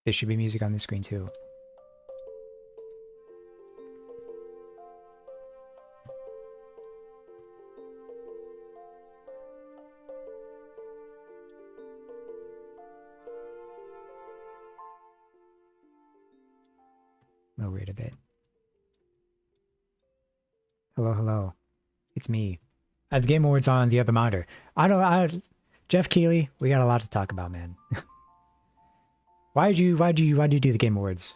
There should be music on the screen too. Lower it a bit. Hello, hello. It's me. I have Game Awards on the other monitor. Jeff Keighley, we got a lot to talk about, man. Why'd you do the Game Awards?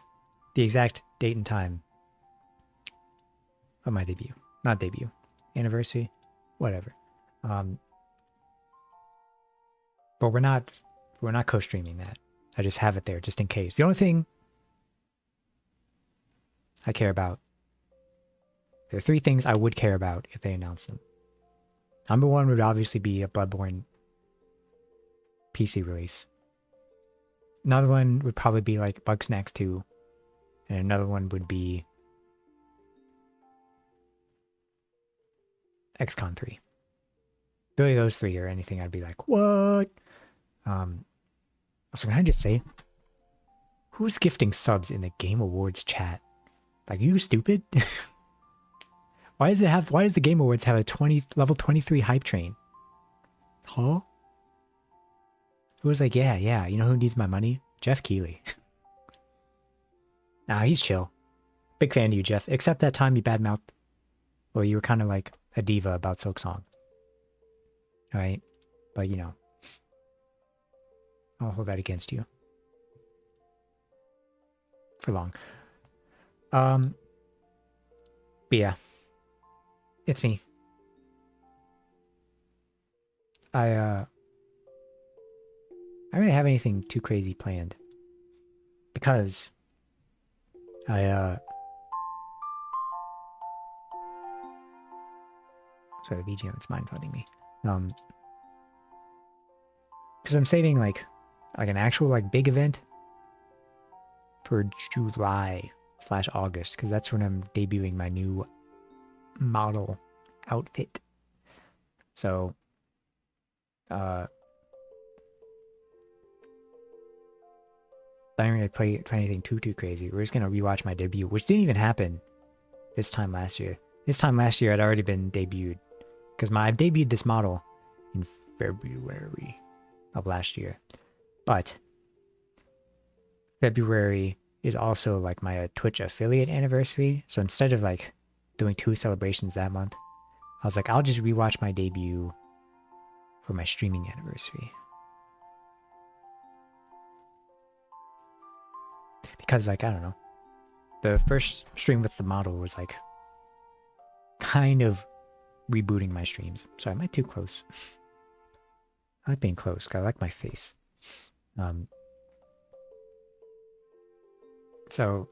The exact date and time of my debut. Not debut. Anniversary. Whatever. But we're not co-streaming that. I just have it there just in case. The only thing I care about. There are 3 things I would care about if they announce them. Number 1 would obviously be a Bloodborne PC release. Another one would probably be like Bugsnax 2. And another one would be XCOM 3. Really those 3 or anything I'd be like, what? Also, can I just say, who's gifting subs in the Game Awards chat? Like, you stupid? Why does the Game Awards have a level 23 hype train? Huh? Who was like, yeah, you know who needs my money? Jeff Keighley. Nah, he's chill. Big fan of you, Jeff. Except that time you badmouthed, well, you were kind of like a diva about Silksong. Alright? But, you know, I'll hold that against you. For long. But yeah. It's me. I don't really have anything too crazy planned. Because sorry, the BGM, it's mind flooding me. Because I'm saving like an actual like big event for July/August, because that's when I'm debuting my new model outfit. So I don't really play anything too crazy. We're just gonna rewatch my debut, which didn't even happen this time last year. This time last year I'd already been debuted, because I've debuted this model in February of last year. But February is also like my Twitch affiliate anniversary. So instead of like doing 2 celebrations that month, I was like, I'll just rewatch my debut for my streaming anniversary. Because like, I don't know. The first stream with the model was like kind of rebooting my streams. Sorry, am I too close? I like being close, because I like my face. So,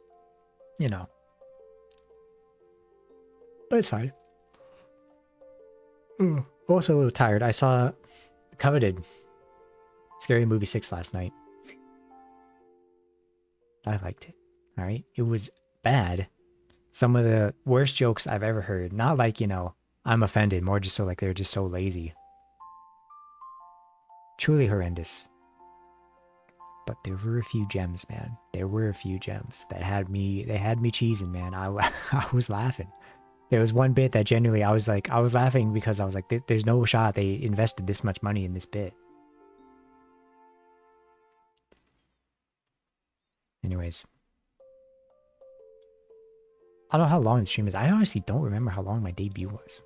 you know. But it's fine. Also a little tired. I saw coveted Scary Movie 6 last night. I liked it. Alright? It was bad. Some of the worst jokes I've ever heard. Not like, you know, I'm offended. More just so like they're just so lazy. Truly horrendous. But there were a few gems, man. There were a few gems that had me cheesing, man. I was laughing. There was one bit that genuinely I was laughing because I was like, there's no shot they invested this much money in this bit. Anyways. I don't know how long the stream is. I honestly don't remember how long my debut was.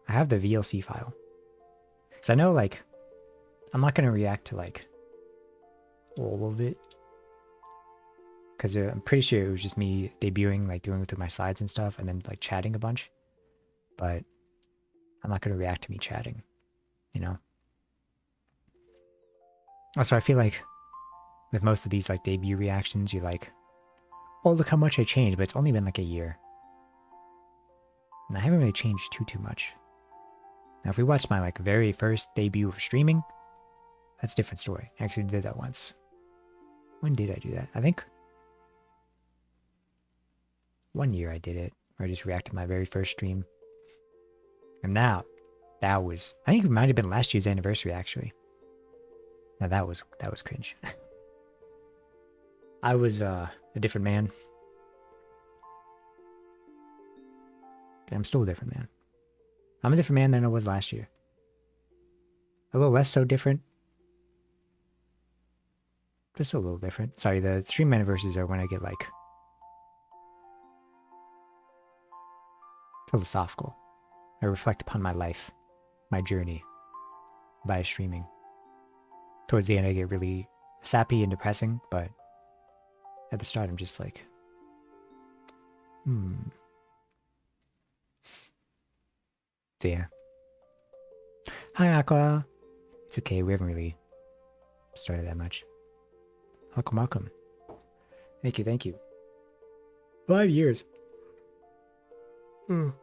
I have the VLC file. Because I know, like, I'm not going to react to, like, all of it. Because I'm pretty sure it was just me debuting, like, doing it through my slides and stuff, and then, like, chatting a bunch. But I'm not going to react to me chatting, you know? Also, I feel like with most of these, like, debut reactions, you're like, oh, look how much I changed, but it's only been, like, a year. And I haven't really changed too much. Now, if we watch my, like, very first debut of streaming, that's a different story. I actually did that once. When did I do that? I think 1 year I did it, where I just reacted to my very first stream. And now, that was, I think it might have been last year's anniversary, actually. Now that was cringe. I was a different man. I'm still a different man. I'm a different man than I was last year. A little less so different. Just a little different. Sorry, the stream anniversaries are when I get like philosophical. I reflect upon my life, my journey by streaming. Towards the end, I get really sappy and depressing, but at the start, I'm just like, So yeah. Hi, Aqua. It's okay, we haven't really started that much. Welcome, welcome. Thank you, thank you. 5 years. When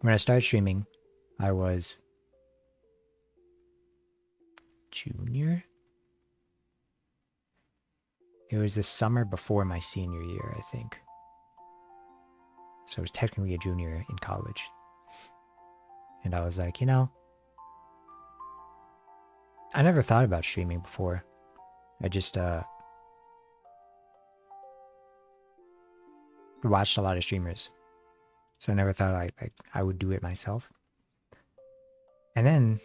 I started streaming, I was junior? It was the summer before my senior year, I think. So I was technically a junior in college. And I was like, you know, I never thought about streaming before. I just watched a lot of streamers. So I never thought I would do it myself. And then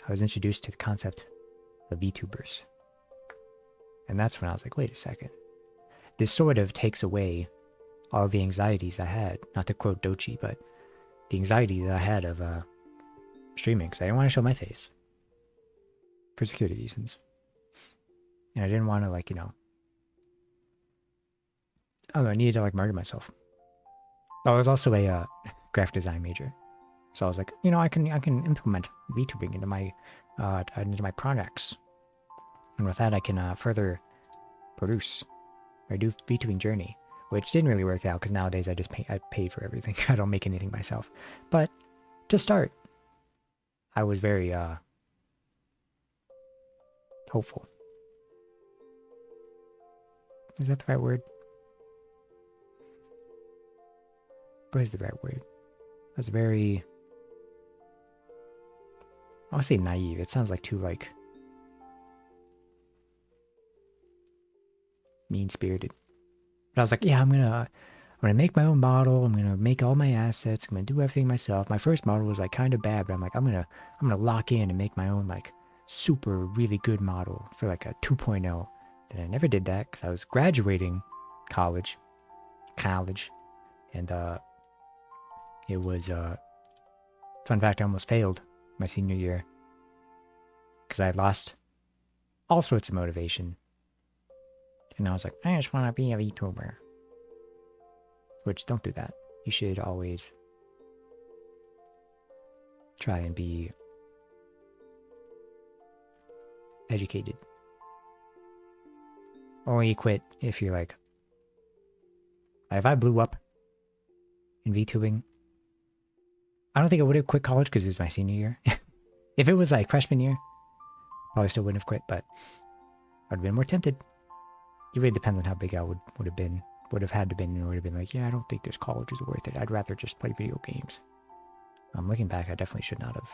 I was introduced to the concept of VTubers. And that's when I was like, wait a second. This sort of takes away all the anxieties I had. Not to quote Dochi, but the anxiety that I had of streaming. Because I didn't want to show my face. For security reasons. And I didn't want to, like, you know... I needed to, like, murder myself. I was also a graphic design major. So I was like, you know, I can implement VTubing into my projects. And with that, I can further produce or do VTubing journey, which didn't really work out because nowadays I pay for everything. I don't make anything myself. But to start, I was very hopeful. Is that the right word? What is the right word? I was very... I want to say naive. It sounds like too, like... mean-spirited. But I was like, yeah, I'm gonna make my own model. I'm gonna make all my assets. I'm gonna do everything myself. My first model was like kind of bad, but I'm like, I'm gonna lock in and make my own like super really good model for like a 2.0. Then I never did that because I was graduating college, and it was fun fact, I almost failed my senior year because I had lost all sorts of motivation. And I was like, I just want to be a VTuber. Which, don't do that. You should always try and be educated. Only quit if you're like if I blew up in VTubing, I don't think I would have quit college because it was my senior year. If it was like freshman year, probably still wouldn't have quit, but I'd have been more tempted. It really depends on how big I would have had to been, and would have been like, yeah, I don't think this college is worth it. I'd rather just play video games. Looking back, I definitely should not have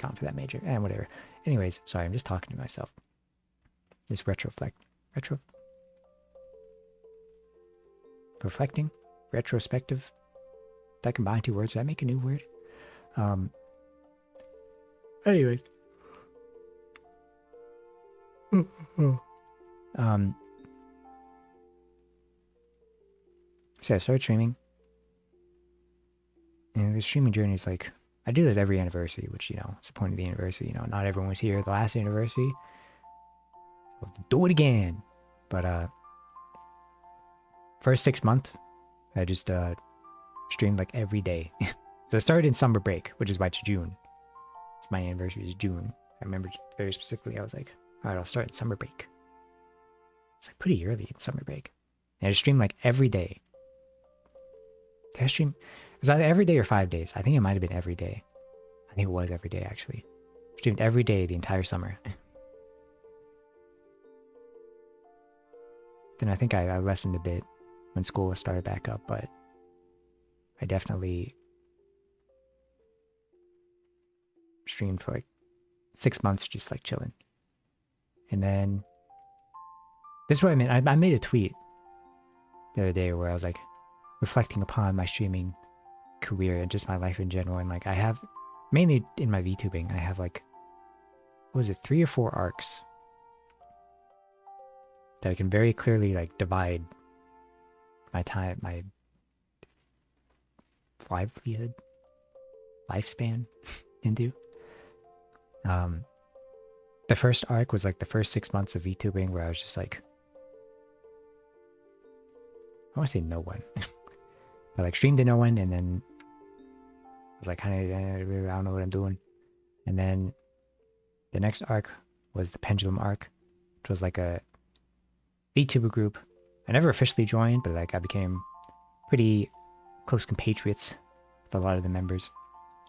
gone for that major. And whatever. Anyways, sorry, I'm just talking to myself. This reflecting? Retrospective? Did I combine two words? Did I make a new word? Anyways. So I started streaming. And the streaming journey is like, I do this every anniversary, which, you know, it's the point of the anniversary. You know, not everyone was here at the last anniversary. We'll do it again. But, first 6 months, I just, streamed like every day. So I started in summer break, which is why it's June. It's my anniversary is June. I remember very specifically, I was like, all right, I'll start in summer break. It's like pretty early in summer break. And I just streamed like every day. Did I stream? It was either every day or 5 days. I think it might have been every day. I think it was every day, actually. I streamed every day the entire summer. Then I think I lessened a bit when school started back up, but I definitely streamed for like 6 months just like chilling. And then this is what I mean. I made a tweet the other day where I was like reflecting upon my streaming career and just my life in general. And like I have, mainly in my VTubing, I have like, what was it, 3 or 4 arcs that I can very clearly like divide my time, my livelihood, lifespan into. The first arc was like the first 6 months of VTubing where I was just like, I want to say no one, but like streamed to no one, and then I was like kind of, I don't know what I'm doing. And then the next arc was the Pendulum arc, which was like a VTuber group. I never officially joined, but like I became pretty close compatriots with a lot of the members,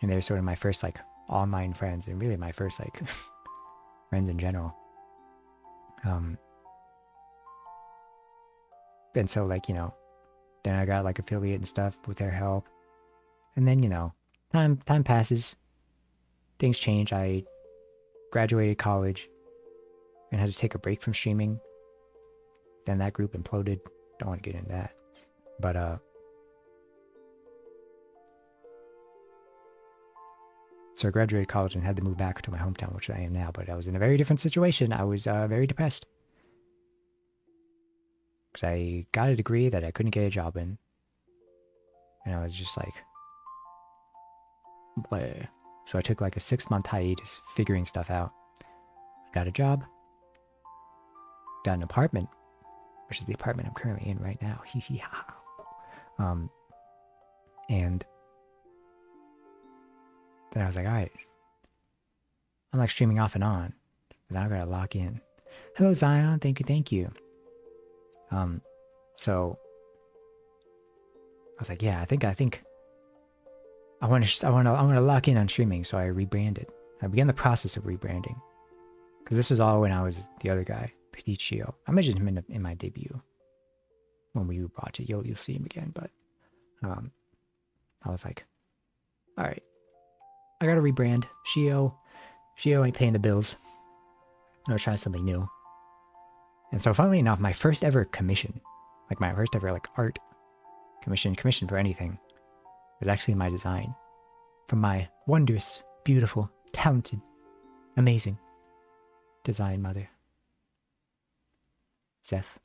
and they were sort of my first like online friends, and really my first like friends in general. And so like, you know, then I got like affiliate and stuff with their help. And then, you know, time passes. Things change. I graduated college and had to take a break from streaming. Then that group imploded. Don't want to get into that. But so I graduated college and had to move back to my hometown, which I am now, but I was in a very different situation. I was very depressed. Because I got a degree that I couldn't get a job in. And I was just like, bleh. So I took like a 6-month hiatus figuring stuff out. I got a job. Got an apartment, which is the apartment I'm currently in right now. And then I was like, all right. I'm like streaming off and on. But now I gotta lock in. Hello, Zion. Thank you. So I was like, yeah, I think I want to lock in on streaming. So I rebranded. I began the process of rebranding, because this was all when I was the other guy, Petitio. I mentioned him in my debut. When we watch it, you'll see him again. But I was like, all right, I gotta rebrand. Shio ain't paying the bills. I was trying something new. And so funnily enough, my first ever commission, like my first ever like art commission for anything, was actually my design from my wondrous, beautiful, talented, amazing design mother, Zeph.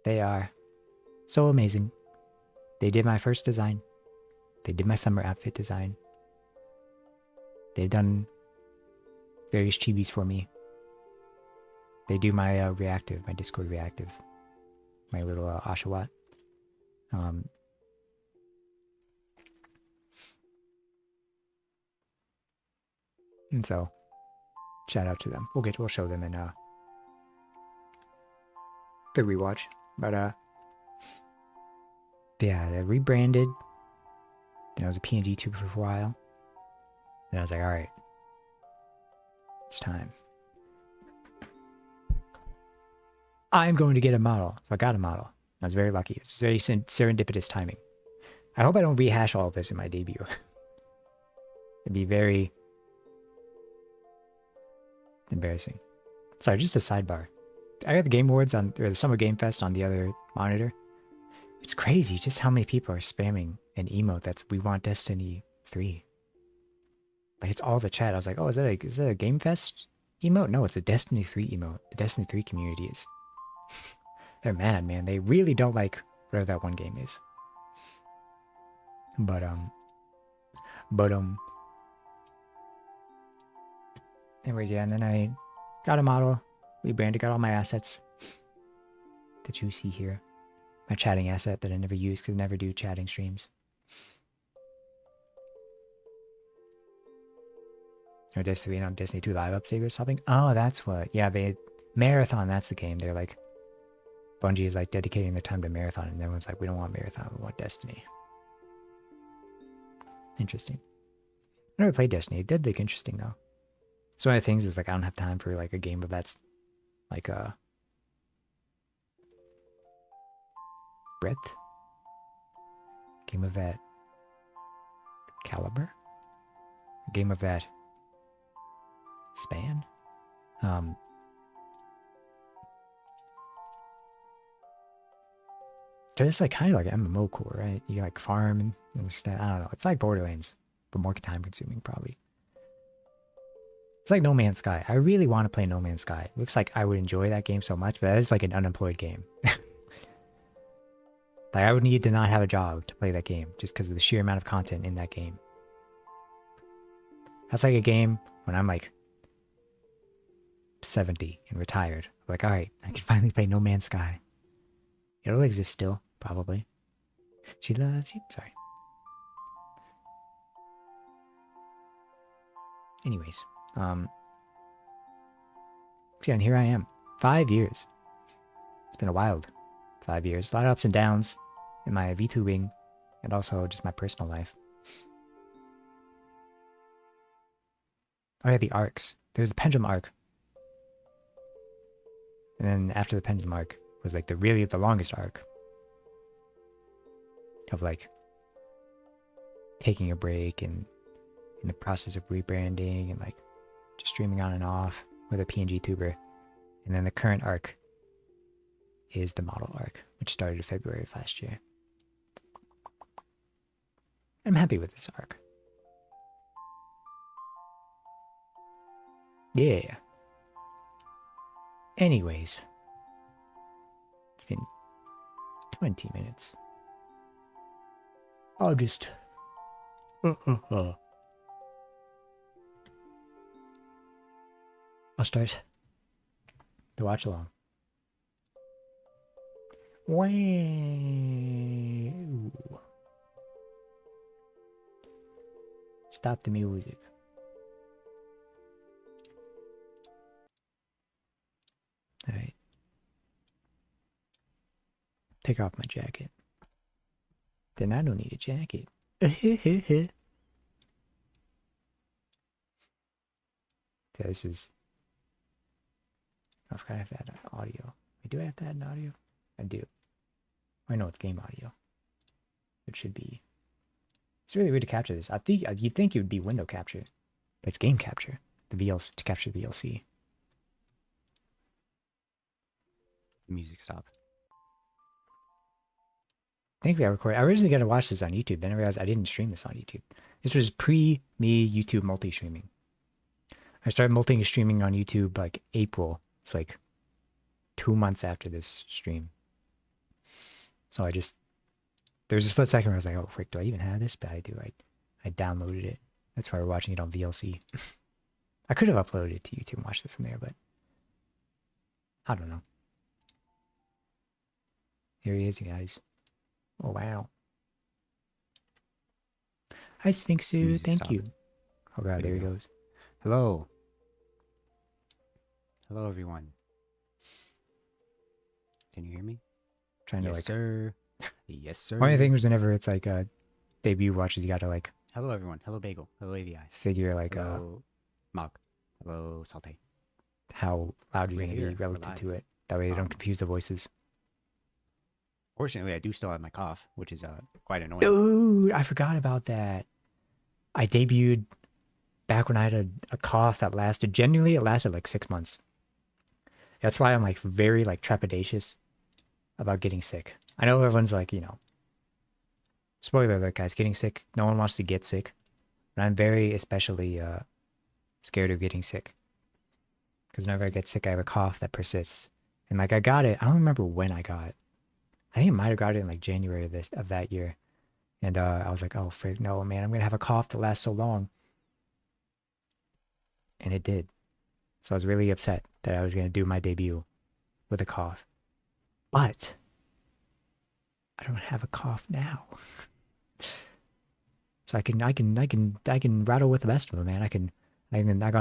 They are so amazing. They did my first design. They did my summer outfit design. They've done various chibis for me. They do my reactive, my Discord reactive, my little Oshawott. And so, shout out to them. We'll show them in the rewatch. But yeah, they rebranded. Then I was a PNG tuber for a while. Then I was like, all right, it's time. I'm going to get a model. So I got a model. I was very lucky. It was very serendipitous timing. I hope I don't rehash all of this in my debut. It'd be very embarrassing. Sorry, just a sidebar. I got the Game Awards or the Summer Game Fest on the other monitor. It's crazy just how many people are spamming an emote that's "We want Destiny 3." Like, it's all the chat. I was like, oh, is that a Game Fest emote? No, it's a Destiny 3 emote. The Destiny 3 community is... They're mad, man. They really don't like whatever that one game is. But anyways, yeah, and then I got a model, rebranded, got all my assets that you see here. My chatting asset that I never use because I never do chatting streams. Or Destiny 2 live update or something. Oh, that's what. Yeah, Marathon, that's the game. They're like, Bungie is like dedicating their time to Marathon, and everyone's like, we don't want Marathon, we want Destiny. Interesting. I never played Destiny. It did look interesting though. So one of the things was like, I don't have time for like a game of that's like a breadth. Game of that caliber. A game of that span. So it's like kind of like MMO core, right? You like farm and stuff. I don't know. It's like Borderlands, but more time consuming probably. It's like No Man's Sky. I really want to play No Man's Sky. It looks like I would enjoy that game so much, but that is like an unemployed game. Like I would need to not have a job to play that game just because of the sheer amount of content in that game. That's like a game when I'm like 70 and retired. Like, all right, I can finally play No Man's Sky. It'll exist still, probably. She loves you. Sorry. Anyways, so yeah, and here I am. 5 years. It's been a wild 5 years. A lot of ups and downs in my VTubing and also just my personal life. Oh yeah, the arcs. There's the pendulum arc. And then after the pendulum arc was like the longest arc of like taking a break and in the process of rebranding and like just streaming on and off with a PNG tuber. And then the current arc is the model arc, which started in February of last year. I'm happy with this arc. Yeah. Anyways, it's been 20 minutes. I'll just... I'll start the watch along. Wow. Stop the music. Alright. Take off my jacket. Then I don't need a jacket. So this is... I forgot I have to add audio. Wait, do I have to add an audio? I do. I know it's game audio. It should be... It's really weird to capture this. I think you'd think it would be window capture. But it's game capture. The VLC, to capture the VLC. Music stop. Thankfully, I originally got to watch this on YouTube. Then I realized I didn't stream this on YouTube. This was pre me YouTube multi-streaming. I started multi-streaming on YouTube like April. It's like 2 months after this stream. So I just... There was a split second where I was like, oh, frick, do I even have this? But I do. I downloaded it. That's why we're watching it on VLC. I could have uploaded it to YouTube and watched it from there, but... I don't know. Here he is, you guys. Oh, wow. Hi, Sphinxu. Thank you. Oh, God, there he goes. Hello. Hello, everyone. Can you hear me? Trying yes, to, like... sir. Yes, sir. One of the things whenever it's, like, debut watches, you gotta, like... Hello, everyone. Hello, Bagel. Hello, AVI. Figure, like, Hello, Mog. Hello, Saute. how loud you're gonna be relative to it. That way they don't confuse the voices. Fortunately, I do still have my cough, which is quite annoying. Dude, I forgot about that. I debuted back when I had a cough that lasted, genuinely, it lasted like 6 months. That's why I'm like very like trepidatious about getting sick. I know everyone's like, you know, spoiler alert, guys, getting sick. No one wants to get sick. But I'm very especially scared of getting sick. Because whenever I get sick, I have a cough that persists. And like I got it, I don't remember when I got it. I think I might have got it in like January of that year. And I was like, oh, frick, no, man, I'm going to have a cough that lasts so long. And it did. So I was really upset that I was going to do my debut with a cough. But I don't have a cough now. So I can rattle with the best of them, man. I can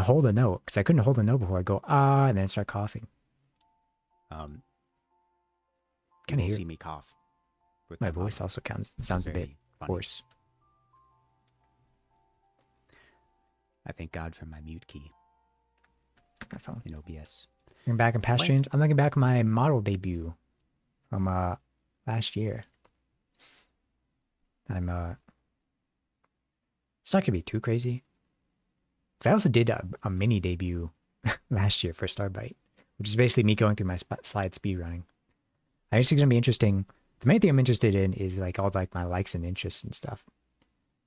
hold a note because I couldn't hold a note before. I go and then start coughing. Can you see me cough? My voice also sounds a bit hoarse. I thank God for my mute key. My phone. In OBS. Looking back in past streams, I'm looking back at my model debut from last year. It's not gonna be too crazy. 'Cause I also did a mini debut last year for Starbite, which is basically me going through my slide speed running. I think it's gonna be interesting. The main thing I'm interested in is like all like my likes and interests and stuff.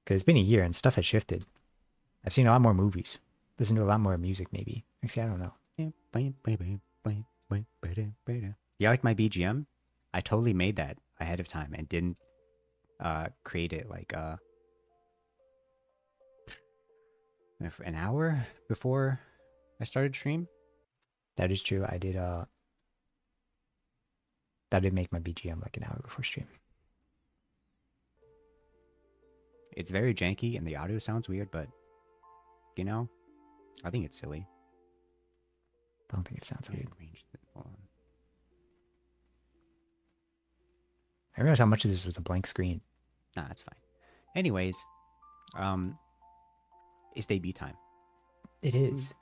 Because it's been a year and stuff has shifted. I've seen a lot more movies, listened to a lot more music maybe. Actually, I don't know. Yeah, like my BGM, I totally made that ahead of time and didn't create it like an hour before I started stream. That is true. I did that did make my BGM like an hour before stream. It's very janky and the audio sounds weird, but you know, I think it's silly. Don't think it sounds weird. Hold on. I realized how much of this was a blank screen. Nah, it's fine. Anyways, it's debut time. It is.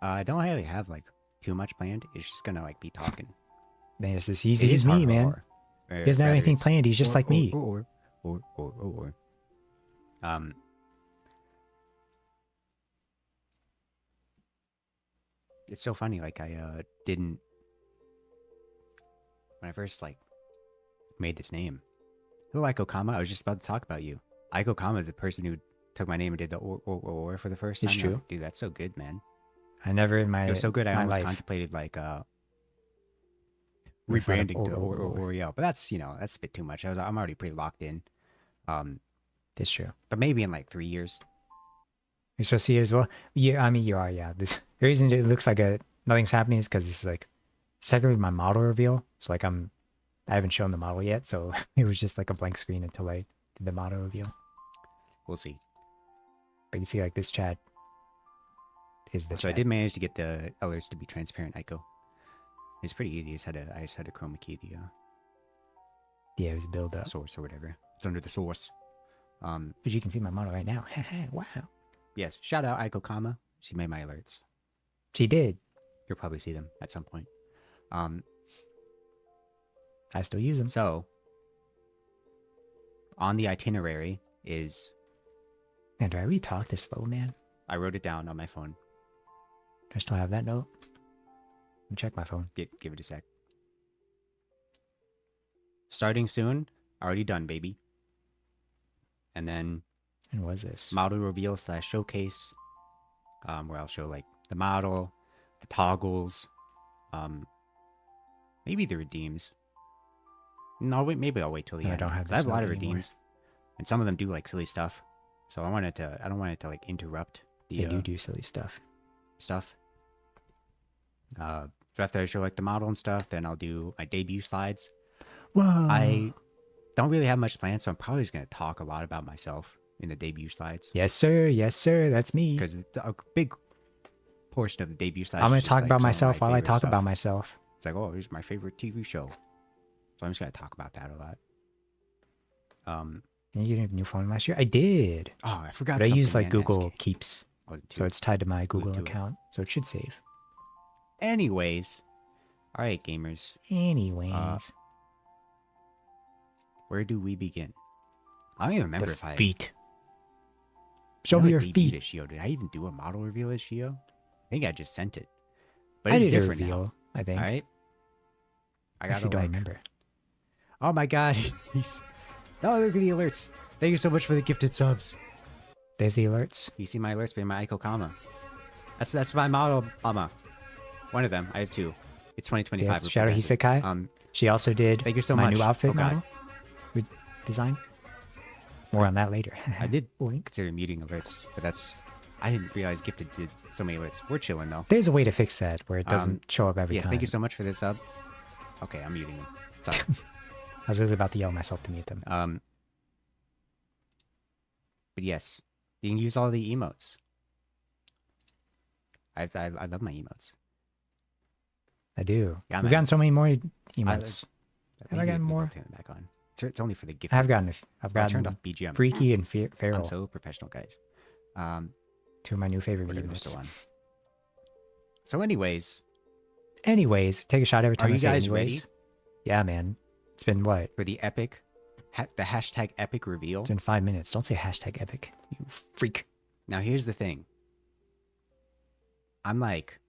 I don't really have like too much planned. It's just gonna like be talking. Man, it's as easy as me, man. He doesn't have anything planned. He's just like me. It's so funny. Like I didn't when I first like made this name. Hello, Aiko Kama. I was just about to talk about you. Aiko Kama is the person who took my name and did the or for the first time. It's true. Like, dude, that's so good, man. I never in my it was so good. I almost life contemplated like rebranding to Oriel, but that's that's a bit too much. I'm already pretty locked in. It's true. But maybe in like 3 years. You're supposed to see it as well. Yeah, I mean you are. Yeah. The reason it looks like nothing's happening is because this is like technically my model reveal. So like I haven't shown the model yet, so it was just like a blank screen until I did the model reveal. We'll see. But you see, like this chat is the. So I did manage to get the alerts to be transparent, Aiko. It's pretty easy. I just had to chroma key the yeah, it was build up source or whatever. It's under the source. But you can see my model right now. Wow. Yes. Shout out Aiko Kama. She made my alerts. She did. You'll probably see them at some point. I still use them. So on the itinerary is. Man, do I really talk this slow, man? I wrote it down on my phone. I still have that note. Let me check my phone. Give it a sec. Starting soon. Already done, baby. And then. And what is this? Model reveal / showcase. Where I'll show like the model, the toggles, maybe the redeems. No, wait, maybe I'll wait till the end. I don't have. I have a lot of redeems, and some of them do like silly stuff. So I don't want it to like interrupt the. They do silly stuff. So after I show like the model and stuff, then I'll do my debut slides. Whoa! I don't really have much planned, so I'm probably just gonna talk a lot about myself in the debut slides. Yes, sir. Yes, sir. That's me. Because a big portion of the debut slides. I'm gonna talk about myself while I talk about myself. It's like, oh, here's my favorite TV show. So I'm just gonna talk about that a lot. And you didn't have a new phone last year? I did. Oh, I forgot. But I use like Google Keeps, so it's tied to my Google do it. account, so it should save. Anyways, all right, gamers. Anyways, where do we begin? I don't even remember the if I feet. Show me your feet. Shio. Did I even do a model reveal as Shio? I think I just sent it, but I it's did different a reveal, now. I think. All right. I actually don't remember. Oh my god! Oh, look at the alerts! Thank you so much for the gifted subs. There's the alerts. You see my alerts by my Aiko Kama. That's my model, Mama. One of them. I have two. It's 2025. That's Shadow Hisekai. She also did. Thank you so my much. new outfit Oh, God. model design. More on that later. I did Link. consider muting alerts, but I didn't realize gifted did so many alerts. We're chilling though. There's a way to fix that where it doesn't show up every yes, time. thank you so much for this sub. Okay, I'm muting them. Sorry. I was literally about to yell myself to mute them. But yes, you can use all the emotes. I love my emotes. I do. Yeah, We've man. gotten so many more emotes. Have I Maybe gotten more? Turn it back on. It's only for the gift. I've gotten I gotten turned off BGM. Freaky and Feral. I'm so professional, guys. Two of my new favorite Whatever, still emotes. on. So, anyways, take a shot every time are I you say guys anyways. ready Yeah, man. It's been what? for the epic, the hashtag epic reveal? It's been 5 minutes. Don't say hashtag epic, you freak. Now here's the thing. I'm like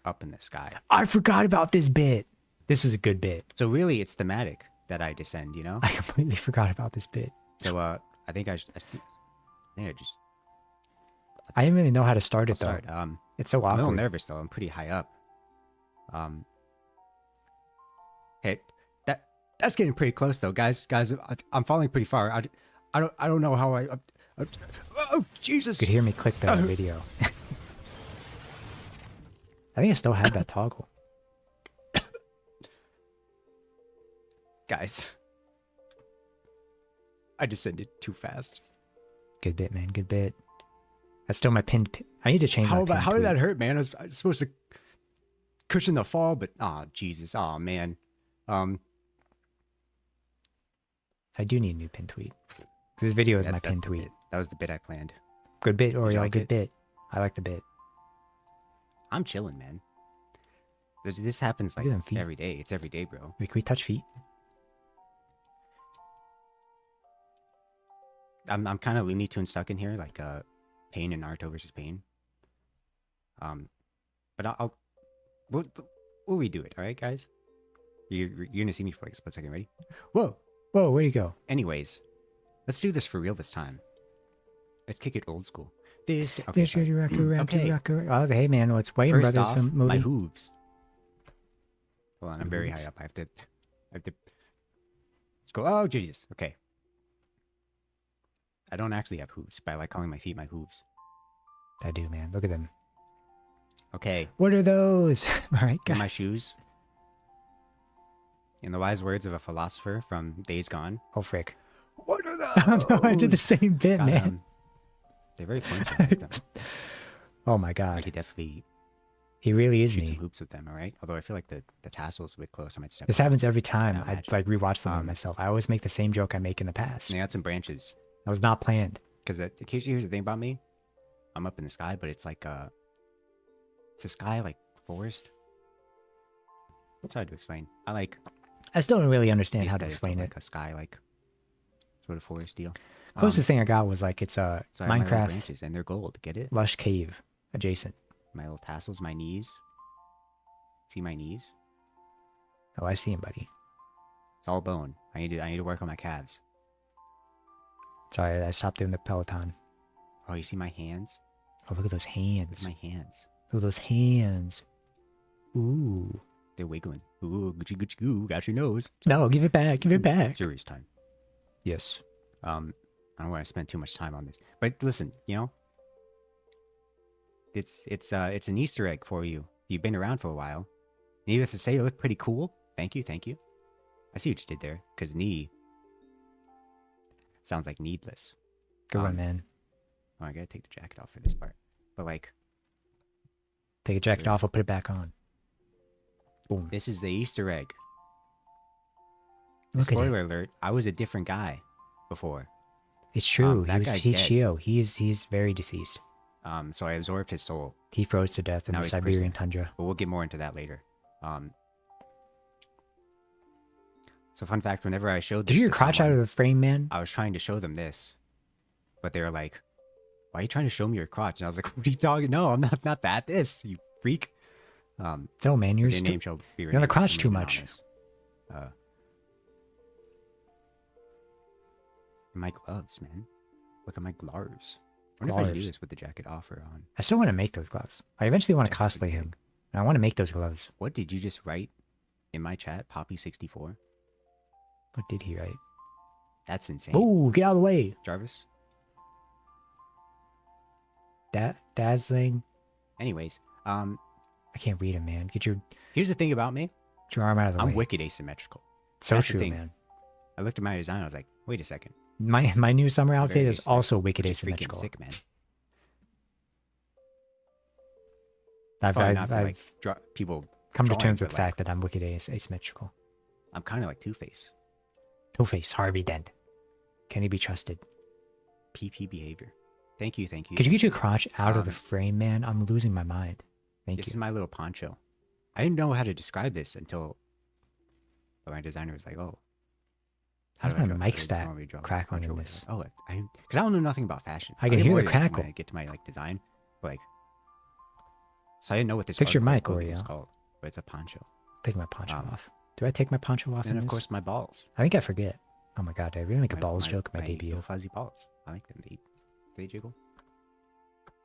up in the sky. I forgot about this bit. This was a good bit. So really, it's thematic that I descend. You know. I completely forgot about this bit. So I think I just I didn't really know how to start it start. though. It's so I'm a awkward. little nervous though. I'm pretty high up. Hey, that's getting pretty close though, guys. I'm falling pretty far. I don't know how oh Jesus! You could hear me click the video. I think I still had that toggle. Guys, I descended too fast. Good bit, man. Good bit. That's still my pinned. I need to change. How did that hurt, man? I was supposed to cushion the fall, but Jesus, man. I do need a new pin tweet. This video is my pin tweet. That was the bit I planned. Good bit, Oriole. like Good it? bit. I like the bit. I'm chilling, man. This happens like Look at them feet. every day. It's every day, bro. Wait, can we touch feet? I'm kind of Looney Tunes stuck in here, like Pain and Naruto versus Pain. But we'll redo it. All right, guys. You're gonna see me for like a split second. Ready? Whoa. Whoa, where'd you go? Anyways, let's do this for real this time. Let's kick it old school. Okay, Okay. I was like, hey man, what's Wayne First Brothers off, from movie? my hooves. Hold on, I'm very Hooves. high up. I have to. Let's go. Oh Jesus. Okay. I don't actually have hooves, but I like calling my feet my hooves. I do, man. Look at them. Okay. What are those? All right, guys. In my shoes. In the wise words of a philosopher from Days Gone. Oh frick! What are those? No, I did the same bit, God, man. They're very pointy. I like them. Oh my I god, could definitely he really is shoot some me. hoops with them. All right. Although I feel like the tassel's a bit close. I might step. This on it. happens every time. Not I magic. like rewatch them on myself. I always make the same joke I make in the past. And they got some branches. That was not planned. Because occasionally, here's the thing about me. I'm up in the sky, but it's like it's a sky like forest. It's hard to explain. I still don't really understand how to aesthetic of, explain it. like a sky like sort of forest deal. Closest thing I got was like it's a So I have my little Minecraft branches, and they're gold. Get it? lush cave adjacent. My little tassels, my knees. See my knees? Oh, I see him, buddy. It's all bone. I need to work on my calves. Sorry, I stopped doing the Peloton. Oh, you see my hands? Oh, look at those Look hands. at my hands. Look at those hands. Ooh. They're wiggling. Ooh, Gucci Gucci goo, got your nose. No, give it back. Give it back. Serious time. Yes. I don't want to spend too much time on this, but listen, it's an Easter egg for you. You've been around for a while. Needless to say, you look pretty cool. Thank you. I see what you did there, because knee sounds like needless. Good one, man. Oh, I gotta take the jacket off for this part. But like, Take the jacket off. I'll put it back on. Boom. this is the Easter egg. Look at Spoiler alert: I was a different guy before. It's true. that He's guy's dead. Shio. He's very deceased. So I absorbed his soul. He froze to death in Now the he's Siberian prisoner. tundra. But we'll get more into that later. So fun fact: whenever I showed this Did you to your crotch out someone, of the frame, man? I was trying to show them this, but they were like, "Why are you trying to show me your crotch?" And I was like, "What are you talking? No, I'm not that. This, you freak." So, man, you're Their just name shall be on the crotch too remain much. anonymous. My gloves, man. Look at my gloves. I wonder if I should do Gloves. this with the jacket off or on. I still want to make those gloves. I eventually want to Jacket's cosplay pretty him. big. And I want to make those gloves. What did you just write in my chat? Poppy64. What did he write? That's insane. Oh, get out of the way. Jarvis. Dazzling. Anyways, I can't read him, man. Get your here's the thing about me. arm out of the I'm way. wicked asymmetrical. So that's the true, thing. man. I looked at my design. I was like, wait a second. My new summer outfit Very is also wicked Which is freaking asymmetrical. sick, man. It's I've probably not for like I've people. come to drawing, terms with but, the like, fact that I'm wicked asymmetrical. I'm kind of like Two-Face. Two-Face, Harvey Dent. Can he be trusted? PP behavior. Thank you. Could you get your crotch out of the frame, man? I'm losing my mind. Thank This is you. my little poncho. I didn't know how to describe this until my designer was like, "Oh, How Why's do I my draw? mic How do I stack normally draw crackling in poncho with this? it? Oh, because I don't know nothing about fashion. I I'll can get hear more the realistic crackle. when I get to my like design, but like, so I didn't know what this Fix your article mic, clothing was Oreo. called, but it's a poncho. Take my poncho Um, off. Do I take my poncho off And in of this? course my balls. I think I forget. Oh my god, did I really make a balls joke in my little debut? fuzzy balls. I like them. They jiggle.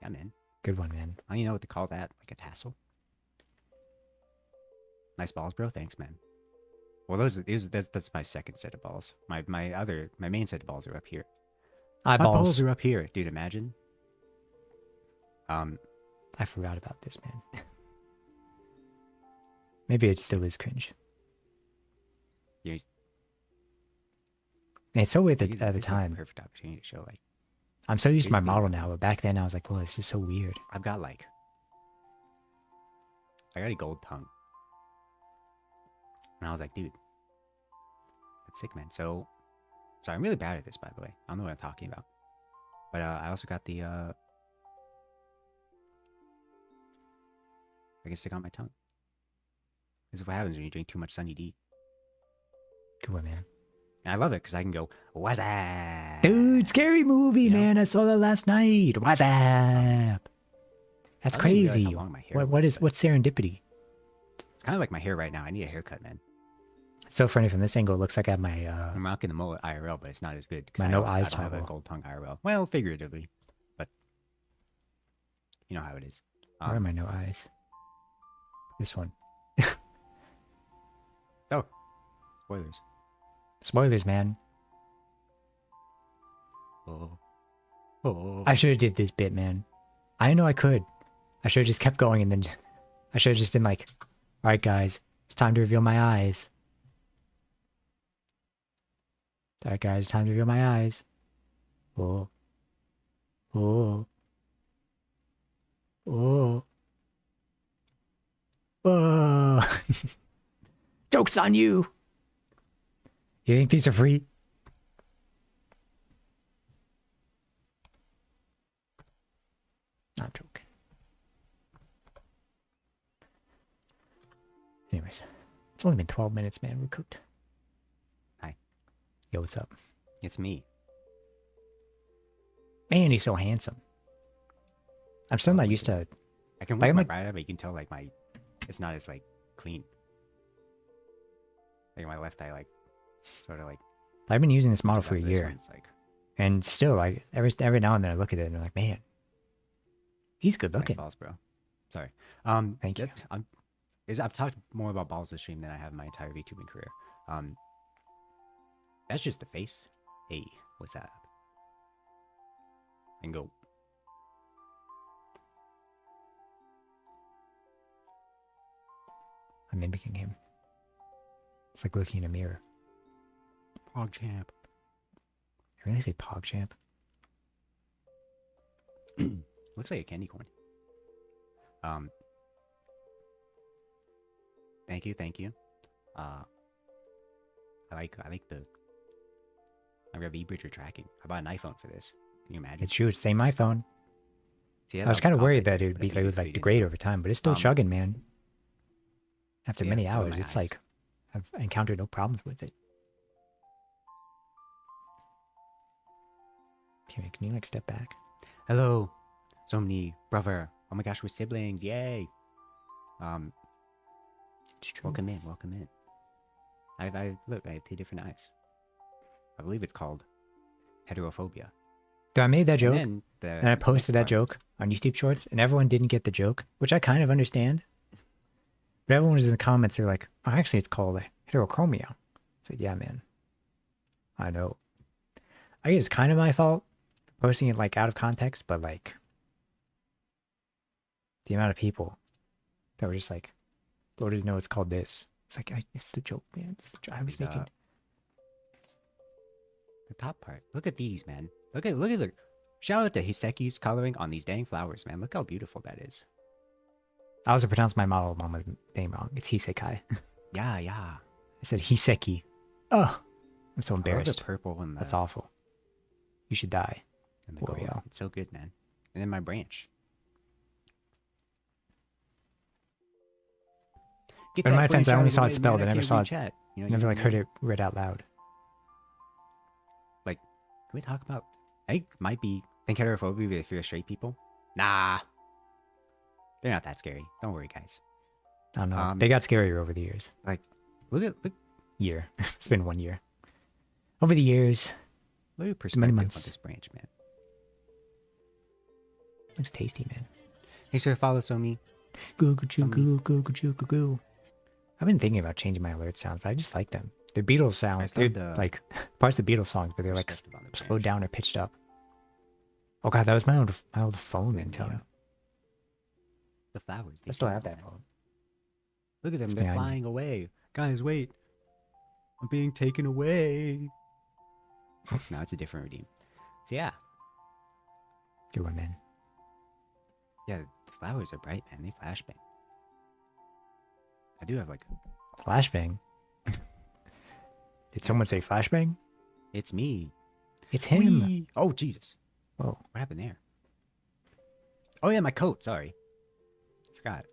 Yeah, man. Good one, man. I don't even know what to call that. Like a tassel. Nice balls, bro. Thanks, man. Well, that's my second set of balls. My main set of balls are up here. My balls are up here, dude. Imagine. I forgot about this, man. Maybe it still is cringe. Yeah, It's so weird this at the is like time. the perfect opportunity to show like I'm so used to my basically- model now, but back then I was like, whoa, this is so weird. I got a gold tongue, and I was like, dude, that's sick, man. So I'm really bad at this, by the way. I don't know what I'm talking about, but I also got the I can stick on my tongue. This is what happens when you drink too much Sunny D. Good one, man. And I love it because I can go, what's up? Dude, scary movie, You know? man. I saw that last night. What's up? That's I didn't realize crazy. how long my hair What's was, but serendipity? It's kind of like my hair right now. I need a haircut, man. It's so funny from this angle. It looks like I have my I'm rocking the mullet IRL, but it's not as good because My I no also eyes I don't have a toggle. gold tongue IRL. Well, figuratively, but you know how it is. where are my no eyes? This one. Oh, spoilers. Spoilers, man. Oh. I should have did this bit, man. I know I could. I should have just kept going and then I should have just been like, all right, guys, it's time to reveal my eyes. All right, guys, it's time to reveal my eyes. Oh. Oh. Oh. Oh. Joke's on you. You think these are free? Not joking. Anyways, it's only been 12 minutes, man. We're cooked. Hi. Yo, what's up? It's me. Man, he's so handsome. I'm still not used to. I can Like, work my I'm right eye, but you can tell like it's not as like clean. Like my left eye, like sort of like. I've been using this model for a this year, one, it's like and still, like every now and then I look at it and I'm like, man, he's good nice looking. balls, bro. Sorry. Thank you. I've talked more about balls this stream than I have in my entire VTubing career. That's just the face. Hey, what's up? And go. I'm mimicking him. It's like looking in a mirror. Pog champ. I really say PogChamp. Looks like a candy corn. Thank you. I like the. I got V-Bridger tracking. I bought an iPhone for this. Can you imagine? It's true. It's the same iPhone. See, I was kind of worried that it would but be I think like, it would it's like 3D. degrade over time, but it's still chugging, man. After Yeah, many look at hours, my it's eyes. like I've encountered no problems with it. Can you like step back? Hello, Somni, brother. Oh my gosh, we're siblings. Yay. It's true. Welcome in. Look, I have two different eyes. I believe it's called heterophobia. So I made that joke, And then and I posted that joke on YouTube Shorts, and everyone didn't get the joke, which I kind of understand. But everyone was in the comments, they're like, oh, actually, it's called heterochromia. It's like, yeah, man. I know. I guess it's kind of my fault posting it like out of context, but like the amount of people that were just like, "Bro, didn't know it's called this." It's like, it's the joke, man. It's the joke. I was making. The top part. Look at these, man. Look at the. Shout out to Hiseki's coloring on these dang flowers, man. Look how beautiful that is. I also pronounced my model mama's name wrong. It's Hisekai. Yeah. I said Hiseki. Oh, I'm so I love embarrassed. the purple and the, That's awful. You should die. and the gold. Oreo. It's so good, man. And then my branch. Get But in that my defense, branch I out only of the saw it way, spelled. man. I never can't saw read it. chat. You know, I never you like know. heard it read out loud. we talk about? I think might be think heterophobia if you're straight people. Nah, they're not that scary. Don't worry, guys. I don't know. They got scarier over the years. Like, look. Year. It's been 1 year. Over the years. Look at perspective on this branch, man. Looks tasty, man. Thanks for the follow, Somi. Goo goo choo goo goo goo choo goo goo. I've been thinking about changing my alert sounds, but I just like them. They're Beatles sounds. They're like parts of Beatles songs, but they're like slowed down or pitched up. Oh god, that was my old phone ringtone. The flowers. I still have that phone. Look at them. They're flying away. Guys, wait. I'm being taken away. No, it's a different redeem. So yeah. Good one, man. Yeah, the flowers are bright, man. They flashbang. I do have like flashbang. Did someone say flashbang? It's me. It's him. Whee! Oh Jesus. Whoa. What happened there? Oh yeah, my coat. Sorry. Forgot.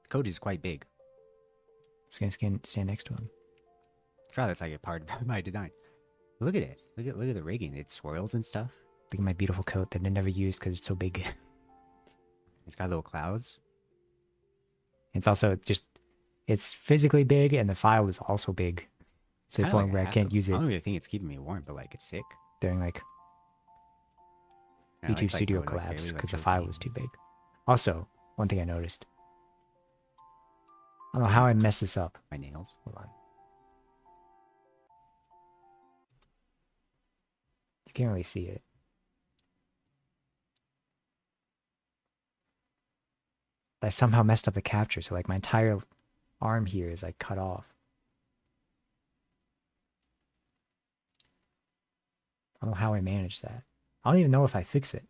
The coat is quite big. Just gonna stand next to him. I forgot that's like a part of my design. Look at it. Look at the rigging. It swirls and stuff. Look at my beautiful coat that I never used because it's so big. It's got little clouds. It's also just, it's physically big and the file is also big. To the point where I can't use it. I don't really think it's keeping me warm, but like it's sick. During like YouTube Studio collabs because the file was too big. Also, one thing I noticed. I don't know how I messed this up. My nails. Hold on. You can't really see it. I somehow messed up the capture, so like my entire arm here is like cut off. I don't know how I managed that. I don't even know if I fix it.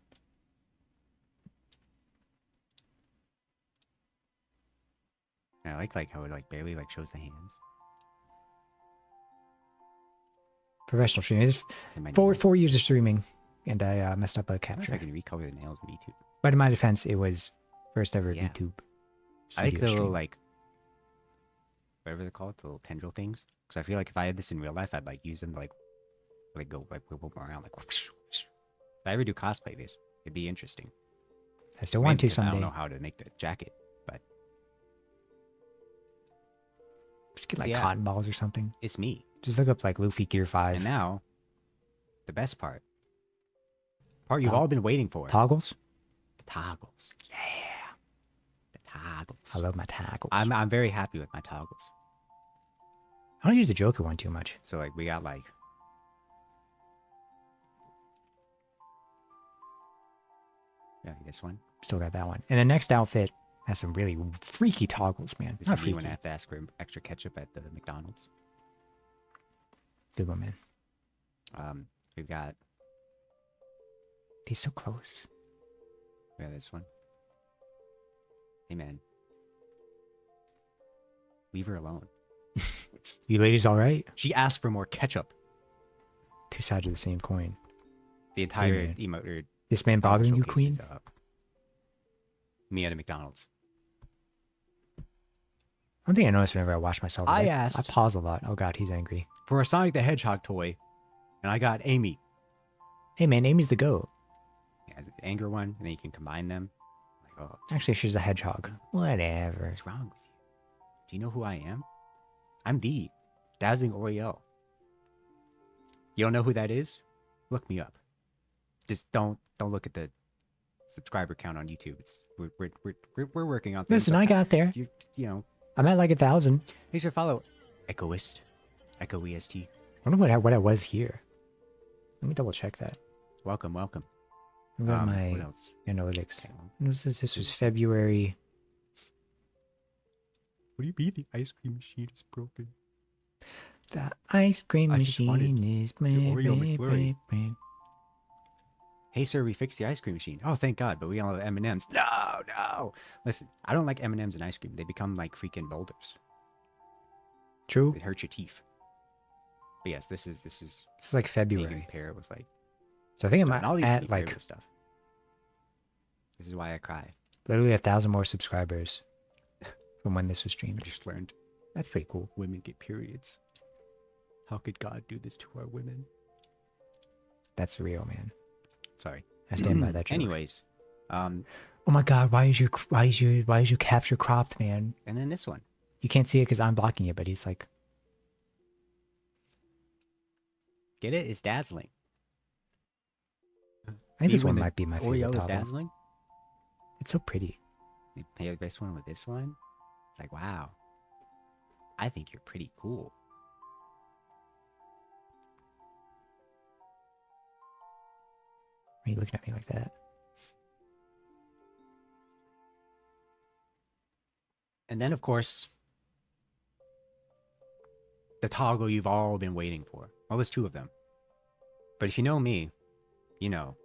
I like how it like barely like shows the hands. Professional streaming. It's 4 years of streaming, and I messed up a capture. I can recolor the nails in YouTube. But in my defense, it was first ever YouTube. I like the little like whatever they're called, the little tendril things. Because I feel like if I had this in real life, I'd like use them to like go like whip around like. Whoosh, whoosh. If I ever do cosplay this, it'd be interesting. I still want to someday. I don't know how to make the jacket, but just get like cotton balls or something. It's me. Just look up like Luffy Gear 5. And now, the best part you've all been waiting for. Toggles? The toggles. Yeah. The toggles. I love my toggles. I'm very happy with my toggles. I don't use the Joker one too much. So like we got like this one. Still got that one. And the next outfit has some really freaky toggles, man. This is me when I have to ask for extra ketchup at the McDonald's. Good one, man. We've got he's so close. We got this one. Hey man. Leave her alone. You ladies all right? She asked for more ketchup. Two sides of the same coin. The entire emote. This man bothering you, queen? Me at a McDonald's. One thing I noticed whenever I watch myself is I pause a lot. Oh god, he's angry. For a Sonic the Hedgehog toy, and I got Amy. Hey man, Amy's the goat. Yeah, the anger one, and then you can combine them. Like, oh, actually, she's a hedgehog. Whatever. What's wrong with you? Do you know who I am? I'm the Dazzling Oriel. You don't know who that is? Look me up. Just don't look at the subscriber count on YouTube. It's we're working on things. Listen, I got there. You know. I'm at like 1,000. Thanks for follow. Echoist. Echo EST. I wonder what I was here. Let me double check that. Welcome. What my what else? Analytics. Okay. When was this? This was February. What do you mean the ice cream machine is broken? The ice cream machine is broken. Hey sir, we fixed the ice cream machine. Oh, thank God, but we all have M&Ms. No. Listen, I don't like M&Ms and ice cream. They become like freaking boulders. True. They hurt your teeth. But yes, this is like February. Pair with like. So I think I'm at like stuff. This is why I cry. Literally 1,000 more subscribers from when this was streamed. I just learned. That's pretty cool. Women get periods. How could God do this to our women? That's the real man. Sorry. I stand by that joke. Anyways, Oh my god, why is your capture cropped, man? and then this one. You can't see it because I'm blocking it, but he's like, Get it? It's dazzling. I think this Even one the might be my favorite Oreo is toggle. dazzling. It's so pretty. You pair this one with this one. It's like, wow. I think you're pretty cool. Why are you looking at me like that? And then, of course, the toggle you've all been waiting for. Well, there's two of them. But if you know me, you know.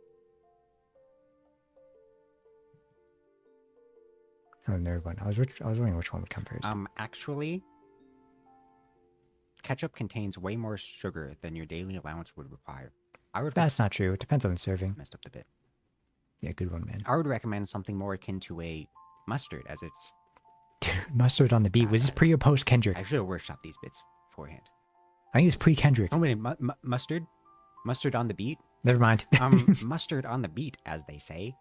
Oh, the nerd one. I was wondering which one would come first. Actually, ketchup contains way more sugar than your daily allowance would require. That's not true. It depends on the serving. Messed up the bit. Yeah, good one, man. I would recommend something more akin to a mustard, as it's... Dude, mustard on the beat. Was this pre or post Kendrick? I should have workshopped these bits beforehand. I think it's pre Kendrick. Somebody, mustard? Mustard on the beat? Never mind. Mustard on the beat, as they say.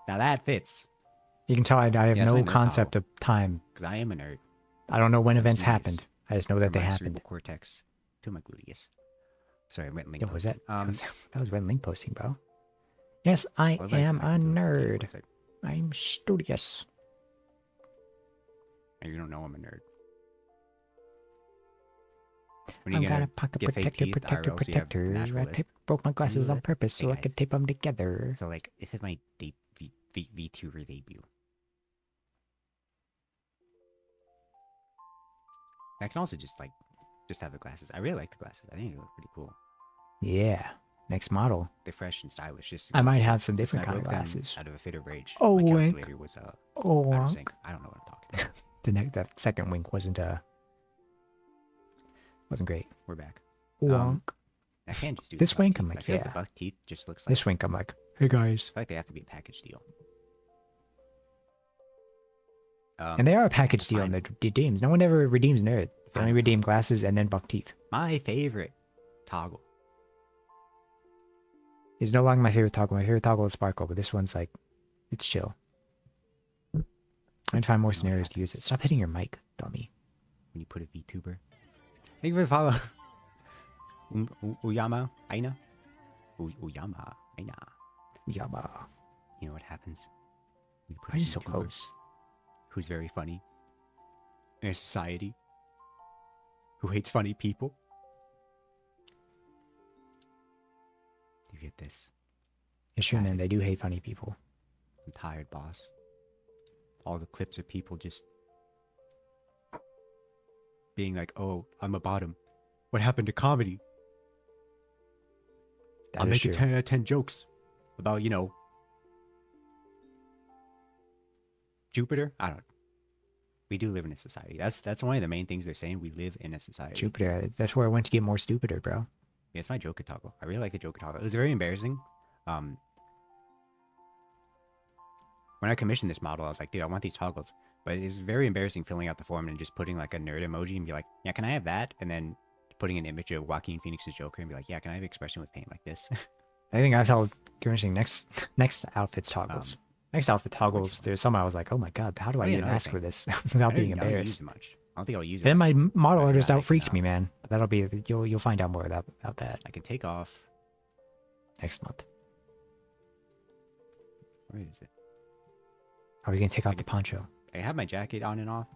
Now that fits. You can tell I have that's my no nerd concept toggle. of time. Because I am a nerd. I don't know when That's events nice. happened. I just know that they From my happened. cerebral cortex to my gluteus. Sorry, I went link Yo, was that? posting. That was when link posting, bro. Yes, I Well, am I a can do it. nerd. Website. I'm studious. And you don't know I'm a nerd. I've got a pocket get fake protector, teeth, protector, or else you have protector. natural I lisp? broke my glasses on lisp? purpose so Hey, I guys. could tape them together. So like, this is my VTuber debut. I can also just have the glasses. I really like the glasses. I think they look pretty cool. Yeah. Next model. They're fresh and stylish. Just I might have some listen, different I kind of broke them glasses. out of a fit of rage. Oh, My wink. calculator was Oh, I was wonk. saying, I don't know what I'm talking about. The second wink wasn't great. We're back. Wonk. I can't just do This the buck wink, teeth. I'm like, I feel yeah. the buck teeth just looks like. This wink, I'm like, hey guys. I feel like they have to be a package deal. And they are a package deal in the redeems. No one ever redeems nerd. They only redeem glasses and then buck teeth. My favorite toggle. It's no longer my favorite toggle. My favorite toggle is Sparkle, but this one's like, it's chill. I'd find more scenarios to use it. Stop hitting your mic, dummy. When you put a VTuber. Thank you for the follow. Uyama Aina. Uyama Aina. Yaba. You know what happens? When you put Why a is it so VTuber close? Who's very funny in a society who hates funny people. You get this. It's true, man. They do hate funny people. I'm tired, boss. All the clips of people just being like, oh, I'm a bottom. What happened to comedy? I'm making 10 out of 10 jokes about, Jupiter. I don't. We do live in a society. That's one of the main things they're saying. We live in a society. Jupiter. That's where I went to get more stupider, bro. Yeah, it's my Joker toggle. I really like the Joker toggle. It was very embarrassing. When I commissioned this model, I was like, dude, I want these toggles. But it's very embarrassing filling out the form and just putting like a nerd emoji and be like, yeah, can I have that? And then putting an image of Joaquin Phoenix's Joker and be like, yeah, can I have expression with paint like this? I think I felt commissioning next outfits toggles. Next outfit toggles. There's some I was like, oh my god, how do I even ask for this without being I don't use embarrassed? it much. I don't think I'll use it. Then my model After artist that, I out freaked can, me, man. That'll be you'll find out more about that I can take off. next month. Where is it? Are we gonna take off the poncho? I have my jacket on and off,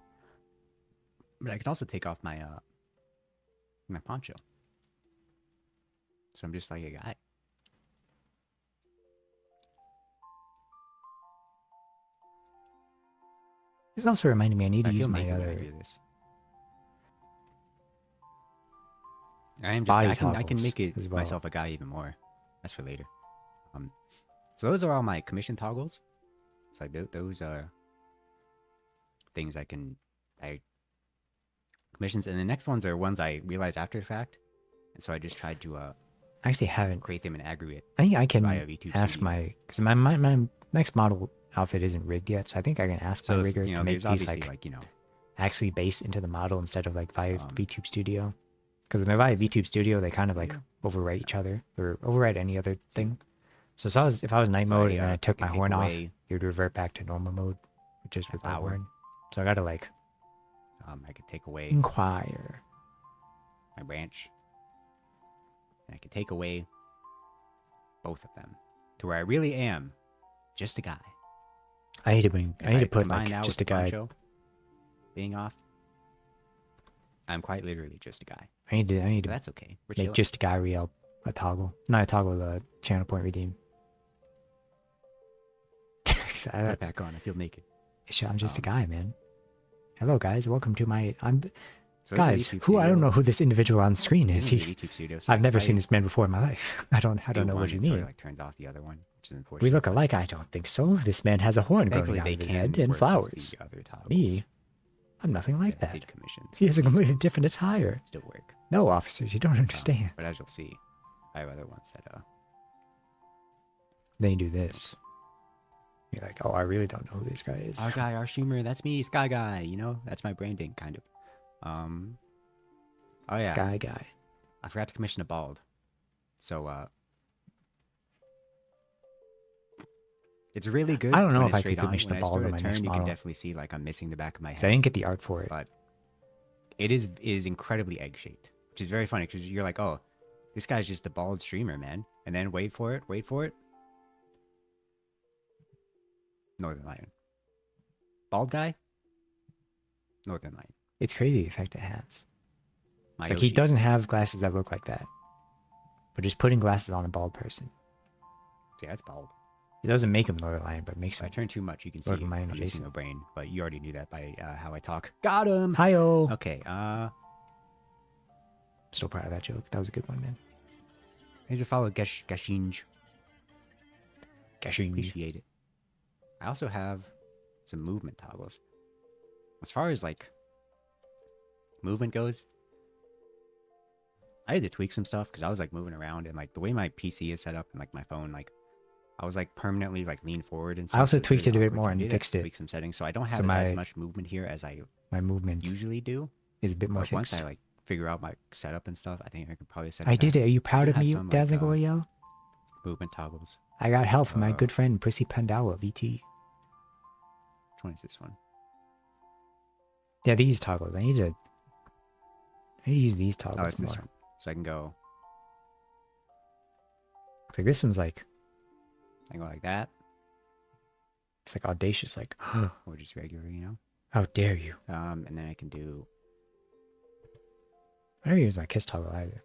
but I can also take off my my poncho. So I'm just like a guy. This also reminded me I need to I use feel my naked when I other. do this. I am just. Body I can toggles make it as well. myself a guy even more. That's for later. So those are all my commission toggles. It's like those are things I commissions, and the next ones are ones I realized after the fact, and so I just tried to I actually haven't. create them in aggregate. I think I can via V2 ask CD. my because my next model outfit isn't rigged yet, so I think I can ask my So rigger to make there's these obviously like like actually based into the model instead of like via Um, VTube Studio. Because whenever I have VTube Studio, they kind of like overwrite each other or overwrite any other thing. So if I was night mode and then I took my horn off, it would revert back to normal mode, which is with the horn. So I gotta like I could take away inquire my branch. And I can take away both of them to where I really am just a guy. I need to put like just a guy being off. I'm quite literally just a guy. I need to that's okay. Make just a guy real a toggle. Not a toggle, the channel point redeem. Put it back on. I feel naked. I'm just a guy, man. Hello guys, welcome to my So guys, I don't know who this individual on screen is. I've never seen this man before in my life. I don't know what you mean. Sort of like turns off the other one, which is unfortunate. We look alike. I don't think so. This man has a horn growing out of his head and flowers. Me, I'm nothing like that. He has a completely different attire. Still work. No, officers, you don't understand. But as you'll see, I have other ones that Then you do this. You're like, oh, I really don't know who this guy is. Our guy, our streamer, that's me, Sky Guy. You know, that's my branding, kind of. Oh yeah, Sky Guy. I forgot to commission a bald, so it's really good. I don't know if I could commission a bald in my next model. You can definitely see like I'm missing the back of my head. I didn't get the art for it, but it is incredibly egg shaped, which is very funny because you're like, oh, this guy's just a bald streamer, man. And then wait for it. Northern Lion. Bald guy. Northern Lion. It's crazy the effect it has. It's like he doesn't have glasses that look like that. But just putting glasses on a bald person. Yeah, that's bald. It doesn't make him Northern Lion, but makes him. If I turn too much, you can see I'm missing a brain. But you already knew that by how I talk. Got him! Hi-yo! Okay, Still proud of that joke. That was a good one, man. Here's a follow Gashinj. Gashinj. Appreciate it. I also have some movement toggles. As far as like movement goes, I had to tweak some stuff because I was like moving around and like the way my PC is set up and like my phone, like I was like permanently like lean forward and stuff. I also tweaked it a bit more and fixed it. Tweak some settings, so I don't have as much movement here as my movement usually do. Is a bit more fixed. Once I like figure out my setup and stuff, I think I could probably set. I did it. Are you proud of me, Dazzling Oreo? Movement toggles. I got help from my good friend Prissy Pandawa VT. Which one is this one? Yeah, these toggles. I need to use these toggles it's more. This one. So I can go. Like this one's like. I can go like that. It's like audacious, like. Or just regular, you know. How dare you? And then I can do. I never use my kiss toggle either.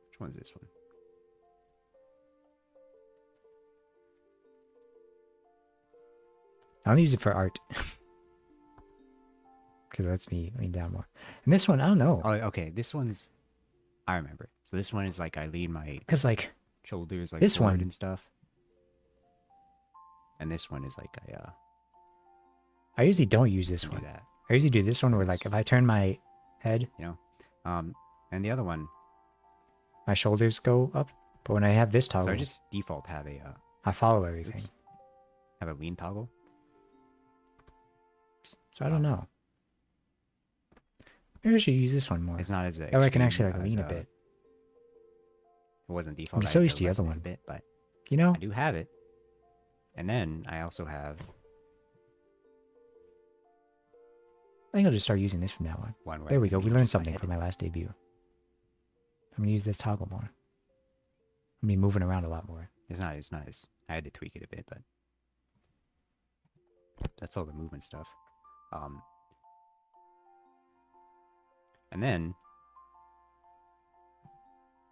Which one's this one? I only use it for art. Because that's me lean down more. And this one, I don't know. Oh, okay. This one's... I remember. So this one is like I lean my... Because like... shoulders like this forward one and stuff. And this one is like I usually don't use this one. I usually do this one where like if I turn my head... You know? And the other one... my shoulders go up. But when I have this toggle... So I just default have a... I follow everything. Oops. Have a lean toggle. So I don't know. Maybe I should use this one more. It's not as I can actually like lean a bit. It wasn't default. I'm so used to the other one. A bit, but you know, I do have it. And then I also have. I think I'll just start using this from now on. There we go. We learned something from my last debut. I'm gonna use this toggle more. I'm gonna be moving around a lot more. It's not as... I had to tweak it a bit, but that's all the movement stuff. And then,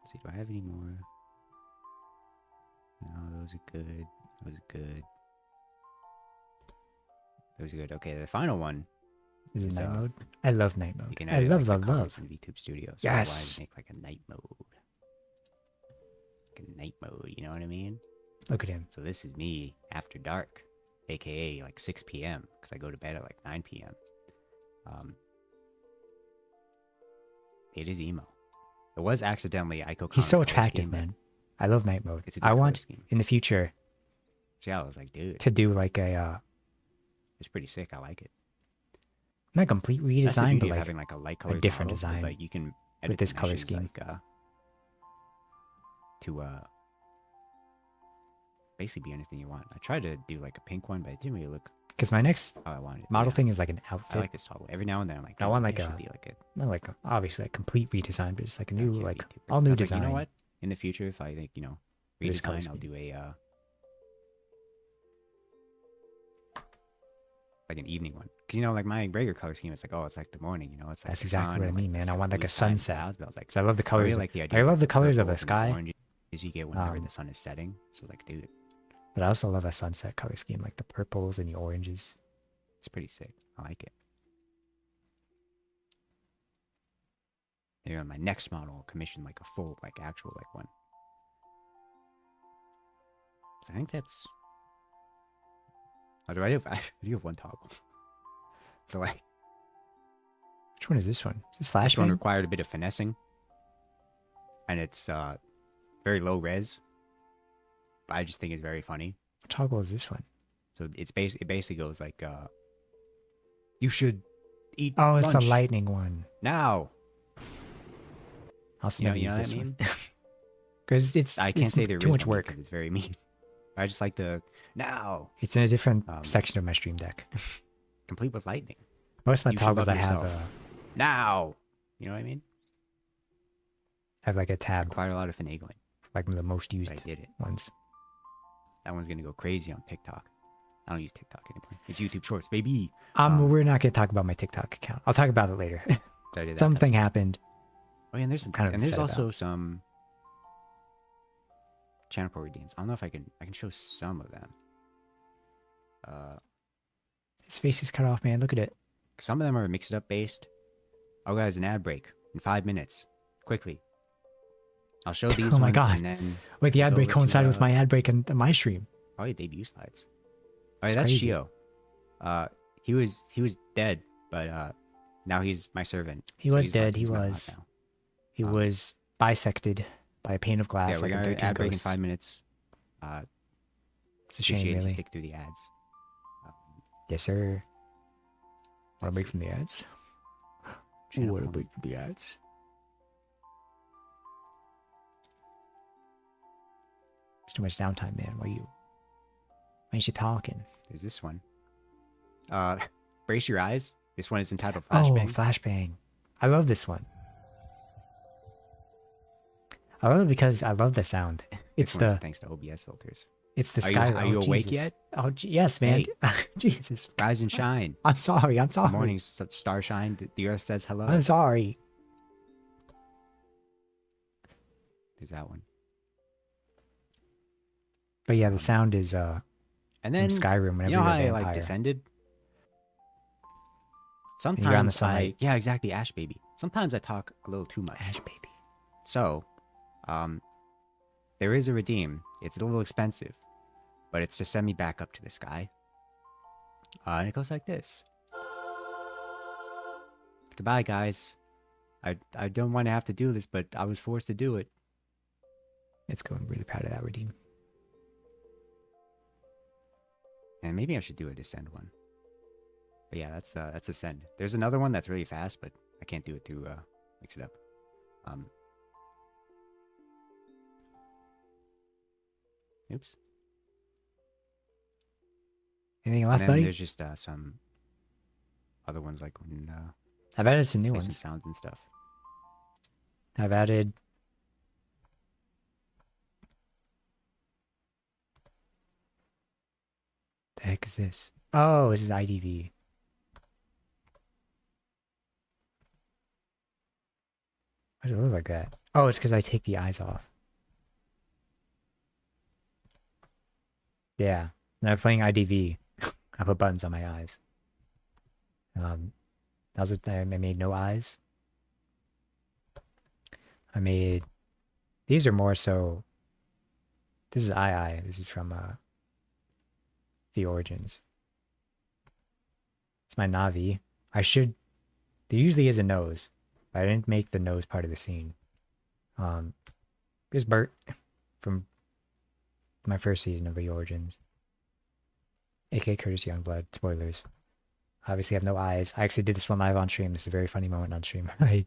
let's see, do I have any more? No, those are good. Those are good. Those are good. Okay, the final one is it night mode? I love night mode. I love the love in VTube Studio. So yes. Why make like a night mode? Like a night mode, you know what I mean? Look at him. So this is me after dark, aka like 6 p.m. because I go to bed at like 9 p.m. It is emo. It was accidentally Ico. He's so attractive, man. I love night mode. I want in the future. Yeah, I was like, dude, to do like a. It's pretty sick. I like it. Not a complete redesign, but like having like a light color different design. Like you can edit this the color meshes, scheme. like to basically be anything you want. I tried to do like a pink one, but it didn't really look Because my next how I wanted. model Yeah, thing is like an I outfit. like this toggle. Every now and then I'm like, I "Damn, want maybe like I should a be like a not like obviously a complete redesign, but just like a new kid like VTuber." all new I was design. Like, you know what? In the future, if I think This color redesign, I'll scheme. do a like an evening one. Because like my regular color scheme, it's like, oh, it's like the morning. It's like That's the exactly sun what I and, like, mean, man. the I want like blue a sky and sunset. clouds, but I was like, 'Cause I love the I colors. really like the idea. I of, love like, the colors of the purples and sky. oranges you get whenever the sun is setting. So like, dude, But I also love a sunset color scheme, like the purples and the oranges. it's pretty sick. I like it. Maybe on my next model, I'll commission like a full, like actual, like one. So I think that's. Oh, I do have one toggle. So like, Which one is this one? Is this this one flashbang? required a bit of finessing, and it's very low res. But I just think it's very funny. What toggle is this one? So it basically goes like, you should eat. Oh, it's lunch the lightning one. now. I also You know, never you use know what this I mean? one. Because it's I can't it's say the too much original work. because it's very mean. I just like the now, It's in a different Um, section of my stream deck. complete with lightning. Most of my you should toggles love I have yourself. Now, you know what I mean? have like a tab, Required a lot of finagling, like the most but used I did it. ones. That one's gonna go crazy on TikTok. I don't use TikTok anymore. It's YouTube Shorts, baby. We're not gonna talk about my TikTok account. I'll talk about it later. So I did that. Something happened. Oh yeah, and there's kind of and there's upset also about. some channel pro redeems. I don't know if I can show some of them. His face is cut off, man. Look at it. Some of them are mix it up based. Oh guys, an ad break in 5 minutes, quickly. I'll show these Oh my ones God. and then Wait, the we'll ad go break over to, coincided with my ad break and my stream. probably debut slides. Oh yeah, That's that's crazy. Shio. He was dead, but now he's my servant. He So was he's my- dead, he he's my mod was. now. He was bisected by a pane of Yeah, glass we're like a gonna 13 ad break in ghosts. 5 minutes. It's a shame, Appreciate if you really. stick through the ads. Yes, sir. Want Let's to break see. from the ads? Channel Want to one. break from the ads? It's too much downtime, man. Why ain't you talking? There's this one. Brace your eyes. This one is entitled Oh, Flashbang. flashbang. I love this one. I love it because I love the sound. It's This one's the thanks to OBS filters. it's the Are you- sky. are you oh, awake Jesus. yet? Oh, yes, man. Jesus. Rise and shine. I'm sorry. I'm The sorry. morning star shine. The earth says hello. I'm sorry. There's that one. But yeah, the sound is And in then Skyrim whenever you know you're how a I vampire. like descended. you're on the Sometimes sunlight. yeah, exactly, Ash baby. Sometimes I talk a little too much. Ash baby. So, there is a redeem. It's a little expensive, but it's to send me back up to the sky. And it goes like this. Goodbye, guys. I don't want to have to do this, but I was forced to do it. It's cool. I'm really proud of that redeem. And maybe I should do a descend one. But yeah, that's ascend. There's another one that's really fast, but I can't do it through mix it up. Oops. Anything And left, then buddy? there's just some other ones like when I've added some new play some ones. sounds and stuff. I've added. The heck is this? Oh, this is IDV. Why does it look like that? Oh, it's because I take the eyes off. Yeah. When I'm playing IDV, I put buttons on my eyes. That was it. I made no eyes. I made. These are more so. This is II. This is from the Origins. It's my Navi. I should. There usually is a nose, but I didn't make the nose part of the scene. Here's Bert from my first season of the Origins. aka Curtis Youngblood. Spoilers. Obviously, I have no eyes. I actually did this one live on stream. This is a very funny moment on stream. I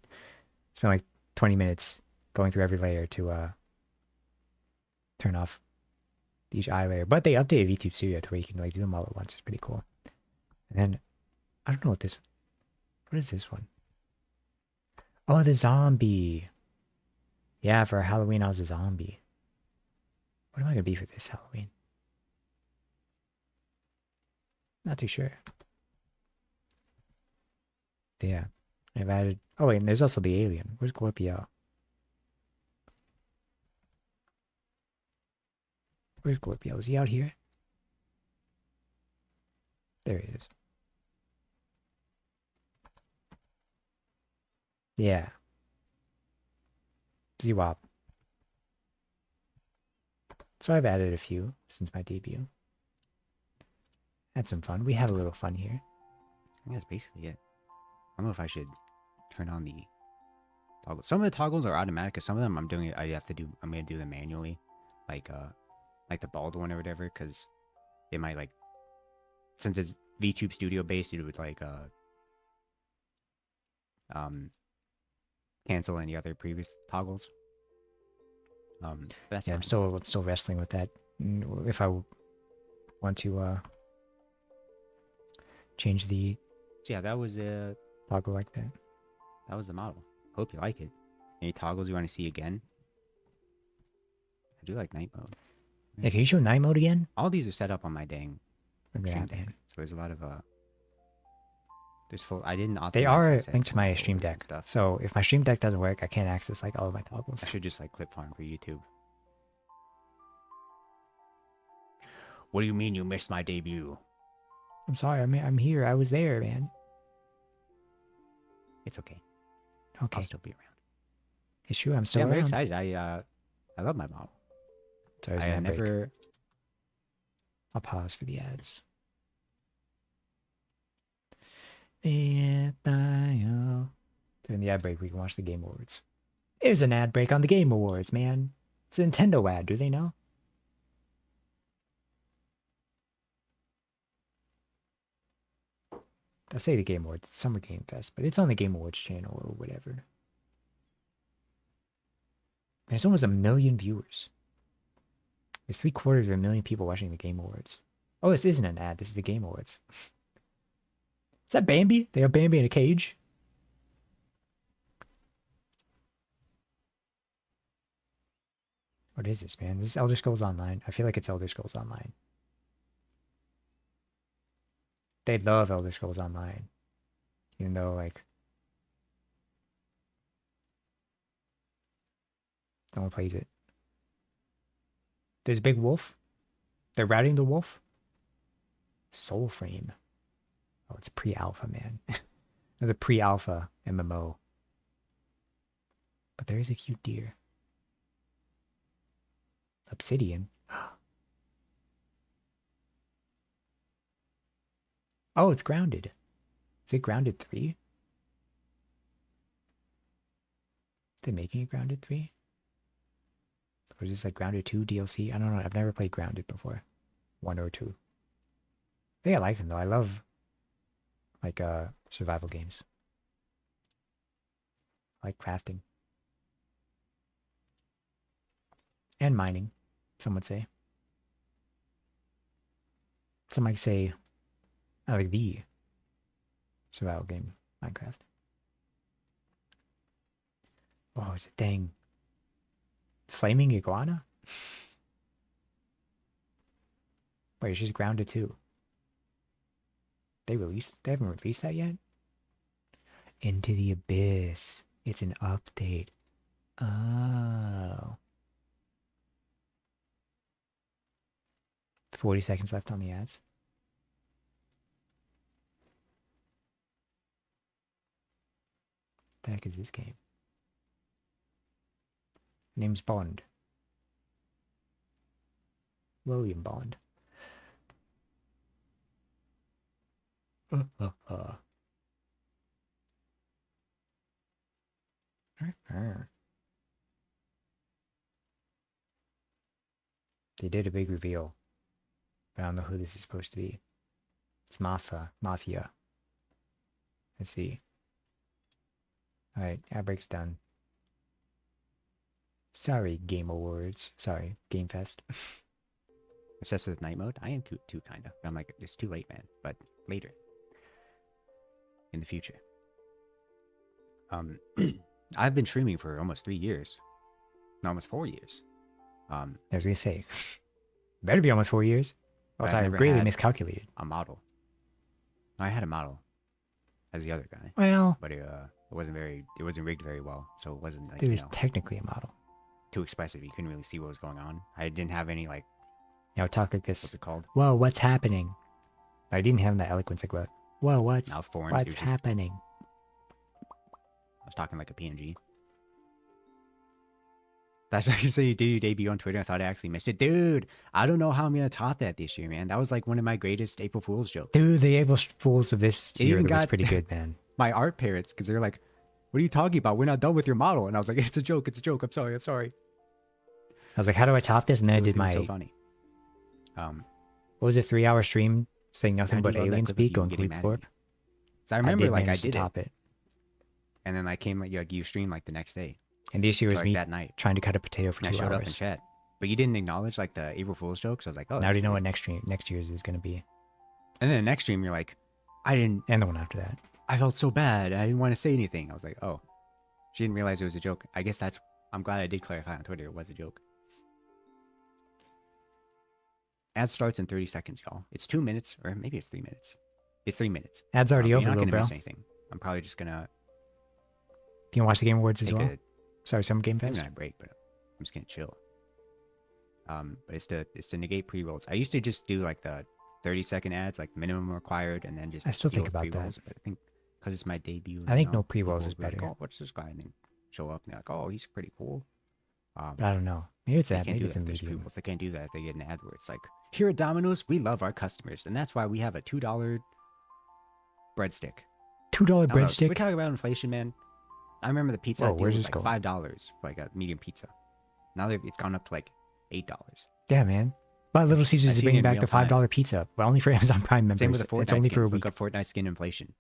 spent like 20 minutes going through every layer to turn off each eye layer. But they updated VTube Studio to where you can like do them all at once. It's pretty cool. And then I don't know what is this one? Oh, the zombie. Yeah, for Halloween I was a zombie. What am I gonna be for this Halloween? Not too sure. Yeah. I've added oh wait, and there's also the alien. Where's Glorpio? Where's Glorpio? Is he out here? There he is. Yeah. Z-Wop. So I've added a few since my debut. Had some fun. We had a little fun here. I think that's basically it. I don't know if I should turn on the toggles. Some of the toggles are automatic, because some of them I'm doing it. I'm gonna do them manually, like the bald one or whatever, because it might like, since it's VTube Studio based, it would like cancel any other previous toggles. That's yeah, fine. I'm still wrestling with that. If I want to change the So yeah, that was toggle like that. that was the model. Hope you like it. Any toggles you want to see again? I do like night mode. Yeah, can you show night mode again? All these are set up on my dang Look at Stream that, Deck. man. So there's a lot of there's full. I didn't. They optimize are my settings linked to my and Stream folders and Deck. stuff. So if my Stream Deck doesn't work, I can't access like all of my toggles. I should just like clip farm for YouTube. What do you mean you missed my debut? I'm sorry, I'm here. I was there, man. It's okay. Okay, I'll still be around. it's true. I'm still Yeah, I'm very around. excited. I love my model. Sorry, there's I an ad break. never. I'll pause for the ads. During the ad break, we can watch the Game Awards. There's an ad break on the Game Awards, man. It's a Nintendo ad. Do they know? I say the Game Awards. It's Summer Game Fest, but it's on the Game Awards channel or whatever. There's almost 1 million viewers. There's 750,000 people watching the Game Awards. Oh, this isn't an ad. This is the Game Awards. Is that Bambi? They have Bambi in a cage? What is this, man? This is Elder Scrolls Online. I feel like it's Elder Scrolls Online. They love Elder Scrolls Online. Even though, like, no one plays it. There's Big Wolf. They're routing the wolf. Soul Frame. Oh, it's pre-alpha, man. The pre-alpha MMO. But there is a cute deer. Obsidian. Oh, it's Grounded. Is it Grounded 3? Are they making it Grounded 3? Or is this like Grounded 2 DLC? I don't know. I've never played Grounded before. 1 or 2. I think I like them though. I love like survival games. I like crafting. And mining, some would say. Some might say I like the survival game, Minecraft. Oh, it's a dang flaming iguana? Wait, she's Grounded too. They haven't released that yet? Into the Abyss. It's an update. Oh. 40 seconds left on the ads. What the heck is this game? Name's Bond. William Bond. They did a big reveal. But I don't know who this is supposed to be. It's Mafia. Let's see. Alright, ad break's done. Sorry, Game Awards. Sorry, Game Fest. Obsessed with night mode? I am too, kind of. I'm like, it's too late, man. But later. In the future. I've been streaming for almost 3 years. No, almost 4 years. I was gonna say, better be almost 4 years. But Else I've I never greatly had miscalculated. a model. I had a model as the other guy, Well, but it wasn't rigged very well, so it wasn't like it was technically a model. too expressive. You couldn't really see what was going on. I didn't have any like I would talk like this. what's it called? Whoa, what's happening? I didn't have that eloquence like what? Whoa, Mouth forms. what's happening? I was talking like a PNG. That's what you say you did your debut on Twitter. I thought I actually missed it. Dude, I don't know how I'm going to top that this year, man. That was like one of my greatest April Fool's jokes. Dude, the April Fools of this It year even was got- pretty good, man. My art parents, because they're like, what are you talking about? We're not done with your model. And I was like, it's a joke. It's a joke. I'm sorry. I was like, how do I top this? And then I did It was my, so funny. what was it, 3-hour stream saying nothing I but do love that alien clip of speak you going getting complete mad at warp. me. So I remember like I manage to did it. top it. And then I came like you streamed like the next day. And the issue was like me that night. trying to cut a potato for And I 2 showed up in hours. chat. But you didn't acknowledge like the April Fool's jokes. I was like, oh. Now I that's already know weird. what next year's is going to be. And then the next stream, you're like, I And the one after that. felt so bad. I didn't want to say anything. I was like, oh. She didn't realize it was a joke. I guess I'm glad I did clarify on Twitter it was a joke. Ad starts in 30 seconds, y'all. It's 2 minutes, or maybe it's 3 minutes. It's 3 minutes. Ad's already You're over, not little gonna bro. miss anything. I'm probably just gonna Do you want to watch the Game Awards as take well? a Sorry, some Game maybe Fest? not a break, but I'm just gonna chill. But it's to negate pre-rolls. I used to just do like the 30-second ads, like minimum required, and then just I still deal think with about that. pre-rolls. But I think because it's my debut, I think you know, no pre-rolls people is will be like, better. oh, what's this guy? And then show up and they're like, oh, he's pretty cool. But I don't know. Maybe it's They that. can't Maybe do it's that a if there's medium. pre-rolls. They can't do that if they get an ad where it's like, here at Domino's, we love our customers, and that's why we have a $2 breadstick. $2 I don't know, We're breadstick? talking about inflation, man. I remember the pizza Whoa, Hut deal where's was this like going? $5 for like a medium pizza. Now it's gone up to like $8. Yeah, man. But Little Caesars is seen it bringing in back the real time. $5 pizza, but only for Amazon Prime members. Same with the Fortnite it's only for a skins. week. Look up Fortnite skin inflation.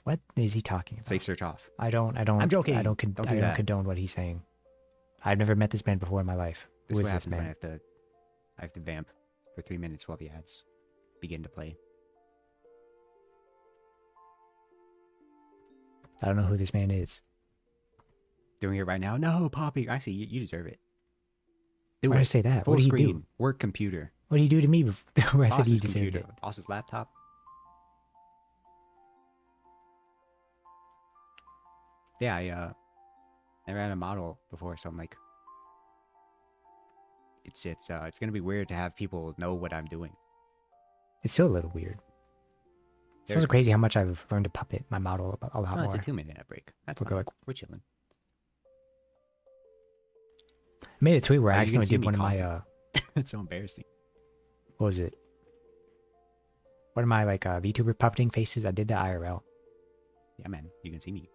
What is he talking about? Safe search off. I don't. I'm joking. I don't Don't do I don't that. condone what he's saying. I've never met this man before in my life. This Who is is what this happens when man? I have to vamp for 3 minutes while the ads begin to play. I don't know who this man is. Doing it right now? No, Poppy. Actually, you deserve it. Do Why did I it. say that? Full What did he screen. do? Work computer. What did he do to me before I said he Boss's deserved computer. it? Boss's laptop. Yeah, I never had a model before, so I'm like, it's gonna be weird to have people know what I'm doing. It's still a little weird. It's also crazy how much I've learned to puppet my model a lot Oh, it's a more. 2-minute ad break. That's We'll go fine. like- We're chilling. I made a tweet where I Oh, you can accidentally see did me one of my coughing. It's so embarrassing. what was it? One of my like VTuber puppeting faces. I did that IRL Yeah, man, you can see me.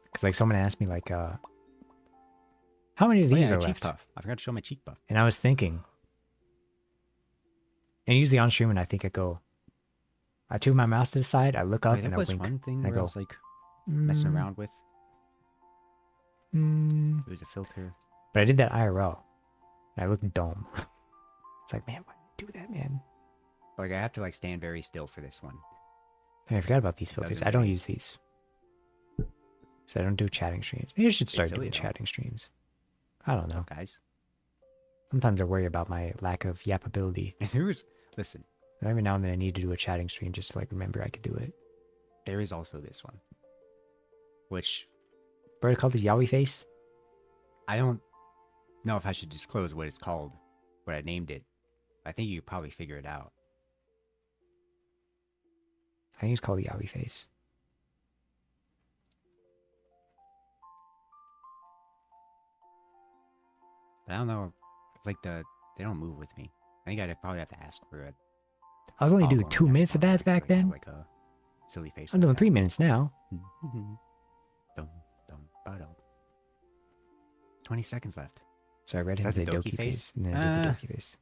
because like someone asked me like, how many of Oh, these yeah, are cheek left? puff. I forgot to show my cheek puff. And I was thinking, and usually on stream, and I think I go, I tune my mouth to the side, I look up, Wait, and that I was wink. one thing and I where I go, was like messing "Mm, around with. mm." It was a filter. But I did that IRL, and I looked dumb. It's like, man, why did I do that, man? Like I have to like stand very still for this one. Hey, I forgot about these It filters. doesn't I don't really- use these. So I don't do chatting streams. Maybe I should start silly, doing though. chatting streams. I don't know. Guys. Sometimes I worry about my lack of yappability. And there was listen, And every now and then I need to do a chatting stream just to like remember I could do it. there is also this one. Which Bird called his Yowie face. I don't know if I should disclose what it's called, what I named it. I think you could probably figure it out. I think it's called the Yowie face. But I don't know. It's like they don't move with me. I think I'd probably have to ask for it. I was only doing 2 minutes of ads back then. Like a silly face. I'm doing 3 minutes now. Dum, dum, ba-dum. 20 seconds left. So I read him That's the the Doki Doki face, face? and then I did the Ah. Doki face.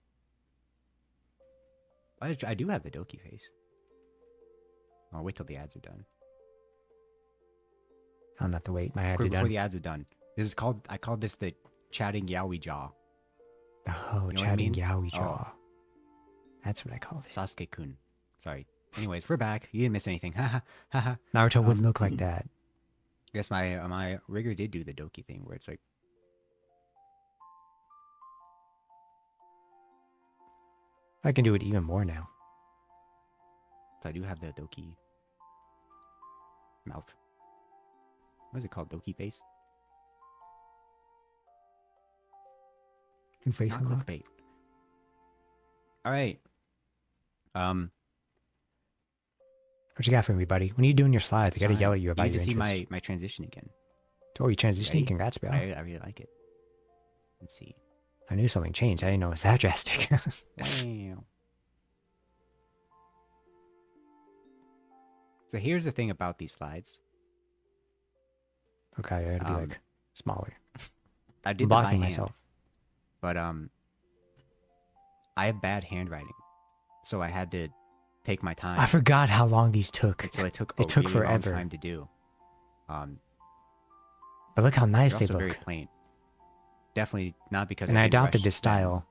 I do have the Doki face. I'll wait till the ads are done. I'll not have to wait. My ad Quick, to before done. the ads are done. This is called. I called this the chatting yaoi jaw. Oh, You know what I chatting mean? yaoi Oh. jaw. That's what I called it. Sasuke-kun. Sorry. Anyways, we're back. You didn't miss anything. Haha. Haha. Naruto wouldn't look like that. I guess my rigger did do the Doki thing where it's like I can do it even more now. I do have the Doki mouth. What is it called? Doki face? New face Not unlock. clickbait. All right. What you got for me, buddy? When are you doing your slides? I gotta yell at you about need your to see interest. my transition again. Oh, you transitioning? Ready? Congrats, bro. I really like it. Let's see. I knew something changed. I didn't know it was that drastic. Wow. So here's the thing about these slides. Okay, I gotta be like smaller. I I'm did the by blocking hand, myself. but I have bad handwriting, so I had to take my time. I forgot how long these took. And so it took It took really long forever. time to do. But look how nice They're they also very look. plain. Definitely not because And I didn't adopted rush this style.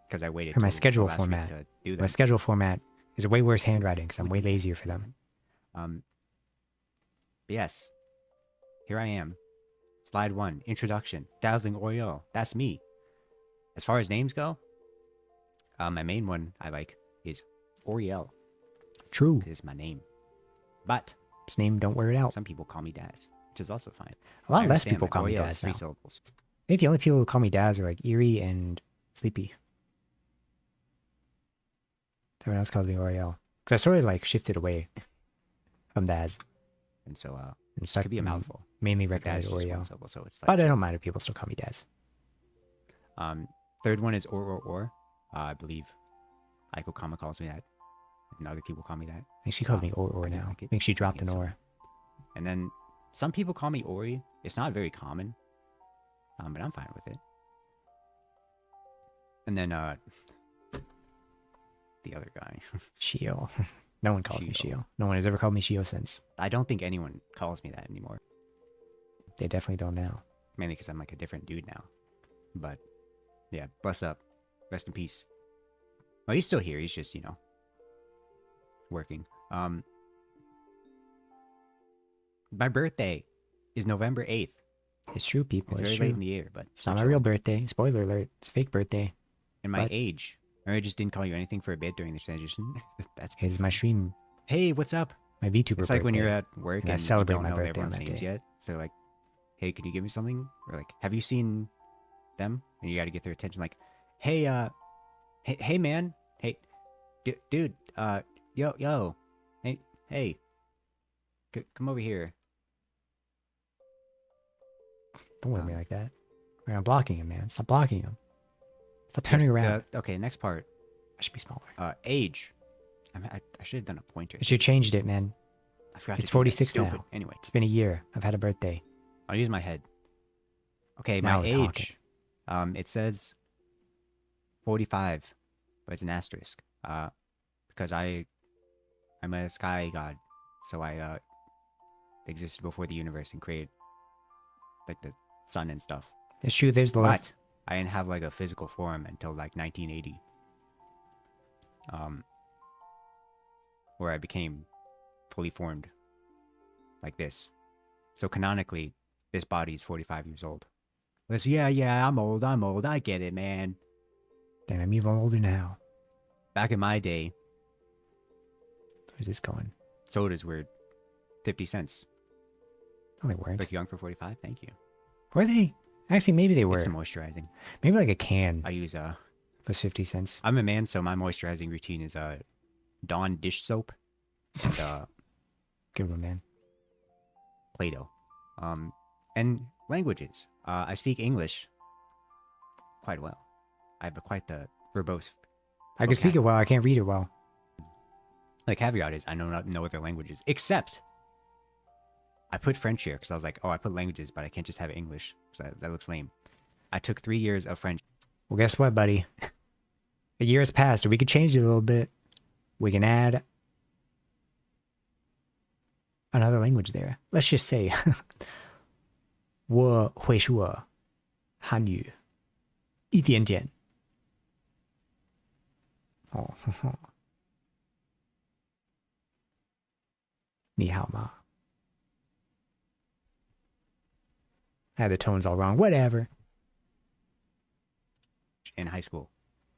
because I waited for my till schedule last week format. to do My them. schedule format is way worse handwriting because I'm way lazier for them. But yes, here I am. Slide 1, introduction, Dazzling Oreo. That's me. As far as names go, my main one I like is Oriel. True. It is my name. But His name, don't wear it out. some people call me Daz, which is also fine. A lot I less understand, people like, call me Oreo is Daz 3 now. syllables. I think the only people who call me Daz are like Eerie and Sleepy. Everyone else calls me Oriel. Because I sort of like shifted away from Daz And so and it stuck could be a mouthful. mainly So Daz recognized is just 1 Oriel. syllable, so it's like But I don't mind if people still call me Daz. third one is or. I believe Aiko Kama calls me that. And other people call me that. I think she calls me Or I do now. like it. I think she dropped an it's Or. And then some people call me Ori. It's not very common, but I'm fine with it. And then the other guy. Shio. No one calls me Shio. Shio. No one has ever called me Shio since. I don't think anyone calls me that anymore. They definitely don't now. Mainly because I'm like a different dude now. But yeah, bless up. Rest in peace. Well, he's still here. He's just, working. My birthday is November 8th. It's true, people. It's It's very true. late in the year, but It's not my real birthday. Spoiler alert. It's a fake birthday. And my but- age. Or I just didn't call you anything for a bit during the transition. That's Here's my stream, hey, what's up? my VTuber It's like when you're birthday. at work And I and celebrate you don't my know birthday on everyone's that names day. yet. So like, hey, can you give me something? Or like, have you seen them? And you got to get their attention. Like, hey, hey, man, hey, dude, yo, hey, come over here. Don't look at me like that. I'm blocking him, man. Stop blocking him. Stop turning Yes, around. Okay, next part. I should be smaller. Age. I should have done a pointer. I should have changed it, man. I forgot. It's to do that. 46 Stupid. now. Anyway, It's been a year. I've had a birthday. I'll use my head. Okay, Now my we're age. It says 45, but it's an asterisk. Because I'm a sky god, so I existed before the universe and created like the sun and stuff. It's true. There's the lot. But I didn't have like a physical form until like 1980. Where I became fully formed like this. So canonically, this body is 45 years old. Let's yeah, I'm old. I get it, man. Damn, I'm even older now. Back in my day, Where's this going? sodas were 50 cents. No, they weren't. Like young for 45, thank you. Were they? Actually, maybe they It's were. the moisturizing. Maybe like a can I use was 50 cents. I'm a man, so my moisturizing routine is Dawn dish soap and Good one, man. Play-Doh. And languages. I speak English quite well. I have quite the verbose. I can speak it well. I can't read it well. Like caveat is I know not no other languages except I put French here because I was like, oh, I put languages, but I can't just have English. So that looks lame. I took 3 years of French. Well, guess what, buddy? A year has passed. We could change it a little bit. We can add another language there. Let's just say 我会说汉语一点点. Oh. 你好吗? I had the tones all wrong. Whatever. In high school.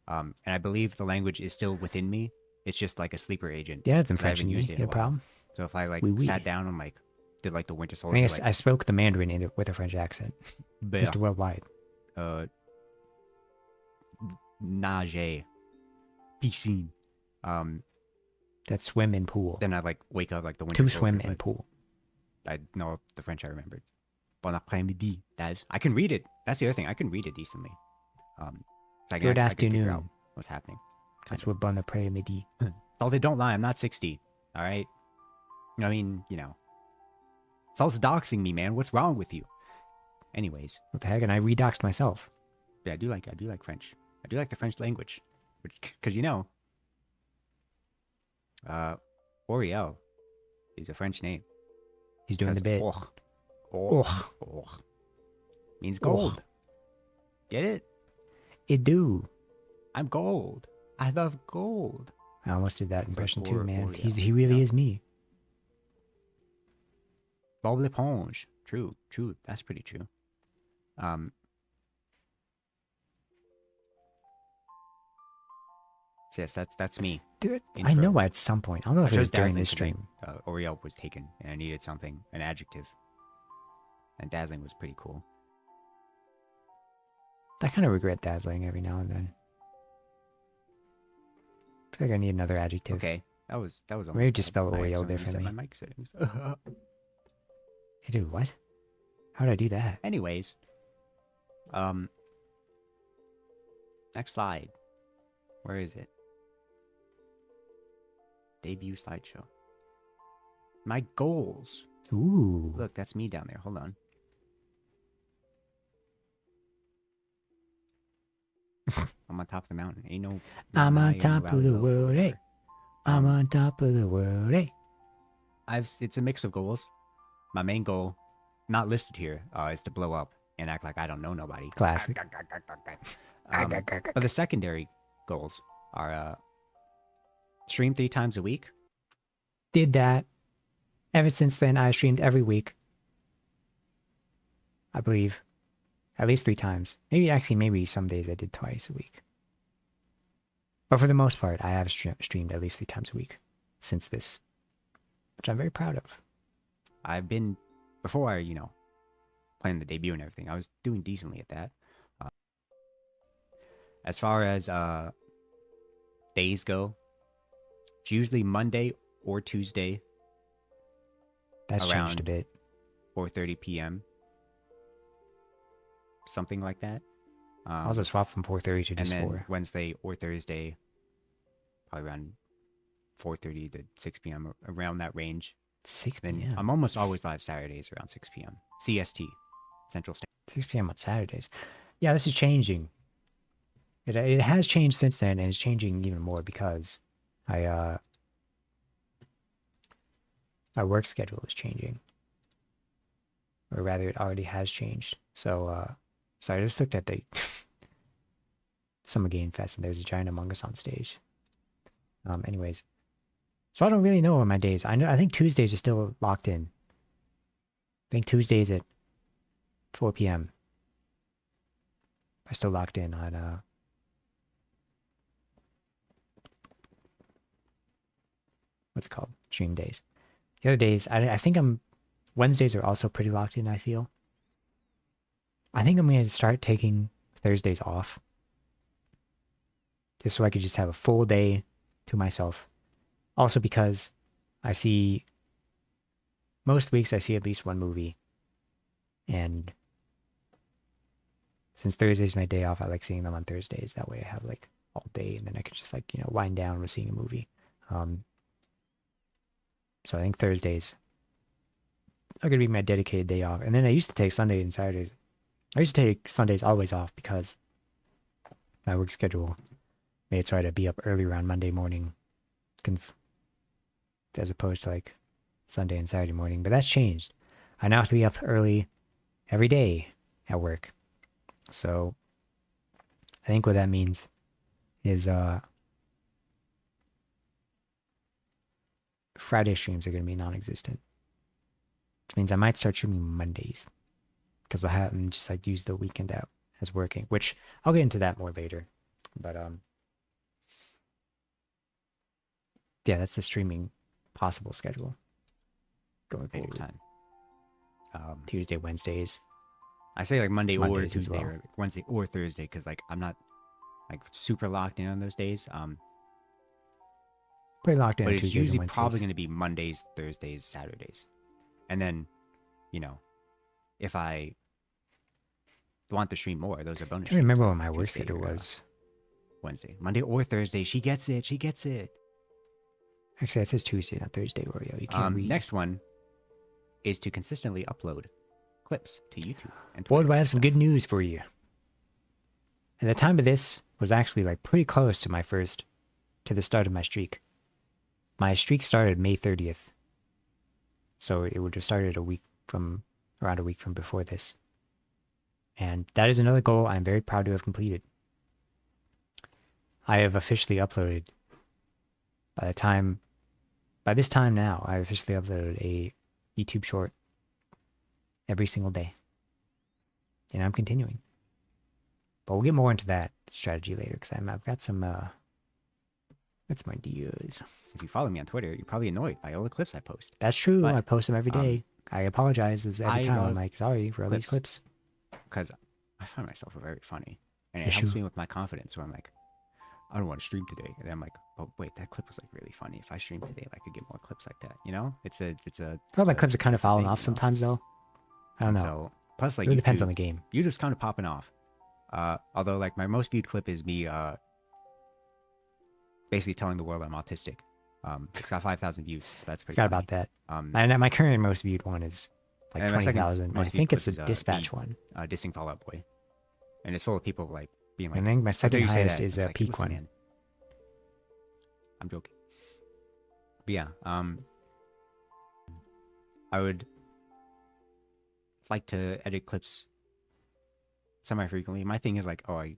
And I believe the language is still within me. It's just like a sleeper agent. Yeah, it's in 'cause I French haven't in used me. it in a No while. problem. So if I like Oui, oui. sat down and like did like the Winter I Soldier, mean, like I spoke the Mandarin with a French accent. Bear, Mr. Worldwide. Nage, piscine. That's swim and pool. Then I'd like wake up like the Winter To Soldier. swim and pool. I know the French I remembered. Bon après-midi. I can read it. That's the other thing. I can read it decently. So I Good I can figure out afternoon. what's happening. That's what bon après-midi. Salted, don't lie. I'm not 60. All right. I mean, you know. Salt's doxing me, man. What's wrong with you? Anyways, What the heck? And I redoxed myself. yeah, I do like French. I do like the French language, because you know, Oriel is a French name. He's doing the bit. Means gold. Get it? It do. I'm gold. I love gold. I almost did that impression too, man. Oriel. He really is me. Bob l'éponge. True. That's pretty true. So yes, that's me. Dude, I Intro. know at some point. I don't know if I it was chose during dazzling this today. stream. Oriel was taken, and I needed something, an adjective. And dazzling was pretty cool. I kind of regret dazzling every now and then. I feel like I need another adjective. Okay, that was almost Maybe just bad. spell I Oriel accidentally differently. Set my mic settings. Hey, dude, what? How did I do that? Anyways, next slide. Where is it? Debut slideshow. My goals. Ooh. Look, that's me down there. Hold on. I'm on top of the mountain. Ain't no. I'm nah, on ain't no top of valley the low, world, hey. whatever. I'm on top of the world, hey. It's a mix of goals. My main goal, not listed here, is to blow up and act like I don't know nobody. Classic. But the secondary goals are stream 3 times a week. Did that. Ever since then, I streamed every week. I believe. At least 3 times. Maybe some days I did twice a week. But for the most part, I have streamed at least 3 times a week since this, which I'm very proud of. I've been, before I, playing the debut and everything, I was doing decently at that. As far as days go, it's usually Monday or Tuesday. That's changed a Around bit. 4:30 p.m. Something like that. I also swapped from 4:30 to and just then 4. Wednesday or Thursday, probably around 4:30 to 6 p.m. around that range. 6 Then p.m. I'm almost always live Saturdays around 6 p.m. CST, Central Standard. 6 p.m. on Saturdays. Yeah, this is changing. It has changed since then, and it's changing even more because my work schedule is changing. Or rather, it already has changed. So I just looked at the Summer Game Fest, and there's a giant Among Us on stage. Anyways, so I don't really know on my days. I think Tuesdays are still locked in. I think Tuesdays at 4 p.m. are still locked in on what's it called? Stream days. The other days, I think Wednesdays are also pretty locked in, I feel. I think I'm going to start taking Thursdays off. Just so I could just have a full day to myself. Also because most weeks I see at least one movie. And since Thursday's my day off, I like seeing them on Thursdays. That way I have like all day and then I could just like, wind down with seeing a movie. So I think Thursdays are going to be my dedicated day off. And then I used to take Sunday and Saturdays. I used to take Sundays always off because my work schedule made it so I had to be up earlier on Monday morning as opposed to like Sunday and Saturday morning. But that's changed. I now have to be up early every day at work. So think what that means is Friday streams are going to be non-existent, which means I might start streaming Mondays because I haven't just like used the weekend out as working, which I'll get into that more later. But yeah, that's the streaming possible schedule going Maybe forward. time. Tuesday, Wednesdays. I say like Monday or Mondays as Tuesday well. or like Wednesday or Thursday because like I'm not like super locked in on those days. Pretty locked in But on it's Tuesdays and usually Wednesdays. probably going to be Mondays, Thursdays, Saturdays, and then, you know, if I want to stream more, those are bonus. I don't remember streams, what my work Tuesday schedule or, was. Wednesday, Monday or Thursday. She gets it. She gets it. Actually, that says Tuesday, not Thursday, Oreo. You can't read. Next one is to consistently upload clips to YouTube and Boy, Twitter. do I have some good news for you. And the time of this was actually like pretty close to the start of my streak. My streak started May 30th. So it would have started around a week from before this. And that is another goal I'm very proud to have completed. I have officially uploaded, by this time now, I officially uploaded a YouTube short every single day. And I'm continuing. But we'll get more into that strategy later because I've got some ideas. If you follow me on Twitter, you're probably annoyed by all the clips I post. That's true. But, I post them every day. I apologize every time. I'm like, sorry for all these clips. Because I find myself very funny. And it Yes, helps me with my confidence where I'm like, I don't want to stream today. And then I'm like, oh, wait, that clip was like really funny. If I stream today, I could get more clips like that. You know? It's a. All my clips are kind of falling thing, off you know? sometimes, though. I don't know. So, plus, like, It really depends YouTube- on the game. YouTube's kind of popping off. Although, like, my most viewed clip is me basically telling the world I'm autistic. It's got 5,000 views, so that's pretty Forgot funny. about that. And My current most viewed one is like And my second 20,000. I most viewed think it's a clip is, dispatch one. dissing Fall Out Boy. And it's full of people, like, being like, I think my second you say highest that, is it's a like, peak listen, one. man. I'm joking. But yeah, I would like to edit clips semi-frequently. My thing is like, I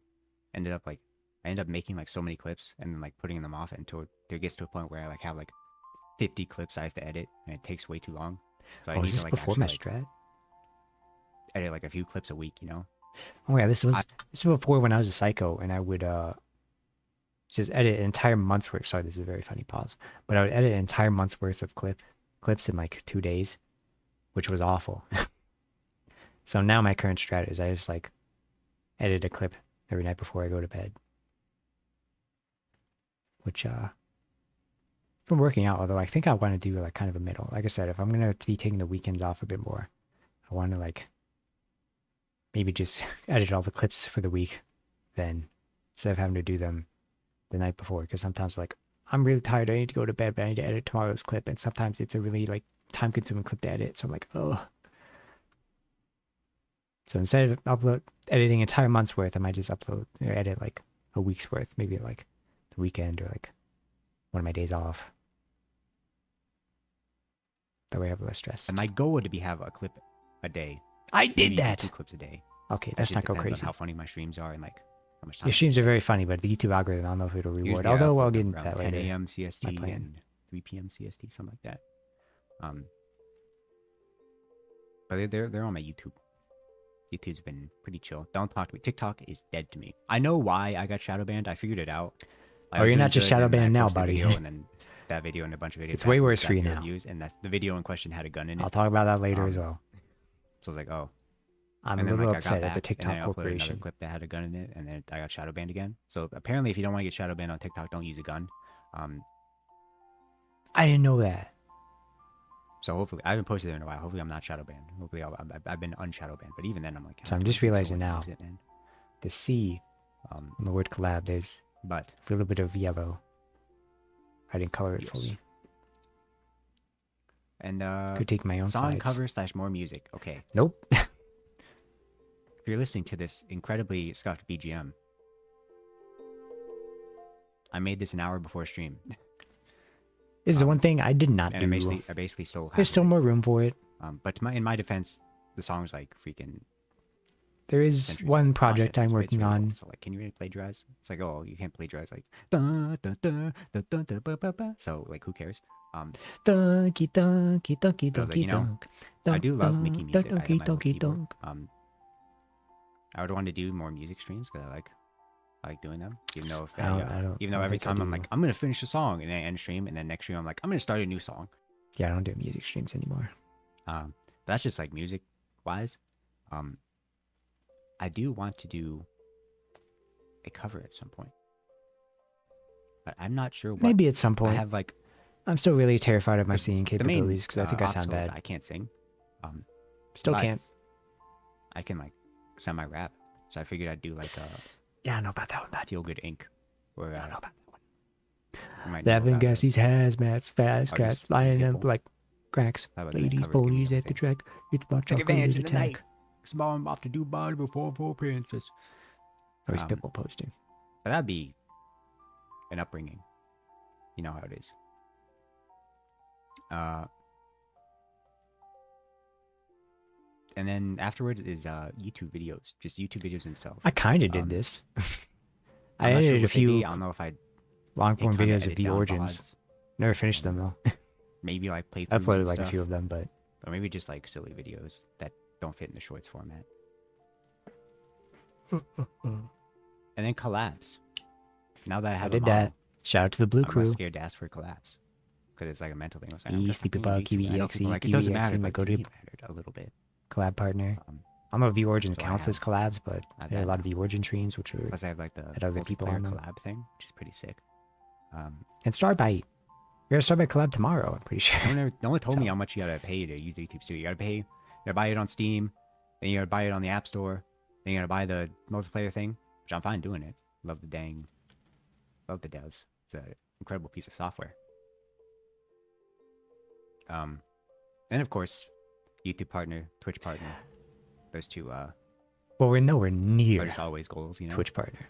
end up making like so many clips and then like putting them off until it gets to a point where I like have like 50 clips I have to edit and it takes way too long. So I Oh, need is this to like before actually, my like, strat? edit like a few clips a week, you know? Oh yeah, this was before when I was a psycho and I would just edit an entire month's worth. Sorry, this is a very funny pause. But I would edit an entire month's worth of clips in like 2 days, which was awful. So now my current strat is I just like edit a clip every night before I go to bed. Which it's been working out, although I think I want to do like kind of a middle. Like I said, if I'm gonna be taking the weekends off a bit more, I want to like maybe just edit all the clips for the week then instead of having to do them the night before. Because sometimes like I'm really tired, I need to go to bed, but I need to edit tomorrow's clip, and sometimes it's a really like time consuming clip to edit. So I'm like, oh. So instead of editing an entire month's worth, I might just edit like a week's worth, maybe like the weekend or like one of my days off. That way I have less stress. And my goal would be have a clip a day. I Maybe did even that. 2 clips a day. Okay, That let's just not go depends crazy. on how funny my streams are and like how much time. Your streams are very funny, but the YouTube algorithm, I don't know if it'll reward. Usually I Although upload I'll get them into around that 10 later. a.m. CST plan. and 3 p.m. CST, something like that. But they're on my YouTube. YouTube's been pretty chill. Don't talk to me. TikTok is dead to me. I know why I got shadow banned. I figured it out. Oh, you're not just shadow banned now, buddy. And then that video and a bunch of videos. It's way worse for you got 0 now. Views, and that's the video in question had a gun in it. I'll talk about that later as well. So I was like, oh. I'm And a then, little like, I got upset at the back, and TikTok then I uploaded corporation. another clip that had a gun in it, and then I got shadow banned again. So apparently, if you don't want to get shadow banned on TikTok, don't use a gun. I didn't know that. So hopefully, I haven't posted it in a while. Hopefully, I'm not shadow banned. Hopefully, I've been unshadow banned. But even then, I'm like, So I'm "God, just I can't realizing so now. use it, man." The C on the word collab, there's But a little bit of yellow. I didn't color it Yes. fully. and Could take my own song slides. cover / more music. Okay, Nope. if you're listening to this incredibly scuffed BGM, I made this an hour before stream, This is the one thing I did not and do. I basically stole. half There's of still it. more room for it. But in my defense, the song's like freaking There is centuries one old. It's not project I'm centuries, but it's working really on. old. So like, can you really plagiarize? It's like, oh, you can't plagiarize like dun, dun, dun, dun, dun, dun, ba, ba, ba. So like, who cares? Donkey, donkey, donkey, But I was like, donkey, donk. I do love making music. I have Donkey, my own donkey, keyboard. donk. I would want to do more music streams because I like doing them. Even though if I don't even though every think I time I'm do. like, I'm gonna finish a song and then end stream, and then next stream I'm like, I'm gonna start a new song. Yeah, I don't do music streams anymore. But that's just like music wise. I do want to do a cover at some point, but I'm not sure what. Maybe at some point. I have like I'm still really terrified of my singing the main, capabilities because I think I sound obstacle is bad. I can't sing. Still but can't. I can like semi rap, so I figured I'd do like Yeah, I don't know about that one. Feel Good Inc. Where I don't know about that one. you might know Laughing about gas, it. these hazmats, fast Or cats, just lining up people. like cracks. How about the Ladies, cover, give me ponies at the everything. track. It's my Take chocolate advantage is of the night. attack. Small I'm off to do body before princess. Oh, he's Um, people posting. But that'd be an upbringing. You know how it is. And then afterwards is YouTube videos, just YouTube videos themselves. I kind of did um, this. I'm I not sure edited a what they'd be. few I don't know if I long form videos of the origins. origins. Never finished them though. Maybe like playthroughs. I uploaded and like a stuff. few of them, but Or maybe just like silly videos that don't fit in the shorts format. And then collabs. Now that I I have did a model, that. Shout out to the Blue I'm Crew. less scared to ask for collabs because it's like a mental thing. I was like, I'm E, just Sleepy fucking Bug, YouTube. Kiwi I know EXE, people are like, it Kiwi doesn't EXE, matter, my but go-to to me it mattered a little bit. collab partner. Um, I don't know if V Origins so I counts as have- collabs, but I have I had a that lot of V Origin streams, which were Plus, I have like the had other people multiplayer on them. collab thing, which is pretty sick. and Starbite. We're gonna Starbite collab tomorrow. I'm pretty sure. No one told me So- how much you gotta pay to use the YouTube Studio. You gotta pay. You gotta buy it on Steam, then you gotta buy it on the App Store, then you gotta buy the multiplayer thing, which I'm fine doing it. Love the devs. It's an incredible piece of software. And of course, YouTube partner, Twitch partner. Those two Well, we're nowhere are near just always goals, you know. Twitch partner.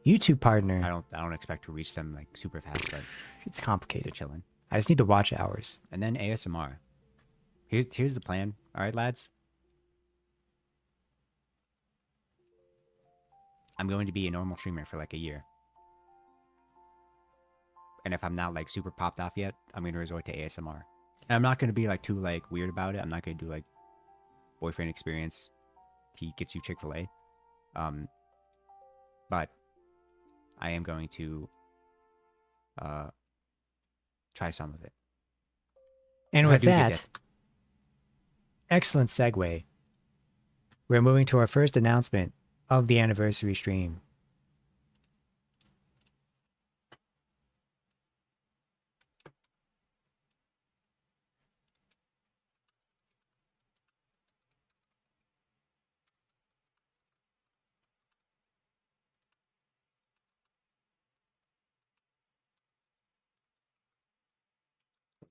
YouTube partner. I don't expect to reach them like super fast, but It's they're complicated. chilling. I just need to watch hours. And then ASMR. Here's the plan. All right, lads. I'm going to be a normal streamer for like a year. And if I'm not like super popped off yet, I'm going to resort to ASMR. And I'm not going to be like too like weird about it. I'm not going to do like boyfriend experience. He gets you Chick-fil-A. But I am going to try some of it. And If I with do get that, it. excellent segue. We're moving to our first announcement of the anniversary stream.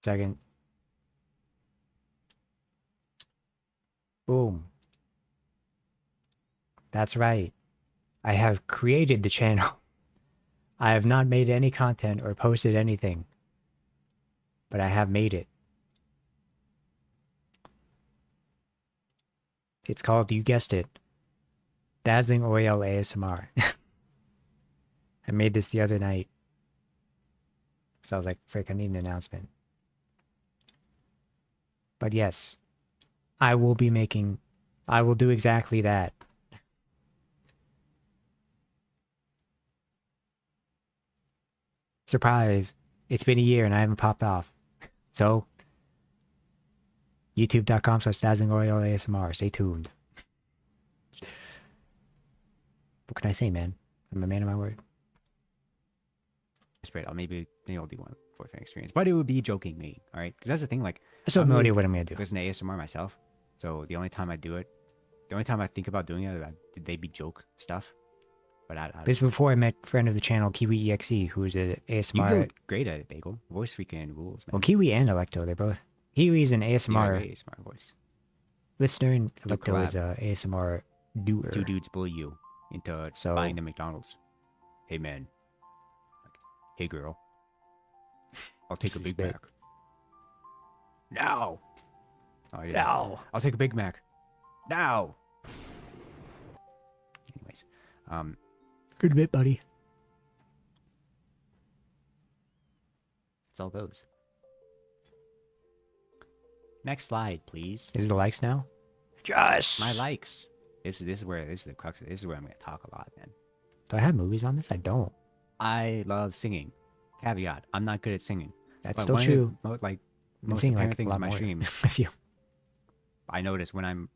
Second. Boom. That's right. I have created the channel. I have not made any content or posted anything, but I have made it. It's called, you guessed it, Dazzling Oriel ASMR. I made this the other night. So I was like, frick, I need an announcement. But yes, I will do exactly that. Surprise, it's been a year and I haven't popped off. So, youtube.com/dazzlingroyal_ASMR. Stay tuned. What can I say, man? I'm a man of my word. It's great. Maybe I'll do one boyfriend experience, but it would be joking me, all right? Because that's the thing. Like, I still have I'm no really- idea what I'm gonna do. there's an ASMR myself, so the only time I do it, the only time I think about doing it, they be joke stuff. But I This is before I met friend of the channel, Kiwi EXE, who is a you ASMR. go great at it, Bagel. Voice freaking rules, man. Well, Kiwi and Electo, they're both. Kiwi's an You have ASMR a ASMR voice. listener, and Do Electo is a ASMR doer. Two dudes bully you into So- buying the McDonald's. Hey man. Like, hey girl. I'll take a This is Big big. Mac. Now. Oh yeah. Ow. I'll take a Big Mac. Now. Good bit, buddy. It's all those. Next slide, please. Is the likes now? Yes. My likes. This is the crux. This is where I'm gonna talk a lot, man. Do I have movies on this? I don't. I love singing. Caveat: I'm not good at singing. That's But still one of true. like Been most singing, apparent like, a things lot in my more. stream, I feel. I notice when I'm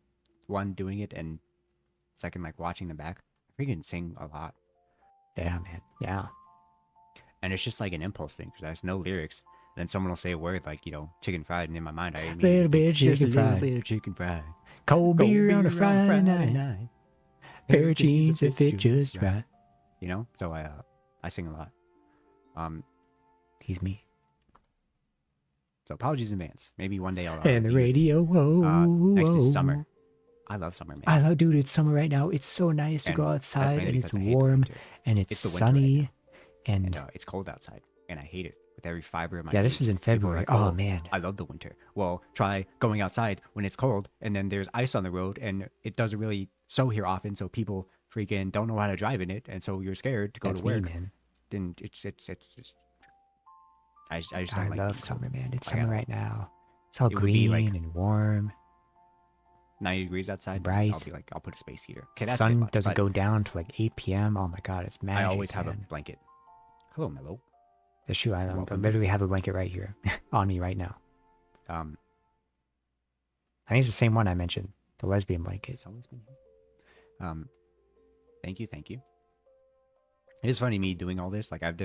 one doing it and second like watching them back, I freaking sing a lot, Yeah, man. Yeah. and it's just like an impulse thing because there's no lyrics. Then someone will say a word like chicken fried, and in my mind I immediately Little bit of think, just a chicken little fried. bit of chicken fried. Cold beer on a beer Friday night. Pair of jeans that fit just right. So I sing a lot. He's me. So apologies in advance. Maybe one day I'll And the be- radio. Whoa. next is whoa. summer. I love summer, man. I love, dude. It's summer right now. It's so nice to And go that's outside, mainly and it's because I hate the warm, winter. and it's It's the winter right sunny, and And it's cold outside, and I hate it with every fiber of my yeah, this being. was in People are February. like, Oh man, I love the winter. Well, try going outside when it's cold, and then there's ice on the road, and it doesn't really snow here often, so people freaking don't know how to drive in it, and so you're scared to go that's to me, work. man. Then it's just. I just I don't like love being summer, cold. man. It's Like, summer right now. It's all it would be, green like, and warm. 90 degrees outside. Bright. I'll be like, I'll put a space heater. Okay, that's Sun much, doesn't but go down to like 8 p.m. Oh my god, it's magic. I always have a man. blanket. Hello, Mellow. That's true. I welcome. literally have a blanket right here on me right now. Um, I think it's the same one I mentioned, the lesbian blanket. it's always been here. Thank you. It is funny me doing all this. Like I've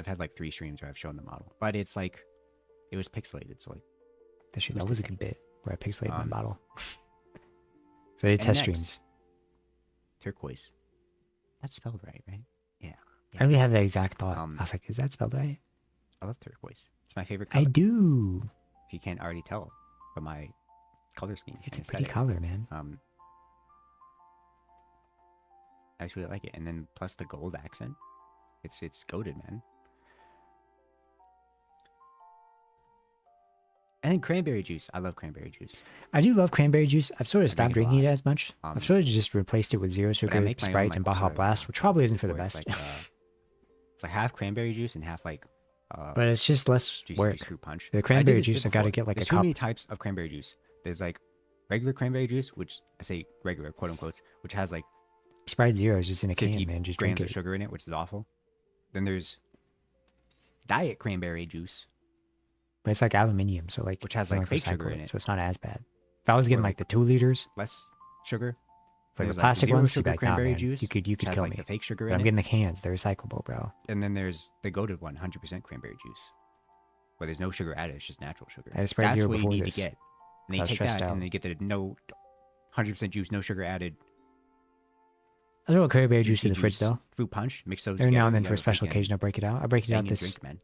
had like 3 streams where I've shown the model, but it's like it was pixelated. So like That was a good bit where I pixelated my Um, model. So I did and test next, streams. turquoise. That's spelled right? Yeah. I really have that exact thought. Um, I was like, is that spelled right? I love turquoise. It's my favorite color. I do. If you can't already tell by my color scheme. It's a and pretty aesthetic. color, man. I just really like it, and then plus the gold accent. It's goated, man. And then cranberry juice. I love cranberry juice. I do love cranberry juice. I've sort of I drink stopped it a drinking it lot. as much. Um, I've sort of just replaced it with zero But I sugar, make my own, Sprite, like, and Baja sort of Blast, which probably isn't for the where it's best. like, it's like half cranberry juice and half like But it's just less juicy work. fruit punch. The I did cranberry this bit juice, I gotta before. get like There's a too cup. many types of cranberry juice. There's like regular cranberry juice, which I say regular, quote unquote, which has like Sprite Zero is just in a 50 can, man. Just grams drink of it. sugar in it, which is awful. Then there's diet cranberry juice, But it's like aluminium, so like which has, you like, can fake sugar recycle in it. so it's not as bad. If I was getting Or, like the 2 liters, less sugar. like There's, the plastic zero ones, you'd sugar be like, nah, cranberry man, juice, you could which has kill like me. the fake sugar But in I'm it. getting the cans; they're recyclable, bro. And then there's the goated one, 100% cranberry juice, where there's no sugar added; it's just natural sugar. I had Sprite That's Zero what you before need this. to get. And I they was take stressed that out. and they get the no 100% juice, no sugar added. I throw cranberry juice in the juicy fridge juice, though. Fruit punch, mix those Every now together, and then you for a have special freaking occasion, I'll break it out. I break it out banging this drink, man.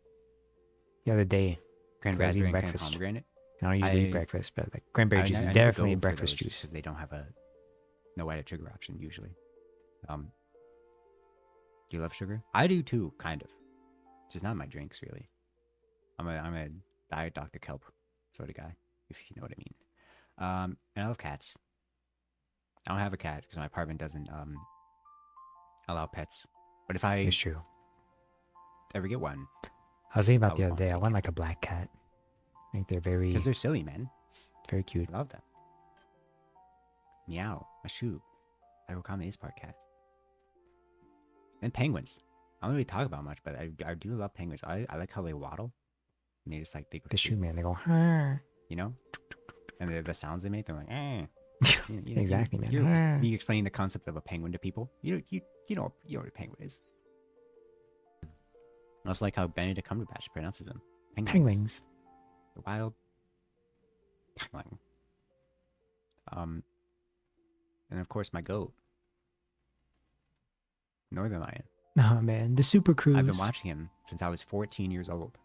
the other day. Cranberry I was eating and breakfast. pomegranate. I don't usually eat I- breakfast, but like cranberry juice is I need to definitely go for breakfast those juice. because they don't have a no added sugar option usually. Do you love sugar? I do too, kind of. Just not in my drinks really. I'm a diet Dr. Kelp sort of guy, if you know what I mean. And I love cats. I don't have a cat because my apartment doesn't allow pets. But if I It's true. ever get one, I was thinking about I the would other want day. I to want like a black cat. I think they're very, because they're silly, man. very cute. I love them. Meow, a shoe. Akokame is part cat. And penguins. I don't really talk about much, but I do love penguins. I like how they waddle. And they just like they go The shoe through, man, they go, "Huh." you know? And the sounds they make, they're like, eh. Exactly, man. You explain the concept of a penguin to people. You know what a penguin is. I also like how Benedict Cumberbatch pronounces them. Penguins. The wild penguin. And of course my goat. Northern Lion. Oh man, the Super Cruise. I've been watching him since I was 14 years old.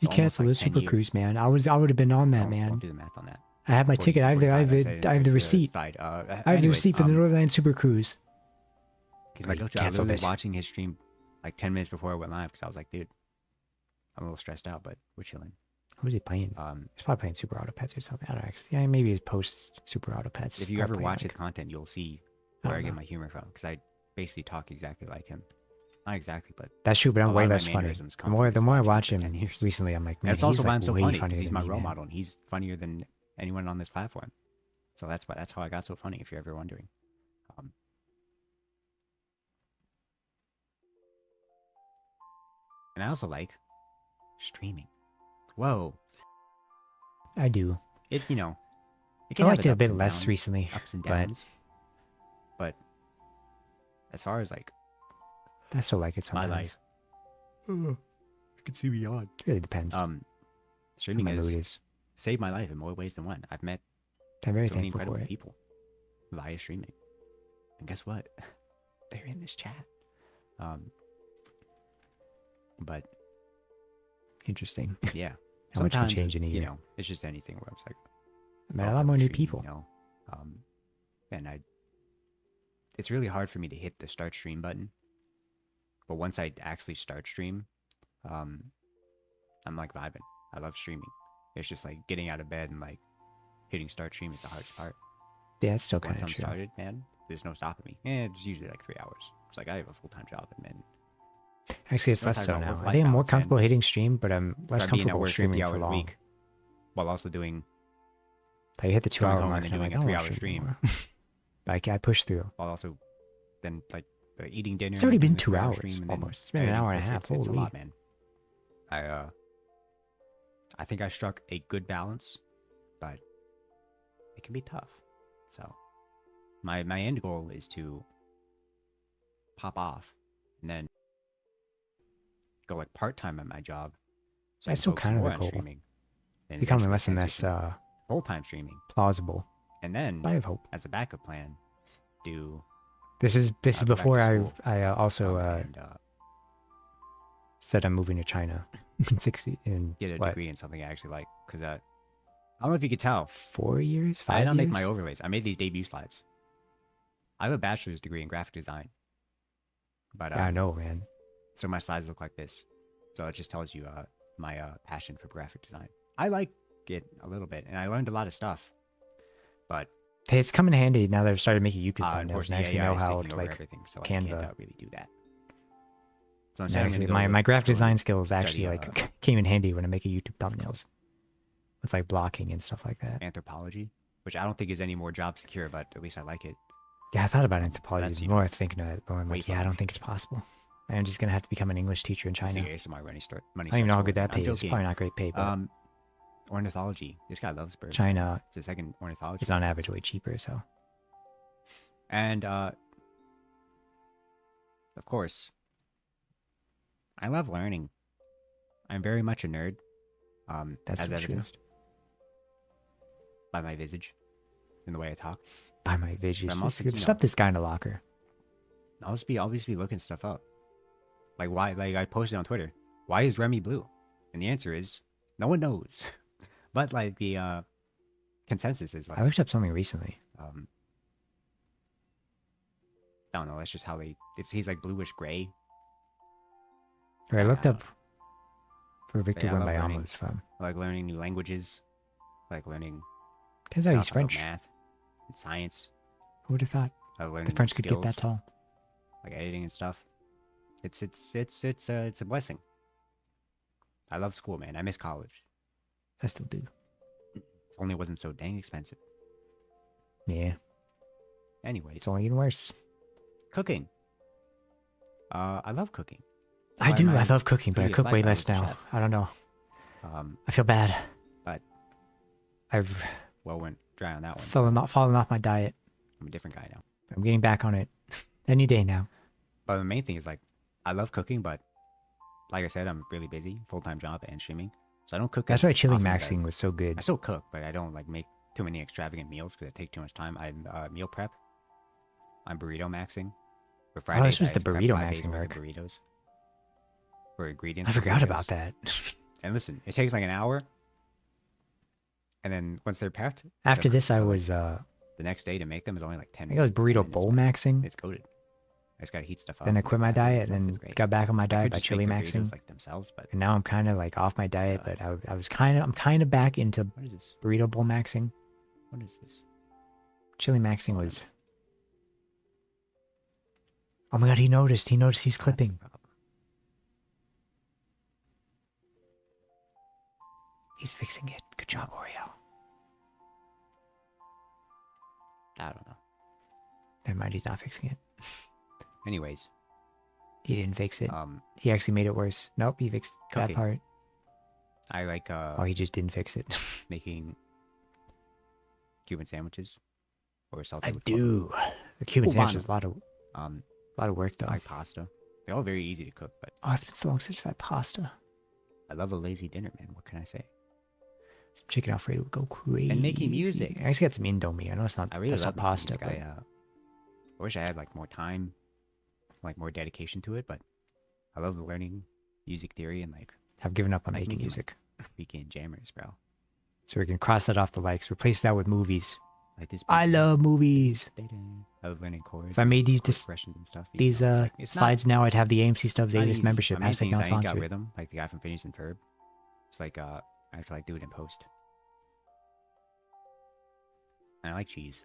You almost cancel like the 10 Super years. Cruise, man. I would have been on that, Don't man. do the math on that. I have my 40, ticket. I have 45, I said the it receipt. slide. I have the receipt for the Northern Lion Super Cruise. Because my Wait, coach, I was cancel literally this. watching his stream like 10 minutes before I went live because I was like, dude, I'm a little stressed out, but we're chilling. Who was he playing? He's probably playing Super Auto Pets or something. I don't know. Yeah, maybe his post Super Auto Pets. If you Probably ever playing, watch like- his content, you'll see where I don't get know. my humor from, because I basically talk exactly like him. Not exactly, but That's true, but a I'm lot way of my less funny. mannerisms The come more from the just more I watching him watch for him 10 years. recently, I'm like, And man, it's also he's why like I'm so way funny, because funnier he's than my me, role man. model, and he's funnier than anyone on this platform. So that's how I got so funny, if you're ever wondering. Um, and I also like streaming. Whoa, I do. it it I can have liked its it a bit less downs, recently, ups and but downs. But as far as like I still like it my sometimes. life, I can see beyond. It really depends how Streaming my has mood is. saved my life in more ways than one. I've met I'm very so many thankful for incredible it. people via streaming, and guess what? They're in this chat. Um, but Interesting. yeah, How much can sometimes change in a year? it's just anything where I was like, I met oh, a I lot more would new stream, people. And it's really hard for me to hit the start stream button. But once I actually start stream, um, I'm like vibing. I love streaming. It's just like getting out of bed and like hitting start stream is the hardest part. Yeah, it's still kind Once of I'm true. started, man, there's no stopping me. And it's usually like 3 hours. It's like I have a full-time job, and man, Actually, it's don't less talk so about now. I work-life think I'm more balance, man. comfortable hitting stream, but I'm less try being at comfortable work 50 streaming for hours a long. week while also doing Like, I hit the coming 2 hour home mark and and I'm doing like, a I don't 3 want hour to stream stream, anymore. Like, I push through. while also then like eating dinner. It's and already doing been the 2 3 hour hours stream and then almost. It's been an editing hour and a clips. half. It's a Holy. lot, man. I think I struck a good balance, but it can be tough. So my end goal is to pop off and then go like part time at my job, so I That's can still focus kind of more the on goal. streaming. And Becoming eventually less and less transition full time streaming, plausible. and then But I have hope. as a backup plan, do This is go back to before school, I also and said I'm moving to China in 60 in get a what, degree in something I actually like. Because I don't know if you could tell, 4 years, 5 I years. don't make my overlays. I made these debut slides. I have a bachelor's degree in graphic design, but Yeah, I know, man. so my slides look like this. So it just tells you my passion for graphic design. I like it a little bit, and I learned a lot of stuff. But Hey, it's come in handy now that I've started making YouTube thumbnails and I unfortunately, actually AI know is how taking to over like. everything, so I Canva. can't really do that. So And instead, I'm actually, gonna go my graphic go design skills study, actually like came in handy when I make YouTube thumbnails with like blocking and stuff like that. anthropology, which I don't think is any more job secure, but at least I like it. Yeah, I thought about anthropology. that's, The you more know, I think about it, the more I'm way like, yeah, I don't fun. think it's possible. I'm just gonna have to become an English teacher in It's China. the ASMR money I don't even know how good that I'm pays. It's joking. probably not great pay, but Ornithology. This guy loves birds. China It's a second ornithology. is on average way cheaper. So And of course, I love learning. I'm very much a nerd. that's as so true. evidenced by my visage and the way I talk. By my vision, I'm just also, you stuff know- this guy in a locker. I'll just be looking stuff up. Like why? Like I posted on Twitter. Why is Remy blue? And the answer is no one knows. But like the consensus is like I looked up something recently. I don't know. That's just how he's like bluish gray. Or I looked Yeah. up where Victor Yeah, I love Wembanyama learning. was from. I like learning new languages. I like learning Turns out he's stuff about French. math and science. Who would have thought I learn the French could get skills, that tall? like editing and stuff. It's a blessing. I love school, man. I miss college. I still do. Only wasn't so dang expensive. Yeah, Anyways, it's only getting worse. cooking. I love cooking. I Why do. am I love cooking, but I previous cook way lifetime less was a now. chef. I don't know. Um, I feel bad. But- I've well, went dry on that one. fallen off my diet. I'm a different guy now. I'm getting back on it. Any day now. But the main thing is like, I love cooking, but like I said, I'm really busy, full-time job and streaming, so I don't cook. That's as why chili often as maxing was so good. I still cook, but I don't like make too many extravagant meals because it take too much time. I'm meal prep. I'm burrito maxing. For Fridays, this was I the prep burrito 5 days maxing worth of work. burritos. For ingredients. I for forgot burritos. about that. And listen, it takes like an hour, and then once they're prepped, After the- this, I the, like, was the next day to make them is only like 10 I think I was burrito minutes, bowl man. maxing. It's goaded. I just gotta heat stuff up. Then I quit my Add food diet, stuff, and it's then great. got back on my I diet could by just chili make the burritos maxing. like themselves, but And now I'm kind of like off my diet, uh, but I'm kind of back into what is this? burrito bowl maxing. What is this? Chili maxing was Oh my god, he noticed. He noticed he's That's the clipping. problem. He's fixing it. Good job, Oreo. I don't know. Never mind, he's not fixing it. Anyways, He didn't fix it. um, He actually made it worse. Nope, he fixed that Cooking. part. I like Oh, he just didn't fix it. making Cuban sandwiches or salted I with do. The Cuban sandwich is a lot of work though. I like pasta. They're all very easy to cook, but Oh, it's been so long since I've had pasta. I love a lazy dinner, man. What can I say? Some chicken Alfredo would go crazy. And making music. I actually got some Indomie. I know it's not. I really That's love not making pasta. music. But I wish I had like more time, like more dedication to it, but I love learning music theory and like I've given up on I can making get, music. weekend jammers, bro. So we can cross that off the likes. Replace that with movies. Like this. I love movies. I love learning chords. If I made these chord dis- progressions and stuff, These it's slides now, I'd have the AMC Stubbs not A-list easy. membership. My main Hashtag thing is not I ain't got sponsored. rhythm, like the guy from Phineas and Ferb. It's like I have to like do it in post. And I like cheese.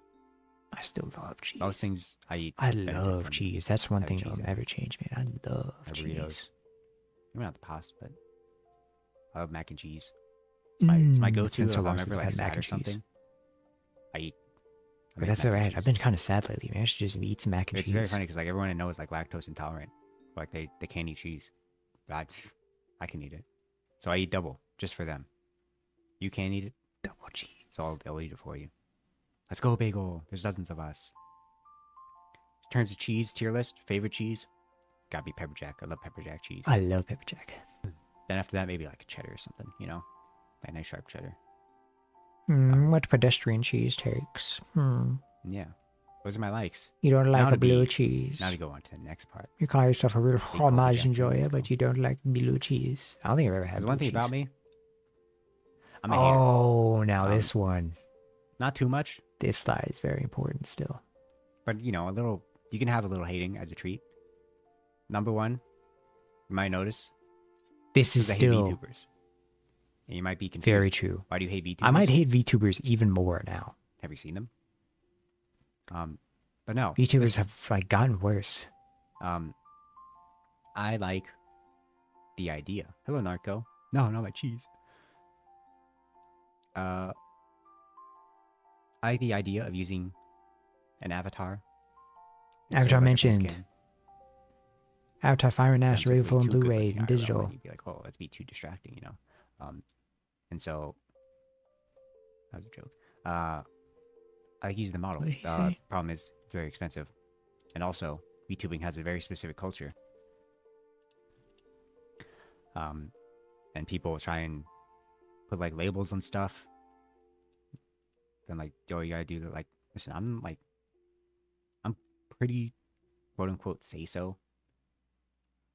I still love cheese. Most things I eat. I benefit love from cheese. That's one having thing cheese that'll in it. never change, man. I love My cheese. burritos. Maybe not the pasta, but I love mac and cheese. It's my It's go-to been so if long I'm since ever I've like had mac sad or and cheese. something. I eat. I But make that's mac and alright. I've cheese. been kind of sad lately, man. I should just eat some mac and It's cheese. very funny because like everyone I know is like lactose intolerant. Like they can't eat cheese. But I can eat it. So I eat double just for them. You can't eat it, Double cheese. so I'll eat it for you. Let's go, bagel. There's dozens of us. In terms of cheese tier list, favorite cheese, gotta be pepper jack. I love pepper jack cheese. I love pepper jack. Then after that, maybe like a cheddar or something. You know, that nice sharp cheddar. What pedestrian cheese takes? Yeah, those are my likes. You don't Now like to a blue be- cheese. Now to go on to the next part. You call yourself a real coffee fromage jack, enjoyer, let's but go. you don't like blue cheese. I don't think I've ever had There's blue one thing cheese. about me. I'm a hater. Oh, now Um, this one. Not too much, This slide is very important still. but you know, a little. You can have a little hating as a treat. Number one, you might notice This is is I hate still VTubers. And you might be confused. very true. Why do you hate VTubers? I might hate VTubers even more now. Have you seen them? But no. VTubers have like gotten worse. I like the idea. Hello, Narco. No, not my cheese. I like the idea of using an avatar. instead Avatar of, like, a face mentioned. cam. Avatar Fire and Ash, Sounds like Rainbow way and too good Blu-ray looking and IRL, digital. and you'd be like, oh, that's be too distracting, you know. And so that was a joke. I like using the model. What did he say? Problem is it's very expensive, and also VTubing has a very specific culture. And people try and put like labels on stuff. Then like, oh, you gotta do the like. Listen, I'm pretty quote unquote say so,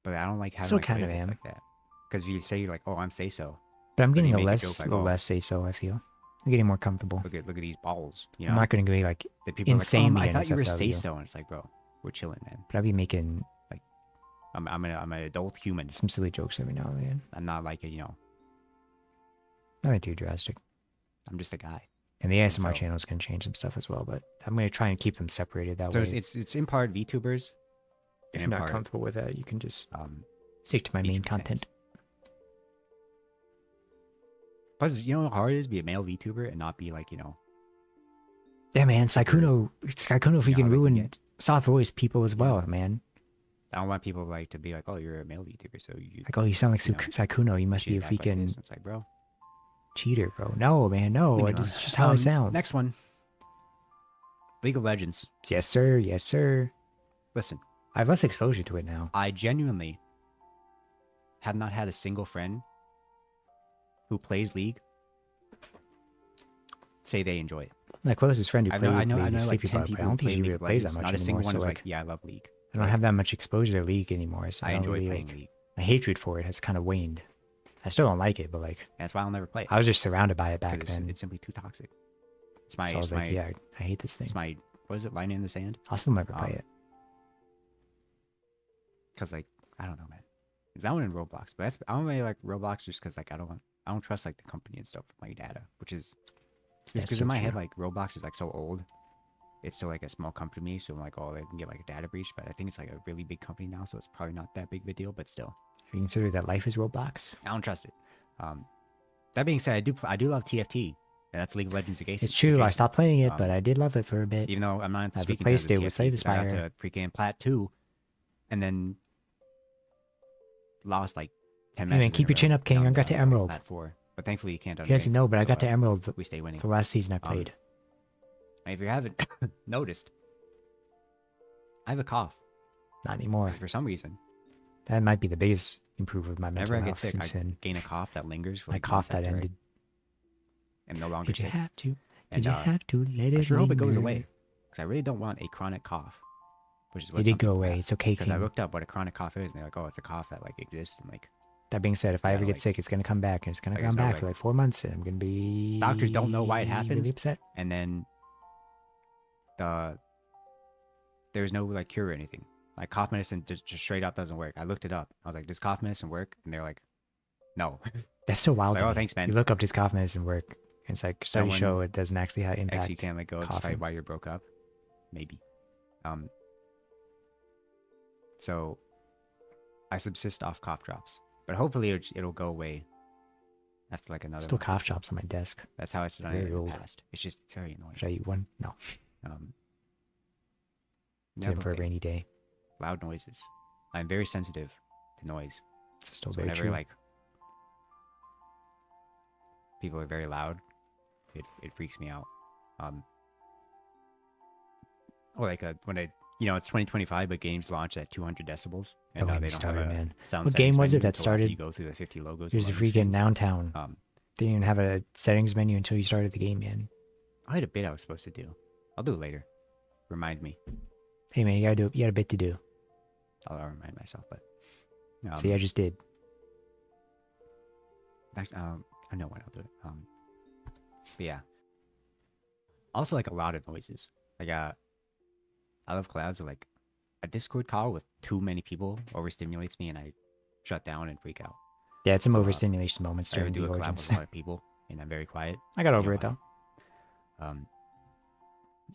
but I don't like having Still like, kind of labels am. like that. Because if you say like, oh, I'm say so, But I'm But you getting a make a joke like, little oh. less say so, I feel. I'm getting more comfortable. look at these balls, you know. I'm not going to be like, that people insanely are like, I thought you were NSFW. say so, and it's like, bro, we're chilling, man. but I'll be making I'm an adult human. some silly jokes every now and then. I'm not like a, you know, Nothing too drastic. I'm just a guy. And the ASMR so- channel is going to change some stuff as well, but I'm going to try and keep them separated that So way. it's in part VTubers. If and you're in not part, comfortable with that, you can just um, stick to my main VTuber content. plus, you know how hard it is to be a male VTuber and not be like, you know, Yeah, man, Saikuno if we Yeah, can how big you ruin get. soft voice people as well, man. I don't want people like to be like, oh, you're a male VTuber, so you Like, oh, you sound like You know, Saikuno. You must be a should act like this. freaking It's like, bro, cheater, bro. No, man, no. leave me It's alone. just how I sound. Next one, League of Legends. Yes, sir. Yes, sir. Listen, I have less exposure to it now. I genuinely have not had a single friend who plays League say they enjoy it. My closest friend who I played know, with I know, League I know is like Sleepy 10 Bug, but people I who don't think play he League really of plays that Legends. much Not a single anymore. one So is like, like, yeah, I love League. I don't have that much exposure to League anymore. So I I don't enjoy really, playing like, League. my hatred for it has kind of waned. I still don't like it, but like That's why I'll never play it. I was just surrounded by it back 'cause then. it's simply too toxic. It's my, So I was it's like, my, yeah, I hate this thing. it's my, what is it, line in the sand? I'll still never play um, it. Because like, I don't know, man. It's that one in Roblox, but that's I don't really like Roblox just because like I don't trust like the company and stuff with my data, which is That's because so in my true. head like Roblox is like so old. it's still like a small company, so I'm like, oh, they can get like a data breach. But I think it's like a really big company now, so it's probably not that big of a deal. But still, If you consider that life is Roblox, I don't trust it. That being said, I do love TFT, and that's League of Legends it's true. I stopped playing it, but I did love it for a bit. even though I'm not I've speaking replaced to it with Slay the TFT, 'cause I got Spire. to freaking Plat 2, and then lost like 10 Hey matches. man, keep your chin up, King. I got to Emerald. Plat 4, but thankfully you can't. You guys know, but I got to Emerald We stay winning. the last season I played. If you haven't noticed, I have a cough. Not anymore. 'Cause for some reason, That might be the biggest improvement of my whenever mental I get health sick, since I then. gain a cough that lingers for My like cough months that after I ended. am no longer Did you sick. have to? And, Did you have to let it I sure hope it goes linger? away, because I really don't want a chronic cough, which is what It did some go people away. have. It's okay, Because I King. looked up what a chronic cough is, and they're like, oh, it's a cough that like exists, and like That being said, if I Yeah, ever get like- sick, it's gonna come back, and it's gonna like, come there's no, back for like 4 months, and I'm gonna be Doctors don't know why it happens. Really upset. and then there's no like cure or anything. Like cough medicine just straight up doesn't work. I looked it up. I was like, does cough medicine work? And they're like, no. That's so wild. like, to oh, me. thanks, man. You look up does cough medicine work? And it's like studies Someone show it doesn't actually have impact. Actually, you can't like go just coughing. fight why you broke up. Maybe. So I subsist off cough drops, but hopefully it'll go away after like another. Still month. cough drops on my desk. That's how it's done Very in the old. past. It's just it's very annoying. Should I eat one? No. The Save other for a thing, rainy day. loud noises. I'm very sensitive to noise. It's still So very whenever true. like people are very loud, it freaks me out. Or like when it's 2025, but games launch at 200 decibels, and Don't get they me don't started, have a man. sound What game settings was it menu that until after started- You go through the 50 logos. Here's the and freaking screens. Downtown. Um, Didn't even have a settings menu until you started the game, man. I had a bit I was supposed to do. I'll do it later. Remind me. Hey man, you gotta do. You got a bit to do. I'll remind myself. But See, I just did. actually, I know when I'll do it. But yeah. Also, like a lot of noises. Like I love collabs with like a Discord call with too many people overstimulates me, and I shut down and freak out. Yeah, it's some So, overstimulation moments I would during do the a collab origins. with a lot of people, and I'm very quiet. I got You over know, it though.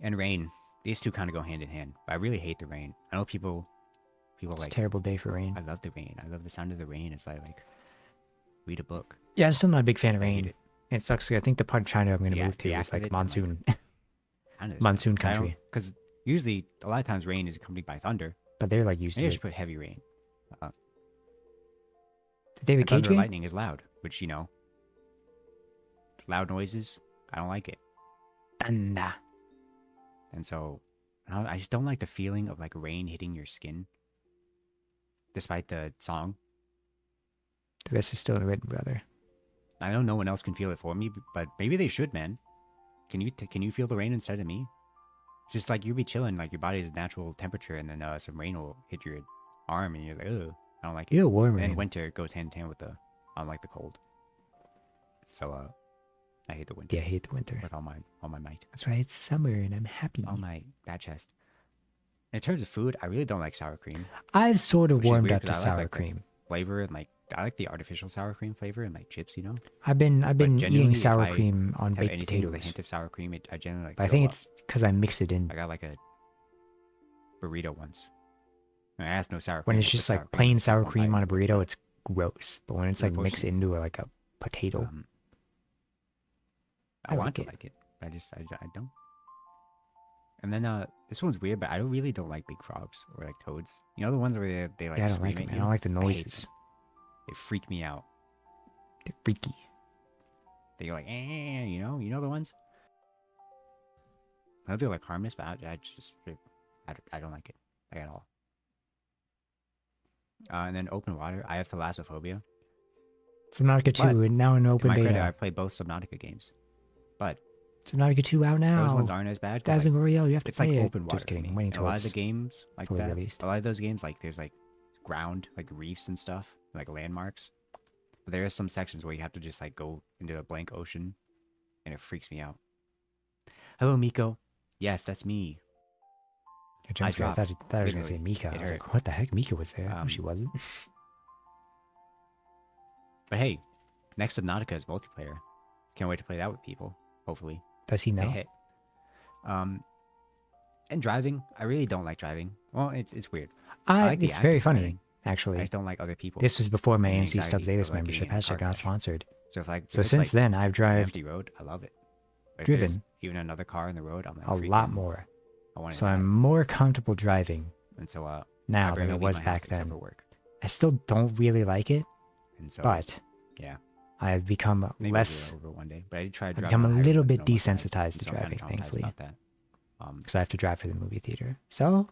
And rain. These two kind of go hand in hand. But I really hate the rain. I know people It's like. a terrible day for rain. I love the rain. I love the sound of the rain. It's like read a book. Yeah, I'm still not a big fan of I hate rain. it. It sucks. 'Cause I think the part of China I'm gonna Yeah, move to the is act of like it, I'm like, monsoon. Kind of Monsoon country. Because usually a lot of times rain is accompanied by thunder. But they're like used Maybe I to should it. put heavy rain. Did David And Cage thunder game? lightning is loud, which loud noises. I don't like it. Thunder. And so I just don't like the feeling of like rain hitting your skin. Despite the song, The rest is still written, brother. I know no one else can feel it for me, but maybe they should, man. Can you feel the rain instead of me? Just like you'll be chilling, like your body's natural temperature, and then some rain will hit your arm, and you're like, ugh, I don't like it. Ew, warm And rain. winter goes hand in hand with I don't like the cold. So I hate the winter Yeah, I hate the winter. with all my might, That's right. It's summer and I'm happy. all my bat chest. In terms of food, I really don't like sour cream I've sort of which is warmed weird up to 'cause I like, sour like, the cream. flavor, and like I like the artificial sour cream flavor and like chips, I've been genuinely, eating if sour I cream on Have baked anything with a potatoes. hint of sour cream, I generally like. But I throw think up. it's because I mix it in. I got like a burrito once. And I asked no sour cream. When I it's put just sour like plain sour on cream my- on a burrito, it's gross. But when it's like mixed Unfortunately. into like a potato, I I want like to it. like it. But I don't. And then this one's weird, but I really don't like big frogs or like toads. You know the ones where they like yeah, I don't scream like it. at Man. I you? don't like the hate noises. them. They freak me out. They're freaky. They're like, you know the ones. I know they're like harmless, but I don't like it like at all. And then open water, I have thalassophobia. Subnautica 2 But, and now in To open my credit, beta. I've played both Subnautica games, but Subnautica 2 out now. those ones aren't as bad. 'Cause, Dazzling like, Royale, you have to it's like play it. open water. Just kidding. For I'm me. waiting And a till lot of it's the games like fully that. released. A lot of those games, like there's like ground, like reefs and stuff, like landmarks. But there are some sections where you have to just like go into a blank ocean, and it freaks me out. Hello, Miko. Yes, that's me. Your jump scare, I thought I was going to say Literally. Mika. I It was hurt. like, what the heck? Mika was there. No, she wasn't. But hey, next Subnautica is multiplayer. Can't wait to play that with people. Hopefully. Does he know? Hey. And driving, I really don't like driving. Well, it's weird. I like the It's act very of funny, driving. I actually. just don't like other people. This was before my and the AMC Stubbs anxiety Alis of, like, getting membership. in a car Hashtag not crash. sponsored. So if like So if it's since like then, I've an driven empty road, I love it. But if there's driven even another car in the road, I'm like a lot freaking- more. I want to So I'm more comfortable driving and so now I than barely I leave was my back house except then. for work. I still don't really like it, And so but yeah, I've become maybe less. I'll do it over one day. But I did try. I've driving become a on the highway little once, bit and almost died, desensitized to and so I'm kinda driving, traumatized thankfully, about that. because I have to drive for the movie theater. So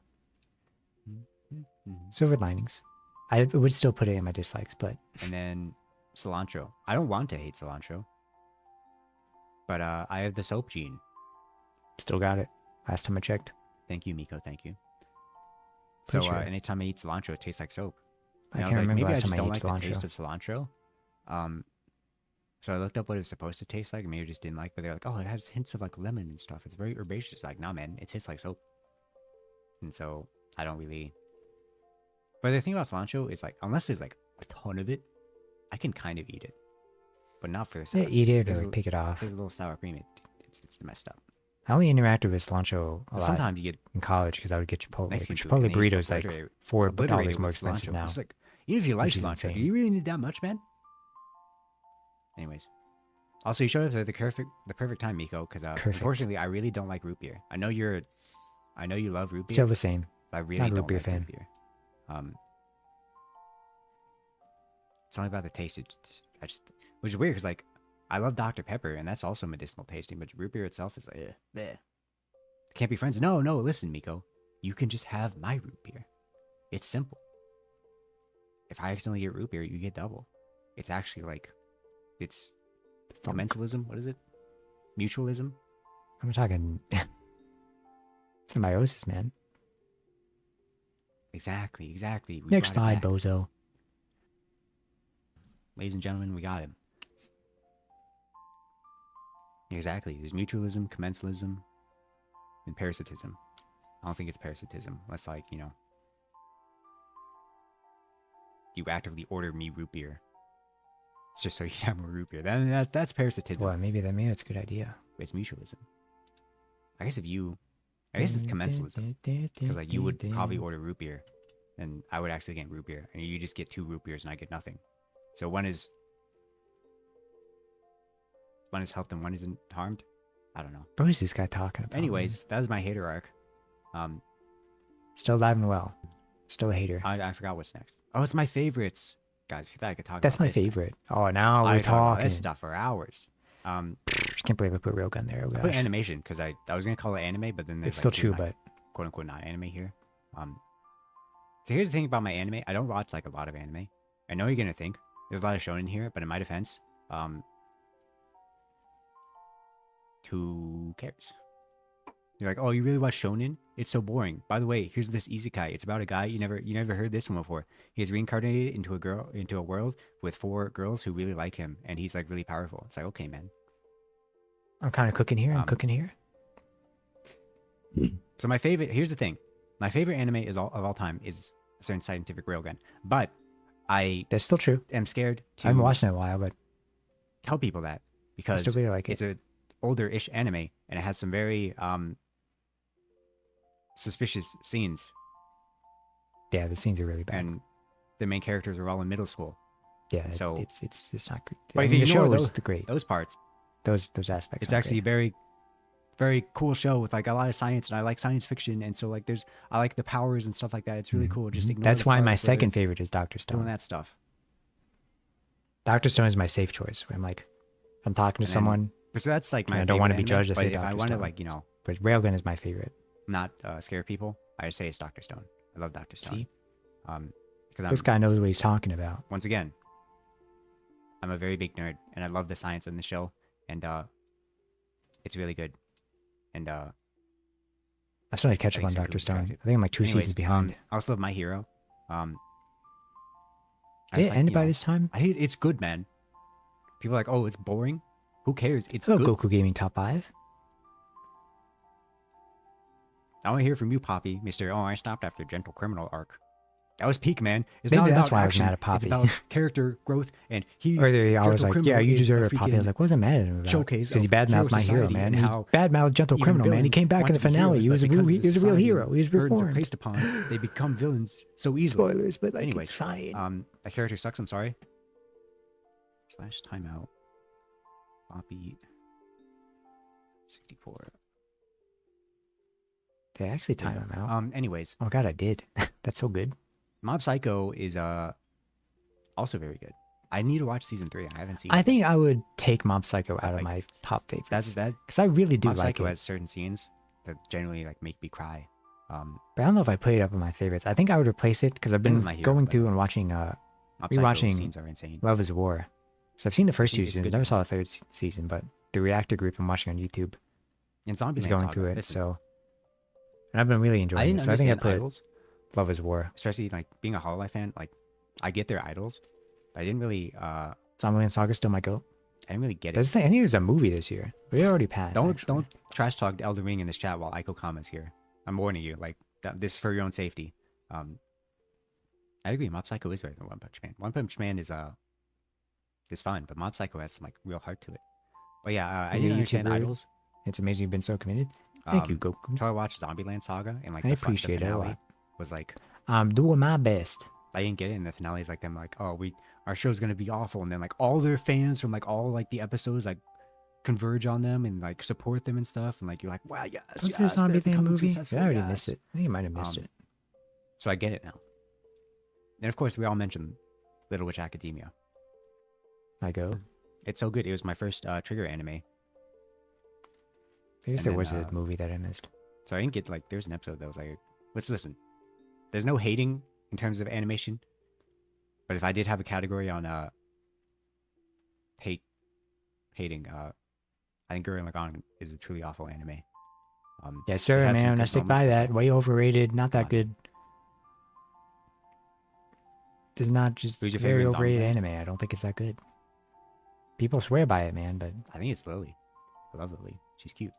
silver linings. I would still put it in my dislikes, but And then cilantro. I don't want to hate cilantro, but I have the soap gene. still got it. Last time I checked. Thank you, Miko. Thank you. Pretty So sure. anytime I eat cilantro, it tastes like soap. I And I can't was like, remember maybe I last just time I don't ate like the cilantro. taste of cilantro. So I looked up what it was supposed to taste like, and maybe I just didn't like. But they're like, oh, it has hints of like lemon and stuff. It's very herbaceous. Like, nah, man, it tastes like soap. And so I don't really. But the thing about cilantro is like, unless there's like a ton of it, I can kind of eat it, but not for the sour. Yeah, eat it or There's like, pick it off. There's a little sour cream. It's messed up. I only interacted with cilantro a lot Sometimes you get in college because I would get Chipotle. next But to it, and Chipotle they used to burritos like obliterate- $4 more with expensive cilantro. now. It's like, even if you like which is cilantro, do insane. you really need that much, man? Anyways, also you showed up at the perfect time, Miko, because Perfect. unfortunately I really don't like root beer. I know you love root beer, Still the same. but I really not a root don't beer like fan. root beer. It's only about the taste. Which is weird because like I love Dr Pepper and that's also medicinal tasting, but root beer itself is like, bleh. Can't be friends. No, listen, Miko, you can just have my root beer. It's simple. If I accidentally get root beer, you get double. It's actually like, it's commensalism. What is it? Mutualism. I'm talking symbiosis, man. Exactly. We Next brought it slide, back. bozo. Ladies and gentlemen, we got him. Exactly. There's mutualism, commensalism, and parasitism. I don't think it's parasitism. Unless, like, you actively order me root beer. It's just so you can have more root beer. That's parasitism. Well, maybe that's a good idea. It's mutualism. I guess it's commensalism. Because, like, you would probably order root beer, and I would actually get root beer, and you just get 2 root beers, and I get nothing. So one is helped and one isn't harmed. I don't know. What is this guy talking about? Anyways, that was my hater arc. Still alive and well. Still a hater. I forgot what's next. Oh, it's my favorites, guys. If you thought I could talk. That's about my this, man. favorite. Oh, now I we're could talk about talking. this stuff for hours. Can't believe I put Railgun there. Oh, I put gosh. animation because I was gonna call it anime, but then there's It's still like two true, not- but quote unquote not anime here. So here's the thing about my anime. I don't watch like a lot of anime. I know you're gonna think there's a lot of shonen here, but in my defense, who cares? You're like, oh, you really watch shonen? It's so boring. By the way, here's this isekai. It's about a guy you never heard this one before. He's reincarnated into a world with 4 girls who really like him, and he's like really powerful. It's like, okay, man. I'm kind of cooking here. I'm cooking here. So my favorite. Here's the thing. My favorite anime of all time is a certain scientific railgun, but I That's still true. am scared I to haven't watched it in a while, but tell people that I because still really like it. it's a older-ish anime and it has some very suspicious scenes, Yeah, the scenes are really bad. and the main characters are all in middle school. Yeah, so- it's not good. But I if mean, you the show ignore was great. Those parts, Those aspects. it's are actually a great. very, very cool show with like a lot of science, and I like science fiction, and so like I like the powers and stuff like that. It's really cool. Just ignore. That's the why part my where second they're favorite is Doctor doing Stone. that stuff. Doctor Stone is my safe choice. Where I'm like, I'm talking to And then- someone, But so that's like my. I don't wanna favorite be anime, judged, I But say if I Dr. want to Stone. like but Railgun is my favorite. not scare people, I just say it's Dr. Stone. I love Dr. Stone. See, Because this guy knows what he's talking about. once again, I'm a very big nerd, and I love the science in the show, and it's really good. And I still need to catch I up think on it's Doctor Stone. attractive. I think I'm like 2 anyways, seasons behind. I also love My Hero. I Did just it like, end you by know, this time? it's good, man. People are like, oh, it's boring. Who cares? It's Hello, good. Goku Gaming Top 5. I want to hear from you, Poppy, Mister. Oh, I stopped after Gentle Criminal arc. That was peak, man. It's Maybe not that's about why I was action. mad at It's Poppy. about character growth, and he. Earlier, I was Gentle like, yeah, Criminal you is deserve a it, Poppy. I was freaking like, what was I mad at him about? showcase Because he of hero badmouthed my hero, society man. and He how badmouthed Gentle even Criminal, man. He villains came back want in the to be finale. heroes, He but was a because of he the was a real society hero. He was burdens are reformed. placed upon, they become villains so easily. Spoilers, but like, Anyways, it's fine. that character sucks. I'm sorry. Slash timeout. Poppy. 64. They actually There you time go. him out. Anyways, Oh god, I did. That's so good. Mob Psycho is also very good. I need to watch season 3. I haven't seen. I it think yet. I would take Mob Psycho out of Like, my top favorites. That's that. Because I really do Mob like Psycho it. has certain scenes that generally like make me cry. But I don't know if I put it up in my favorites. I think I would replace it because I've been My Hero, going but- through and watching Mob Psycho rewatching scenes are insane. Love is War. So I've seen the first Actually, two it's seasons. good Never now. saw the third season, but the reactor group I'm watching on YouTube And Zombie is going Saga, through it. listen, So, and I've been really enjoying I didn't it. So I think I understand put idols, Love is War. especially like being a Hololive fan. Like, I get their idols, but I didn't really Zombieland Saga still my goat. I didn't really get it. There's I think there's a movie this year, but it already passed. actually. Don't trash talk Elden Ring in this chat while Ico comments here. I'm warning you. Like this is for your own safety. I agree. Mob Psycho is better than One Punch Man. One Punch Man is fun, but Mob Psycho has some like real heart to it. But yeah, I Hey, didn't understand YouTuber. idols. It's amazing you've been so committed. Thank you, Goku. Until I watched Zombieland Saga and like I the appreciate it a finale lot. was like I'm doing my best. I didn't get it. And the finale is like them like, oh, our show's gonna be awful, and then like all their fans from like all like the episodes like converge on them and like support them and stuff, and like you're like, wow, yes, Was there a yes, zombie they're thing becoming movie? successful, I already yes." missed it. I think you might have missed it. So I get it now. And of course, we all mentioned Little Witch Academia. I go. It's so good. It was my first Trigger anime. I guess And there then, was a movie that I missed. So I didn't get like there's an episode that was like, let's listen. There's no hating in terms of animation, but if I did have a category on hating, I think Gurren Lagann is a truly awful anime. Yes, it sir, has some man. I good stick moments, by but, that. like, Way overrated. Not that on. good. Does not just Who's your very favorite zombie overrated fan? anime. I don't think it's that good. People swear by it, man, but I think it's Lily. I love Lily. She's cute.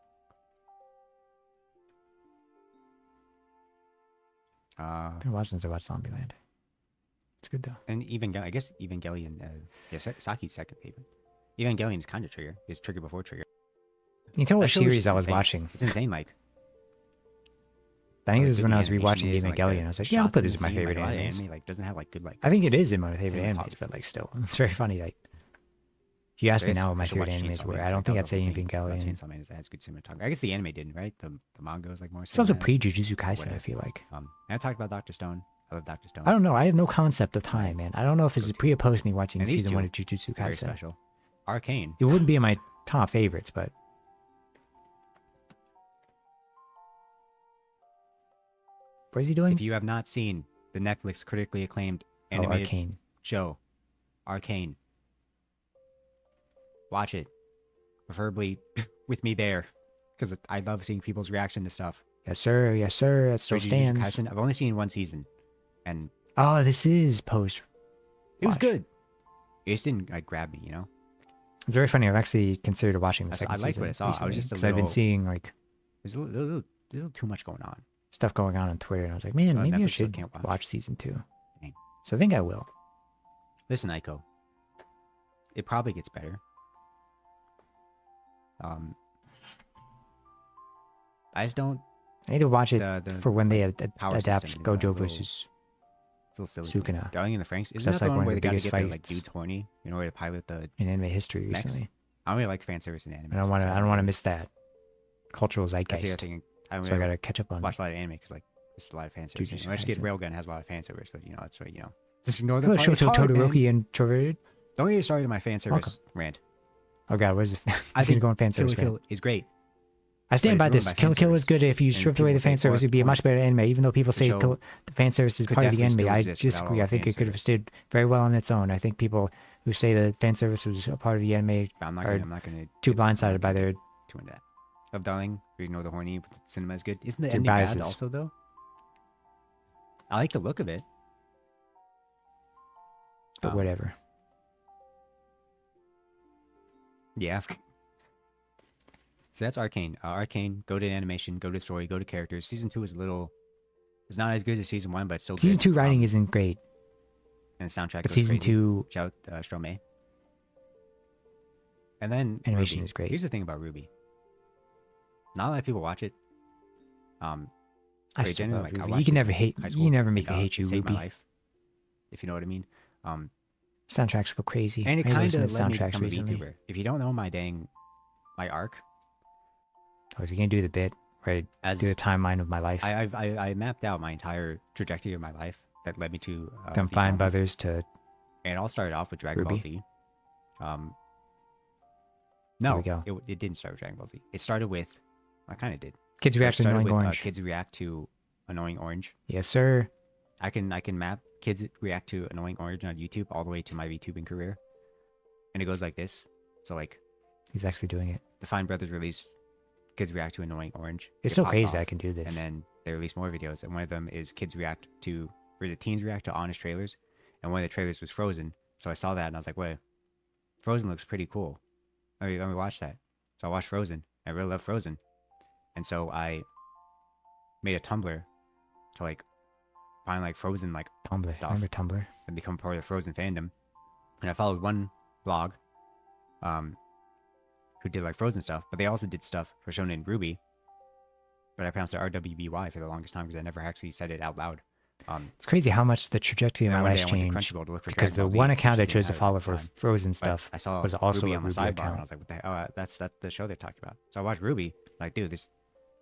it's been a while since I watched Zombieland. It's good though. And even I guess Evangelion. Saki's second favorite. Evangelion is kind of Trigger. It's Trigger before Trigger. You tell That what show is series just I was insane. watching. It's insane. Like I think how this is good when the I was animation rewatching is, and, like, Evangelion. I was like, yeah, I'll shots put in this the in my scene, favorite like, a lot of animes. anime like doesn't have like good like. I think it is in my favorite cinematography. animes, but like still, it's very funny. Like, if you ask me There is- now what my I should favorite watch animes Chainsaw were, Man, I don't think that I'd was say the whole thing about Evangelion. Chainsaw Man is it has good cinematography. I guess the anime didn't, right? The manga was like more. It's also cinematic. pre Jujutsu Kaisen. Whatever. I feel like. And I talked about Doctor Stone. I love Doctor Stone. I don't know. I have no concept of time, man. I don't know if it's pre or post me watching And these season two 1 of Jujutsu Very Kaisen. special. Arcane. It wouldn't be in my top favorites, but what is he doing? If you have not seen the Netflix critically acclaimed Oh, animated Arcane. show, Arcane, watch it, preferably with me there, because I love seeing people's reaction to stuff. Yes, sir. Yes, sir. It still Jujutsu stands. Kaisen, I've only seen one season, and Oh, this is post. it was watch. good. It just didn't like grab me, you know. It's very funny. I've actually considered watching the I second liked season. what I saw. I was just a because I've been little- seeing like There's a little too much going on. stuff going on Twitter, and I was like, man, Oh, maybe I Netflix still should can't watch. watch season 2. Dang. So I think I will. Listen, Aiko, it probably gets better. I just don't. I need to watch it The for when they power adapt system is, Gojo little- versus. It's a little silly. to me. Sukuna. Going in the Franks. Isn't that's that the like one one of where the they gotta biggest get their like fights. dudes horny in order to pilot the In anime history Next. recently. I don't really like fan service in anime. I don't want to. I don't want to miss that cultural That's the other zeitgeist. thing. I don't So I really gotta catch up on. watch a lot of anime because like there's a lot of fan service. Jujutsu Let's get Kaisen. Railgun has a lot of fan service, but you know that's right. You know, just ignore the Hello, part. It's Shoto hard, man. Todoroki and Troverted. Don't get me started on my fan service rant. Oh god, where's the? I He's gonna think go on fan Kill service. la man. Kill is great. I stand but by it's this. ruined by Kill fan la Kill is service. good. If you And stripped away people the fan say, "Oh, service, that's it'd be a the much better anime. Even though people The say show the fan service is could part of the definitely anime, still I exist without disagree. all I the think fan it could have service. stayed very well on its own. I think people who say that fan service was a part of the anime But I'm are not gonna too get blindsided by their. too into that. Love Darling, we ignore the horny, but the cinema is good. Isn't the Their ending bad biases. also though? I like the look of it. But whatever. Yeah. So that's Arcane. Arcane, go to animation, go to story, go to characters. Season 2 is a little It's not as good as season 1, but it's still Season good. 2 writing isn't great, And the soundtrack but goes season crazy. 2 Shout out Stromae. And then animation Ruby. is great. Here's the thing about Ruby. Not a lot of people watch it. I But still genuinely, love like, I Ruby. You watched can it never in hate. high You school, can never make and, me hate you, it saved my Ruby. life, if you know what I mean. Soundtracks go crazy. And it I kind listened of to led me to soundtracks become a recently. VTuber. If you don't know my arc, I was gonna do the bit where I as do the timeline of my life, I mapped out my entire trajectory of my life that led me to from these Fine moments. Brothers to And it all started off with Dragon Ball Ruby. Z. There No, we go. it didn't start with Dragon Ball Z. It started with, I kind of did. Kids So it React to started Annoying with, Orange. Kids React to Annoying Orange. Yes, sir. I can map Kids React to Annoying Orange on YouTube all the way to my VTubing career, and it goes like this. So like, He's actually doing it. the Fine Brothers released Kids React to Annoying Orange. It's It so pops crazy off, that I can do this. And then they released more videos, and one of them is Kids React to, or is it Teens React to Honest Trailers, and one of the trailers was Frozen. So I saw that and I was like, wait, Frozen looks pretty cool. Let me watch that. So I watched Frozen. I really love Frozen, and so I made a Tumblr to like find like Frozen like Tumblr. stuff Remember Tumblr? and become part of the Frozen fandom. And I followed one blog, who did like Frozen stuff, but they also did stuff for Shonen Ruby. But I pronounced it RWBY for the longest time because I never actually said it out loud. It's crazy how much the trajectory of And my then one day life I went to changed Crunchyroll to look for because the Dragon Ball Z, one which account I didn't chose to have it at follow the for time. Frozen But stuff I saw was also Ruby a on the Ruby sidebar, and account. I was like, "What the hell? That's the show they're talking about." So I watched Ruby. Like, dude, this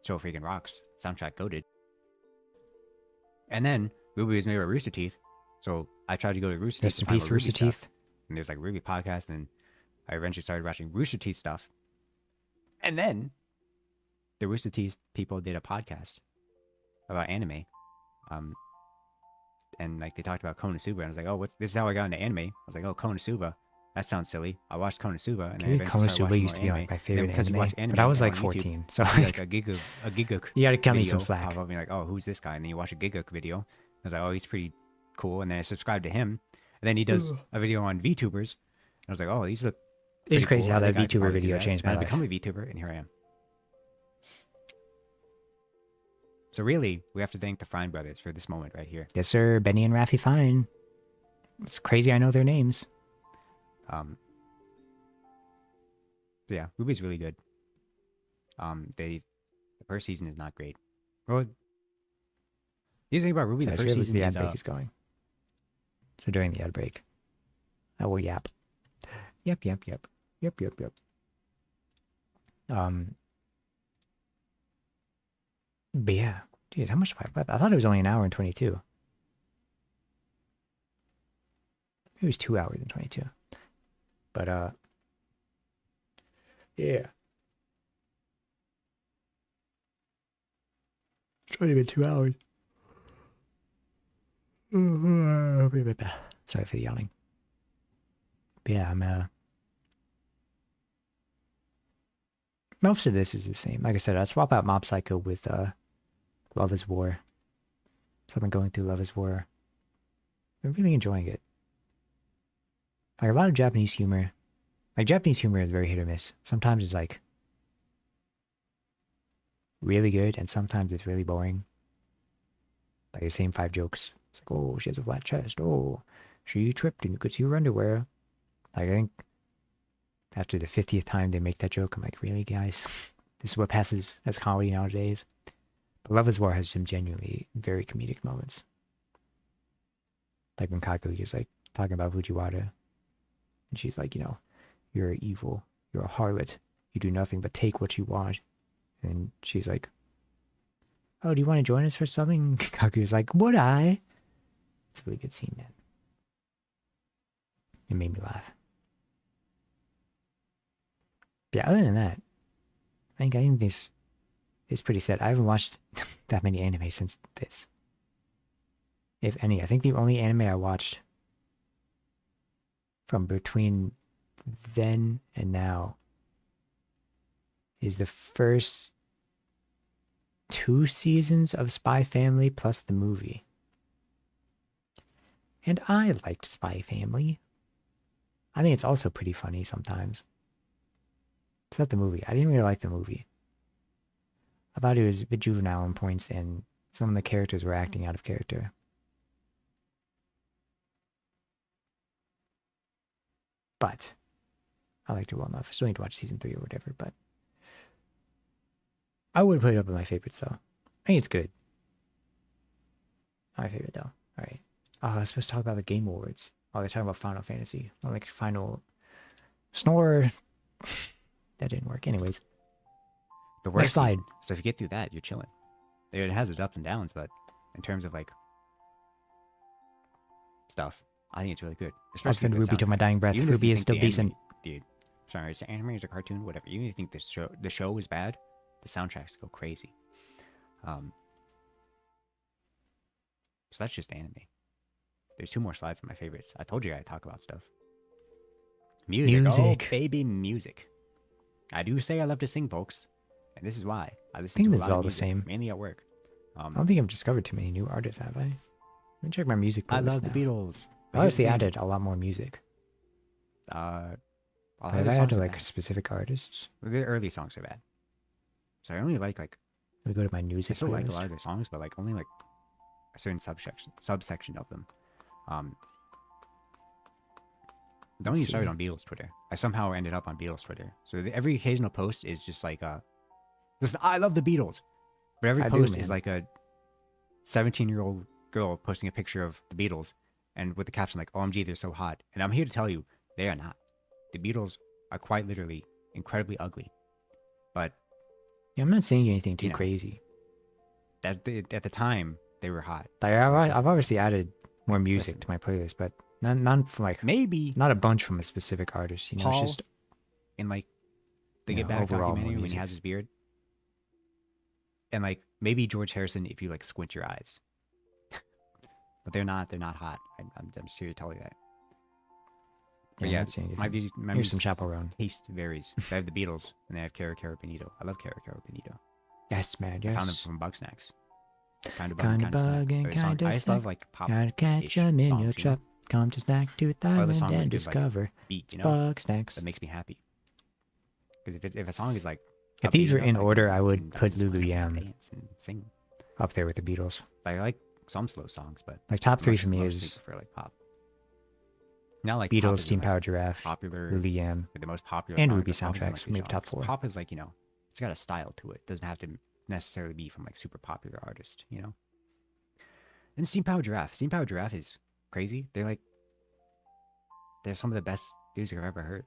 show freaking rocks. Soundtrack goated. And then Ruby was made by Rooster Teeth, so I tried to go to Rooster Teeth Rest to in find peace, more Ruby Rooster stuff. Teeth. And there's like Ruby podcast, and I eventually started watching Rooster Teeth stuff. And then the Rooster Teeth people did a podcast about anime. And like they talked about Konosuba, and I was like, "Oh, this is how I got into anime." I was like, "Oh, Konosuba, that sounds silly." I watched Konosuba, and then Maybe eventually started Konosuba watching used to more be anime. like my And then favorite because you anime, watch anime, but I was and like on YouTube, 14, so you see, like, like a Giguk you gotta cut me video some slack. pop up and you're like, "Oh, who's this guy?" And then you watch a Giguk video. I was like, "Oh, he's pretty cool." And then I subscribed to him, and then he does a video on VTubers. And I was like, "Oh, these look." It's pretty crazy cool. how I that think I could VTuber probably do video that. changed And my I life. become a VTuber, and here I am. So really, we have to thank the Fine Brothers for this moment right here. Yes, sir. Benny and Raffy Fine. It's crazy I know their names. Yeah, Ruby's really good. The first season is not great. Well, the thing about Ruby, So the I first forget season the ad is break is going. So during the ad break, I will yap. Yep. But yeah, dude, how much do I have left? I thought it was only an hour and 22. It was 2 hours and 22. But yeah. It's only been 2 hours. Sorry for the yawning. But yeah, I'm most of this is the same. Like I said, I swap out Mob Psycho with Love is War. So I've been going through Love is War. I'm really enjoying it. Like a lot of Japanese humor. Like Japanese humor is very hit or miss. Sometimes it's like really good, and sometimes it's really boring. Like the same 5 jokes. It's like, oh, she has a flat chest. Oh, she tripped and you could see her underwear. Like I think after the 50th time they make that joke, I'm like, really, guys? This is what passes as comedy nowadays. But Love is War has some genuinely very comedic moments. Like when Kaku is like talking about Fujiwara. And she's like, you know, you're evil. You're a harlot. You do nothing but take what you want. And she's like, oh, do you want to join us for something? Kaku's like, would I? It's a really good scene, man. It made me laugh. Yeah, other than that, I think this is pretty sad. I haven't watched that many anime since this. If any, I think the only anime I watched from between then and now is the first 2 seasons of Spy Family plus the movie. And I liked Spy Family. I think it's also pretty funny sometimes. It's not the movie. I didn't really like the movie. I thought it was a bit juvenile in points, and Some of the characters were acting out of character. But I liked it well enough. I still need to watch season 3 or whatever, but I would put it up in my favorites though. I think it's good. Not my favorite though. Alright. Oh, I was supposed to talk about the Game Awards. Oh, they're talking about Final Fantasy. Or like Final Snore. That didn't work. Anyways. The Next worst slide. season. So if you get through that, you're chilling. It has its ups and downs, but in terms of like stuff, I think it's really good. I'll send with Ruby to my soundtracks. dying breath. Even if Ruby you is think still the anime- decent. Dude, sorry, it's an anime, it's a cartoon, whatever. Even if you think the show is bad, the soundtracks go crazy. So that's just anime. There's 2 more slides of my favorites. I told you I'd talk about stuff. Music. Oh, baby, music. I do say I love to sing, folks. And this is why. I listen to a this lot is all of the music, same. mainly at work. I don't think I've discovered too many new artists, have I? Let me check my music playlist I love now. the Beatles. I obviously added a lot more music. I'll But have I've the added songs to are like bad. specific artists. The early songs are bad. So I only like Let me go to my I music still like a playlist. lot of their songs, but like only like a certain subsection of them. Don't Let's even started see. on Beatles Twitter. I somehow ended up on Beatles Twitter. So every occasional post is just like listen, I love the Beatles. But every I do, post is man. like a 17-year-old girl posting a picture of the Beatles and with the caption like, OMG, they're so hot. And I'm here to tell you, they are not. The Beatles are quite literally incredibly ugly. But Yeah, I'm not saying anything too You know. crazy. at the time, they were hot. Like I've obviously added more music Listen. to my playlist, but none from like Maybe not a bunch from a specific artist. You know, Paul, it's just in like the Yeah, Get Back overall, more documentary when he music. has his beard. And like maybe George Harrison if you like squint your eyes. But they're not hot. I'm just here to tell you that. But I'm yeah, not saying my, anything. my Here's some music chaperone. taste varies. I have the Beatles and they have Cara Cara Benito. I love Cara Cara Benito. Yes, man. I found them Yes. from Bug Snacks. Kind of Kinda bug, kind of snack. bug and But the song- kinda I just snack. love like pop Gotta catch ish 'em in your songs, you know? trap. Come to snack to the I love a island song with and good, like, discover beat, you know, bug snacks. that makes me happy. Because if a song is like If these upbeat were enough, in I can- order, I can would put dance, I Lulu can Yam dance and sing. up there with the Beatles. I like some slow songs, but Like top 3 much for me mostly is prefer like pop. Not like pop Beatles, is Steam like Powered Giraffe, popular, Lulu Yam, the most popular, and song, Ruby but pop isn't, soundtracks, like, maybe the top genre. 4. Pop is like, you know, it's got a style to it. It doesn't have to necessarily be from like super popular artist, you know. And Steam Powered Giraffe. Steam Powered Giraffe is crazy. They're some of the best music I've ever heard.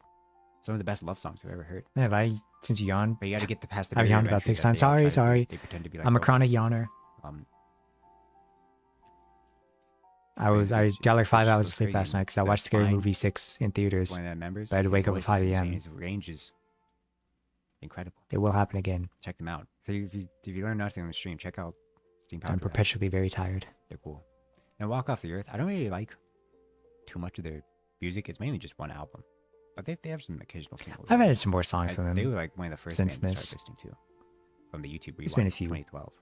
Some of the best love songs I've ever heard. Since you yawned, But you got to get past the. I've barrier yawned of about entry 6 that times. they all try Sorry. They pretend to be like. I'm a chronic robots. yawner. Um, I It's got like 5 just hours of sleep crazy. last night because I But watched Scary fine. Movie 6 in theaters. one of the members. But I had to his wake up at voice is 5 insane, a.m.. His range is incredible. It will happen again. Check them out. So if you learn nothing on the stream, check out Steam Powered I'm Giraffe. perpetually very tired. They're cool. And Walk Off the Earth, I don't really like too much of their music. It's mainly just one album. But they have some occasional singles. I've added some more songs to They them. were like one of the first since bands I this. started listening to from the YouTube Rewind It's been a few. 2012.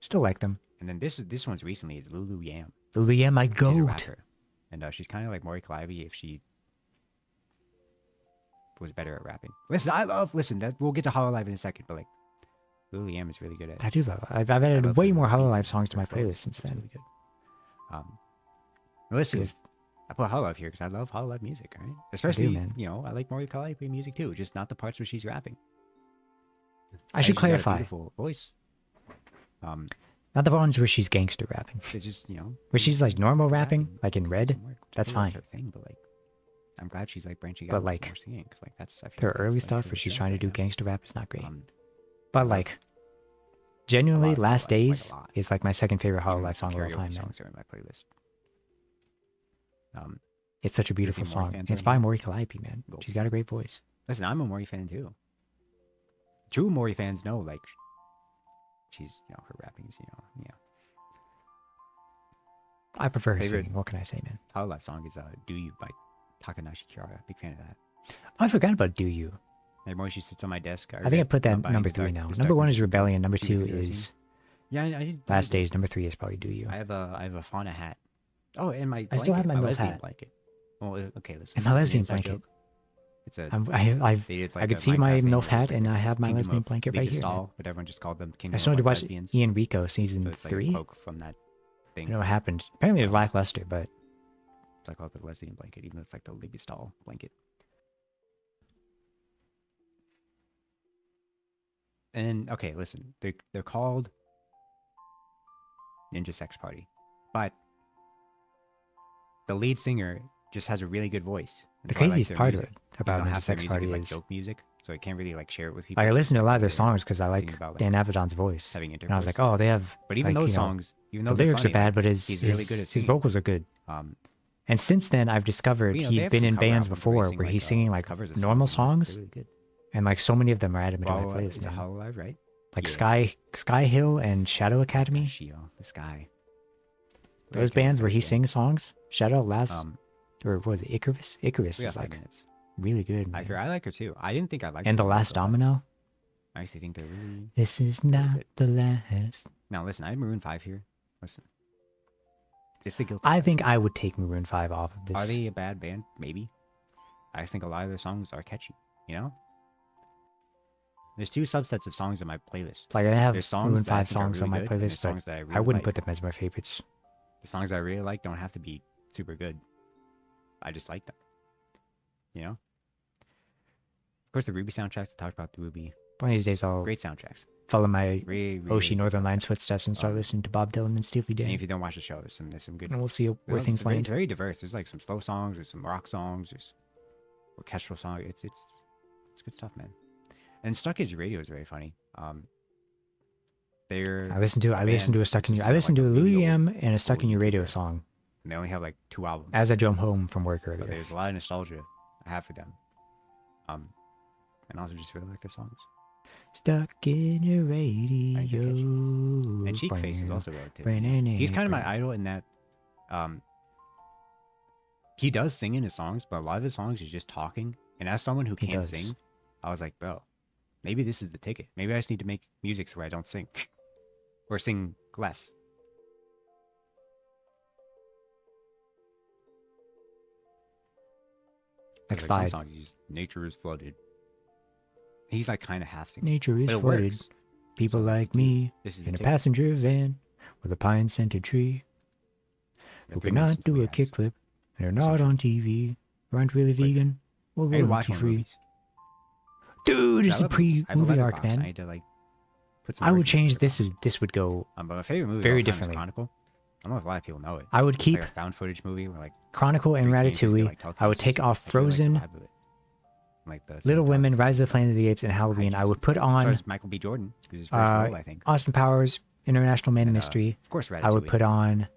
Still like them. And then this one's recently is Lulu Yam. Lulu Yam, my She's a goat. rapper. And she's kind of like Maury Calliope if she was better at rapping. Listen, that we'll get to Hololive in a second, but like Lulu Yam is really good at I do love it. I've I added love way her more beats Hololive and songs to her my flows. playlist since It's then. really good. Listen, Yes. I put Hololive here because I love Hololive music, right? Especially, man. you know, I like Maury Calliope music too, just not the parts where she's rapping. I should She's got a clarify. beautiful voice. Not the ones where she's gangster rapping. It's just, you know, Where she's like normal rapping, and like in Red. some work. That's Maybe fine. her thing, but like, I'm glad she's like branching But, out like, more singing because like that's I feel Her like that's, early like, stuff her where she's strength trying to right do now. gangster rap is not great. Um, But like, genuinely, a lot, Last like, a Days lot. is like my second favorite even, Hololive like, some song of all karaoke time, man. songs are in my playlist. It's such a beautiful Maury song. fans It's right by here? Maury Calliope, man. Cool. She's got a great voice. Listen, I'm a Maury fan too. True Maury fans know like she's, you know, her rapping is, you know, yeah. I prefer her Favorite- singing. What can I say, man? Hololive song is "Do You" by Takanashi Kirara. Big fan of that. Oh, I forgot about Do You. Like Moishi sits on my desk. I think I put that number 3 now. Number 1 is Rebellion. Number 2 is Yeah, I did. Last Days. Number 3 is probably Do You. I have a fauna hat. Oh, and my I still have blanket, my MILF lesbian hat. blanket. Well, okay, listen. And my that's an lesbian inside blanket. joke. It's a they did I like could a see my Minecraft thing MILF where hat it's like and the I have my Kingdom lesbian of blanket right here. man. Leavistal, what everyone just called them. I Kingdom still of need to like watch lesbians. Ian Rico So season it's like a 3. quote from that I thing. don't know what happened. Apparently it was lackluster, but So I call it the lesbian blanket, even though it's like the Leavistal blanket. And okay, listen, they're called Ninja Sex Party, but the lead singer just has a really good voice. And the so I like craziest their part of music. it about Even though Ninja half their Sex music Party is like is joke music, so I can't really like share it with people. like I It's listen just, to a lot of their they're songs because I singing like about, like, Dan Avidan's voice. having And I was like, intercourse. oh, they have. But even like, those you know, songs, even though the they're lyrics funny, are bad, like, but he's really good at his singing. vocals are good. And since then, I've discovered Well, you know, he's they have been some in cover bands albums where before sing, where like, he's singing like covers of normal songs, songs, and they're really good. and like so many of them are added to my Well, playlist. is it Man. Hollow Live, right? Like Yeah. Sky Hill and Shadow Academy. Shio, this guy. Those bands where he sings songs. Shadow last, or what was it, Icarus? Icarus We got is 5 like minutes. really good. I Man. like her too. I didn't think I liked And her the when I Last saw that. Domino. I actually think they're really. This is really not good. the last. Now listen, I have Maroon 5 here. Listen, it's the guilty. I think I would take Maroon 5 off of this. Are they a bad band? Maybe. I just think a lot of their songs are catchy. You know. There's 2 subsets of songs in my playlist. Like I have There's songs Maroon that I 5 think are songs on my really good, and there's playlist, songs but that I I really wouldn't like. put them as my favorites. The songs I really like don't have to be super good. I just like them. You know. Of course, the Ruby soundtracks. I talked about the Ruby. One of these days, I'll Great soundtracks. follow my Really, Oshi good Northern soundtracks. Lions footsteps and start listening to Bob Dylan and Steely And Dan. if you don't watch the show, there's some good. And we'll see where Well, things it's very- land. It's very diverse. There's like some slow songs, there's some rock songs, there's orchestral songs. It's good stuff, man. And Stuck Is Your Radio is very funny. They're I listened to a Stuck in You. I listened to a Louis M and a Stuck in Your Radio song and they only have like 2 albums. as I drove home from work But earlier. there's a lot of nostalgia I have for them. And also just really like their songs. Stuck in your radio. And Cheek Face is also relative. He's kind of my idol in that he does sing in his songs, but a lot of his songs is just talking. And as someone who He can't does. sing, I was like, bro, maybe this is the ticket. Maybe I just need to make music so I don't sing. Or sing less. Next Like some slide. songs, he's just, nature is flooded. He's like kind of half singing. Nature is But it flooded. works. People So, like me This is the in a ticket. passenger van with a pine-scented tree We who have 3 could minutes not until do we a ask. kickflip and are That's not so on TV, aren't really vegan or I need to watch royalty more free. movies. Dude, it's I a love movies. I have a pre-movie arc, letterbox. I man. need to like put some I work would into change the this. letterbox. This would go But my favorite movie very of all time is differently. Chronicle. I don't know if a lot of people know it. I would It's keep like a found footage movie where like Chronicle and 3 teenagers get, Ratatouille. like, I would telekinesis. take off I really like the Frozen, vibe of it. Like the Little cinematography. Women, Rise of the Planet of the Apes, and Halloween. I would put It on stars Michael B. Jordan. This is his first role, I think. Austin Powers, International Man of And, Mystery. Of course, Ratatouille. I would put on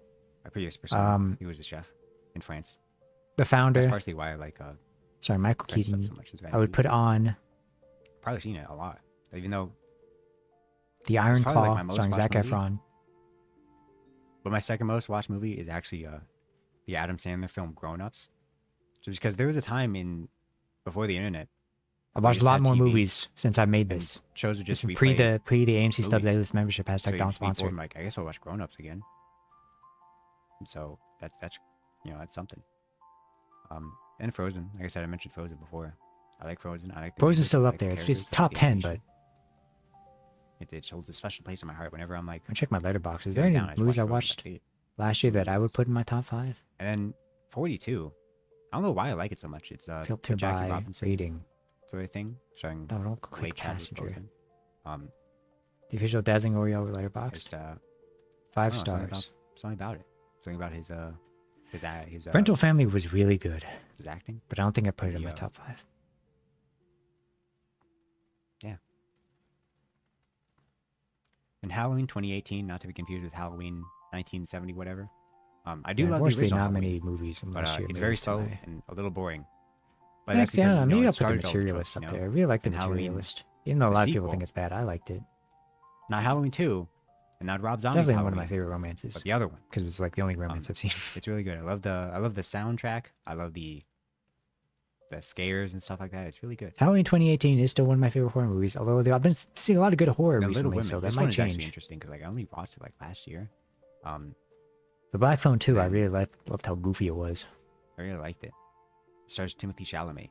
My previous persona. He was a chef in France. The Founder. That's partially why I like Sorry, Michael French stuff Keaton. so much. Is I would Ratatouille. put on Probably seen it a lot, even though. The Iron probably, like, Claw, my most starring Zac watched movie. Efron. But my second most watched movie is actually the Adam Sandler film Grown Ups. Just because there was a time before the internet, I've watched just a lot had more TV, movies since I made and this. shows would just This is replay. pre the AMC Stub movies. Daily membership # So not you'd be bored, sponsored. I'm like, I guess I'll watch Grown Ups again. And so that's that's something. And Frozen. Like I said, I mentioned Frozen before. I like Frozen. I like the Frozen's music, still I up like the there. It's characters, just I top like the 10, but animation. It holds a special place in my heart whenever I'm like. I check my letterbox. Is feeling there down, any just movies I watch Frozen, watched that's it. last year that I would put in my top 5? And then 42. I don't know why I like it so much. It's the Filter Jackie by Robinson rating. sort of thing, starring No, don't Clay click Chadwick passenger. Boseman. The official Dazzling Oreo letterbox. Just 5 I don't know, stars. something about it. Something about his Parental Family was really good, his acting. but I don't think I put it in my Yeah. top 5. Yeah. And Halloween 2018, not to be confused with Halloween 1970, whatever. I do love the Unfortunately, original not Halloween, many movies in but last year. it's made very it to slow my- and a little boring. But Yeah, that's because, maybe it I'll put the started all the Materialist tropes, up you know? there. I really like the And Halloween, Materialist. Even though a the lot of people sequel. think it's bad, I liked it. Not Halloween 2, and not Rob Zombie's Definitely Halloween, one of my favorite romances but the other one. because it's like the only romance I've seen. It's really good. I love the soundtrack. I love the scares and stuff like that. It's really good. Halloween 2018 is still one of my favorite horror movies. Although I've been seeing a lot of good horror And Little recently, Women. so that This might one is actually change. interesting because like I only watched it like last year. The Black Phone 2, I and- really loved how goofy it was. I really liked it. It stars Timothy Chalamet.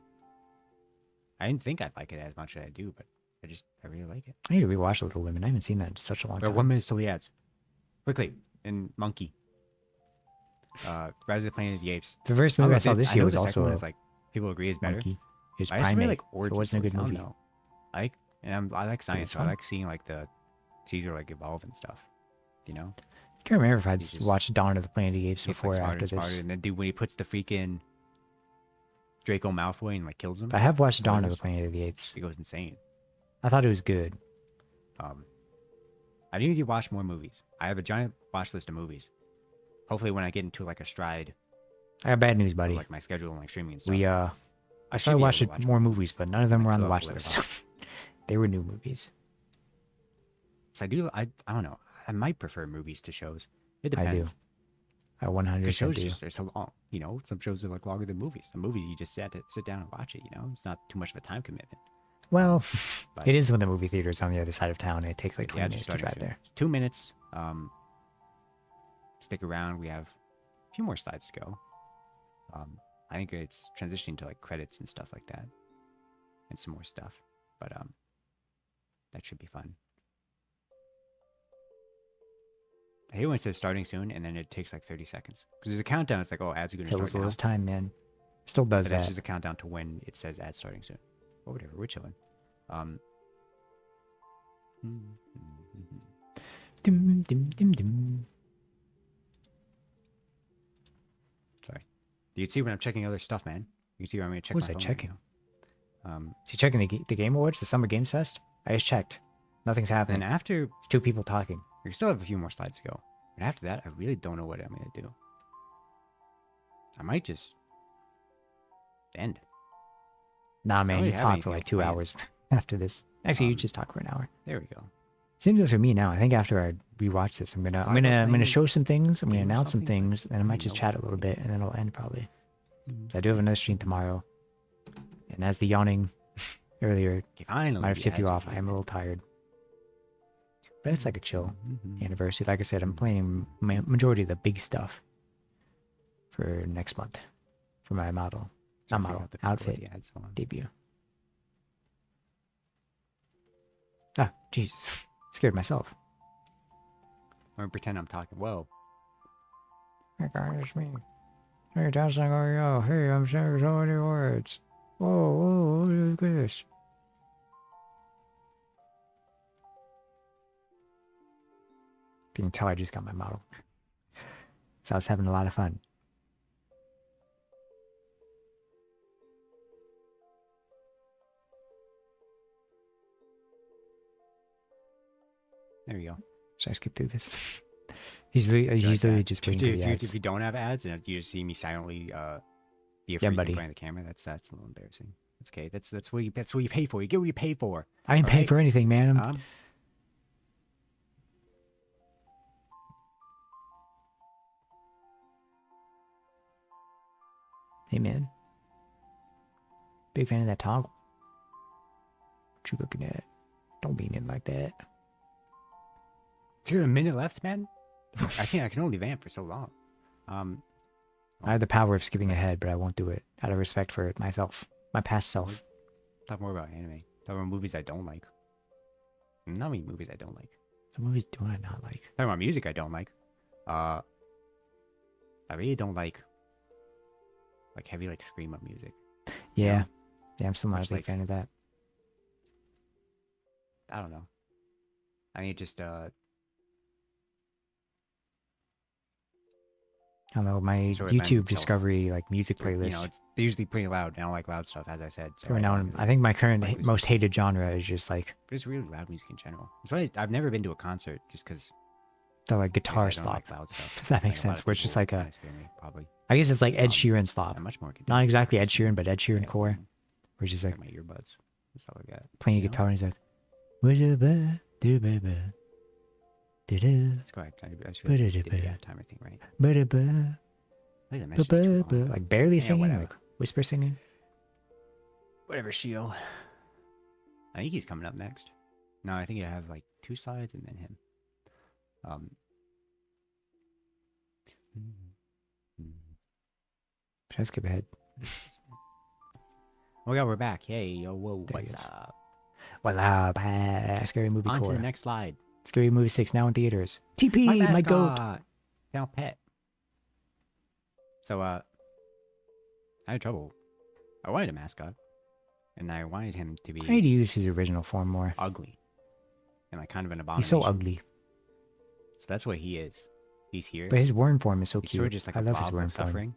I didn't think I'd like it as much as I do, but I really like it. I need to rewatch Little Women. I haven't seen that in such a long We're time. 1 minute till the ads. Quickly, and Monkey. Rise of the Planet of the Apes. The first movie I saw know this I year know was the second also one is like people agree is better. Monkey. It was I just really Primate. like It Origins. wasn't a good Stories. I movie. don't know. I like science, so I fun. like seeing like the Caesar like evolve and stuff. You know, I can't remember if I'd He's just- watched Dawn of the Planet of the Apes he gets before like or smarter after and smarter, this. and then dude when he puts the freaking Draco Malfoy and like kills him, But I have watched Dawn of the Spoilers. Planet of the Apes. he goes insane. I thought it was good. I need to watch more movies. I have a giant watch list of movies. Hopefully, when I get into like a stride, I got bad news, of, buddy. like my schedule and like streaming and stuff. We I should started be able watching to watch more movies, but none of them like, were on the fill up watch the list. letterbox. They were new movies. So I don't know. I might prefer movies to shows. It I do. depends. I 100% Because shows do. just they're so long. You know, some shows are like longer than movies. Some movies you just sit down and watch it. You know, it's not too much of a time commitment. Well, But it is when the movie theater is on the other side of town. And it takes like the 20 ads are minutes to starting drive soon. there. It's 2 minutes. Stick around. We have a few more slides to go. I think it's transitioning to like credits and stuff like that, and some more stuff. But that should be fun. I hate when it says starting soon and then it takes like 30 seconds because there's a countdown. It's like, oh, ads are going to It start was now. last time, man. Still does But that's that. just a countdown to when it says ads starting soon. But whatever, we're chilling. Dum, dum, dum, dum. Sorry. You can see when I'm checking other stuff, man. You can see where I'm going to check What was my I phone checking? Right now. Is he checking the Game Awards, the Summer Games Fest? I just checked. Nothing's And happening. then after, It's two people talking. we still have a few more slides to go. And after that, I really don't know what I'm going to do. I might just end. Nah, man, really you have talk anything for like else 2 planned. hours after this. Actually, you Um, just talk for an hour. There we go. Seems good for me now. I think after I rewatch this, I'm gonna playing show some things. I'm gonna game or announce some something, things, and I might you just know chat a what little to do. bit, and then it'll end probably. So I do have another stream tomorrow, and as the yawning earlier Okay, finally. might have the tipped you ads are off, I here. am a little tired. But it's like a chill Mhm. anniversary. Like I said, I'm playing majority of the big stuff for next month for my model, So not figure model, out the people with outfit the ads. Hold on. debut. Ah, Jesus, scared myself. I'm gonna pretend I'm talking. Whoa. Hey guys, it's me. Hey, dancing Oreo. Hey, I'm saying so many words. Whoa, whoa, look at this. You can tell I just got my model. So I was having a lot of fun. There we go. Should I skip through this? he's literally just if, waiting for the you, ads. if you don't have ads and you just see me silently be Yeah, afraid buddy. in front of the camera, that's a little embarrassing. That's okay. That's what you pay for. You get what you pay for. I ain't paying alright? for anything, man. Hey, man. Big fan of that toggle. What you looking at? Don't lean in like that. Is there a minute left, man? I can only vamp for so long. I have the power of skipping ahead, but I won't do it out of respect for myself, my past self. Talk more about anime. Talk about movies I don't like. Not many movies I don't like. What movies do I not like? Talk about music I don't like. I really don't like heavy like screamo music. Yeah. Yeah, I'm still not Much a big like- fan of that. I don't know. I think it just I don't know, my So it lends YouTube itself discovery, like music you know, playlist. it's they're usually pretty loud. And I don't like loud stuff, as I said. So Every now don't and really- I think my current like most hated genre is just like but it's really loud music in general. That's why I've never been to a concert just because the like guitar I don't slop. like loud stuff. If that makes Like, a lot sense, of where it's just people like a, kinda scare me, probably. I guess it's like Ed Um, Sheeran slop. I'm much more Not exactly Ed content- Sheeran, but Ed Sheeran Yeah, core, where he's just like like my earbuds and stuff like that. playing a you know? guitar and he's like, "Wha-da-ba, do-ba-ba, do-da, Let's go ahead. I should did the Ba-da-da-ba. timer thing right. ba-da-ba, Look at the message. too ba-ba-ba." long. Like barely Yeah, singing, whatever. like whisper singing. Whatever, Shio. I think he's coming up next. No, I think I have like 2 slides and then him. Should I skip ahead? Oh my god, we're back. Hey, yo, whoa, There he what's is. up? What's up? Scary Movie On to Core. the next slide. Scary Movie 6 now in theaters. TP, My my goat. mascot. Now pet. So, I had trouble. I wanted a mascot. And I wanted him to be I need to use his original form more. ugly. And like kind of an He's abomination. so ugly. So that's what he is. He's here. But his worm form is so He's cute. sort of just like I a love his blob worm of form. suffering.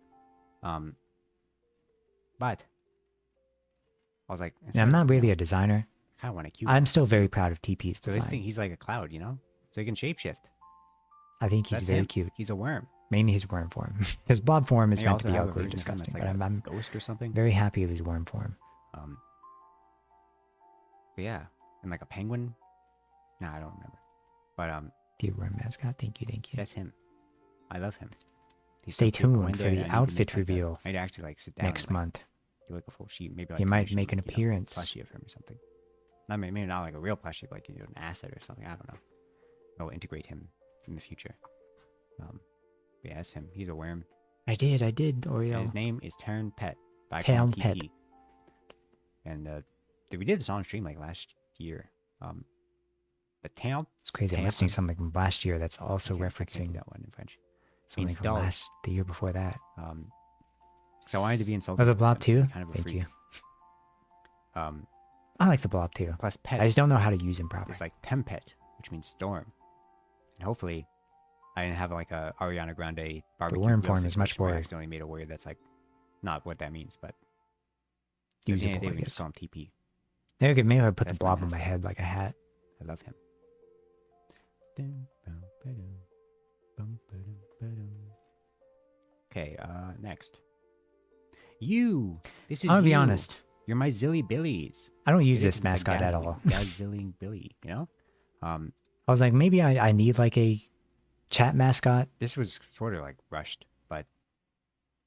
But I was like, Yeah, I'm not really a designer. I kind of want a cute. I'm still very proud of TP's So design. this thing, he's like a cloud, you know? So he can shapeshift. I think he's That's very him. cute. He's a worm. Mainly his worm form. His blob form is They meant also to be have a ugly and version of him that's disgusting, like but a I'm ghost or something. very happy with his worm form. But yeah, and like a penguin. No, I don't remember. But Dear worm mascot, thank you. that's him. I love him. He's Stay so cute. I went tuned for there and the I need to outfit make, like, reveal I'd actually like sit down next and, like, month. do like a full sheet. Maybe like He might commission, make an like, appearance. plushie of him or something. I mean, maybe not like a real plushie, but like an asset or something. I don't know. I'll integrate him in the future. But yeah, that's him. He's a worm. I did, And Oreo. his name is Taryn Pet. But I call him Taryn Pet. TP. And we did this on stream like last year. But Taryn. It's crazy. I'm Tam- listening to something from last year that's also I can't do referencing that one in French. something means from dog. the year before that. So I wanted to be insulted. Oh, the with blob him 'cause too? he's kind of a Thank freak. you. Um, I like the blob too. plus pet I just don't know how to use him properly. is like Tempet, which means storm. And hopefully, I didn't have like a Ariana Grande barbecue. worm grill form is much situation where I more- accidentally made a word that's like not what that means, but Usable, They I would just guess. call him TP. Maybe I put That's the my blob on my mascot. head like a hat. I love him. Okay, next. You. This is I'll be you. honest. You're my Zilly Billies. I don't use It this is, it's like mascot at dazzling- all. Dazzling Billy, you know? I was like, maybe I need like a chat mascot, This was sort of like rushed, but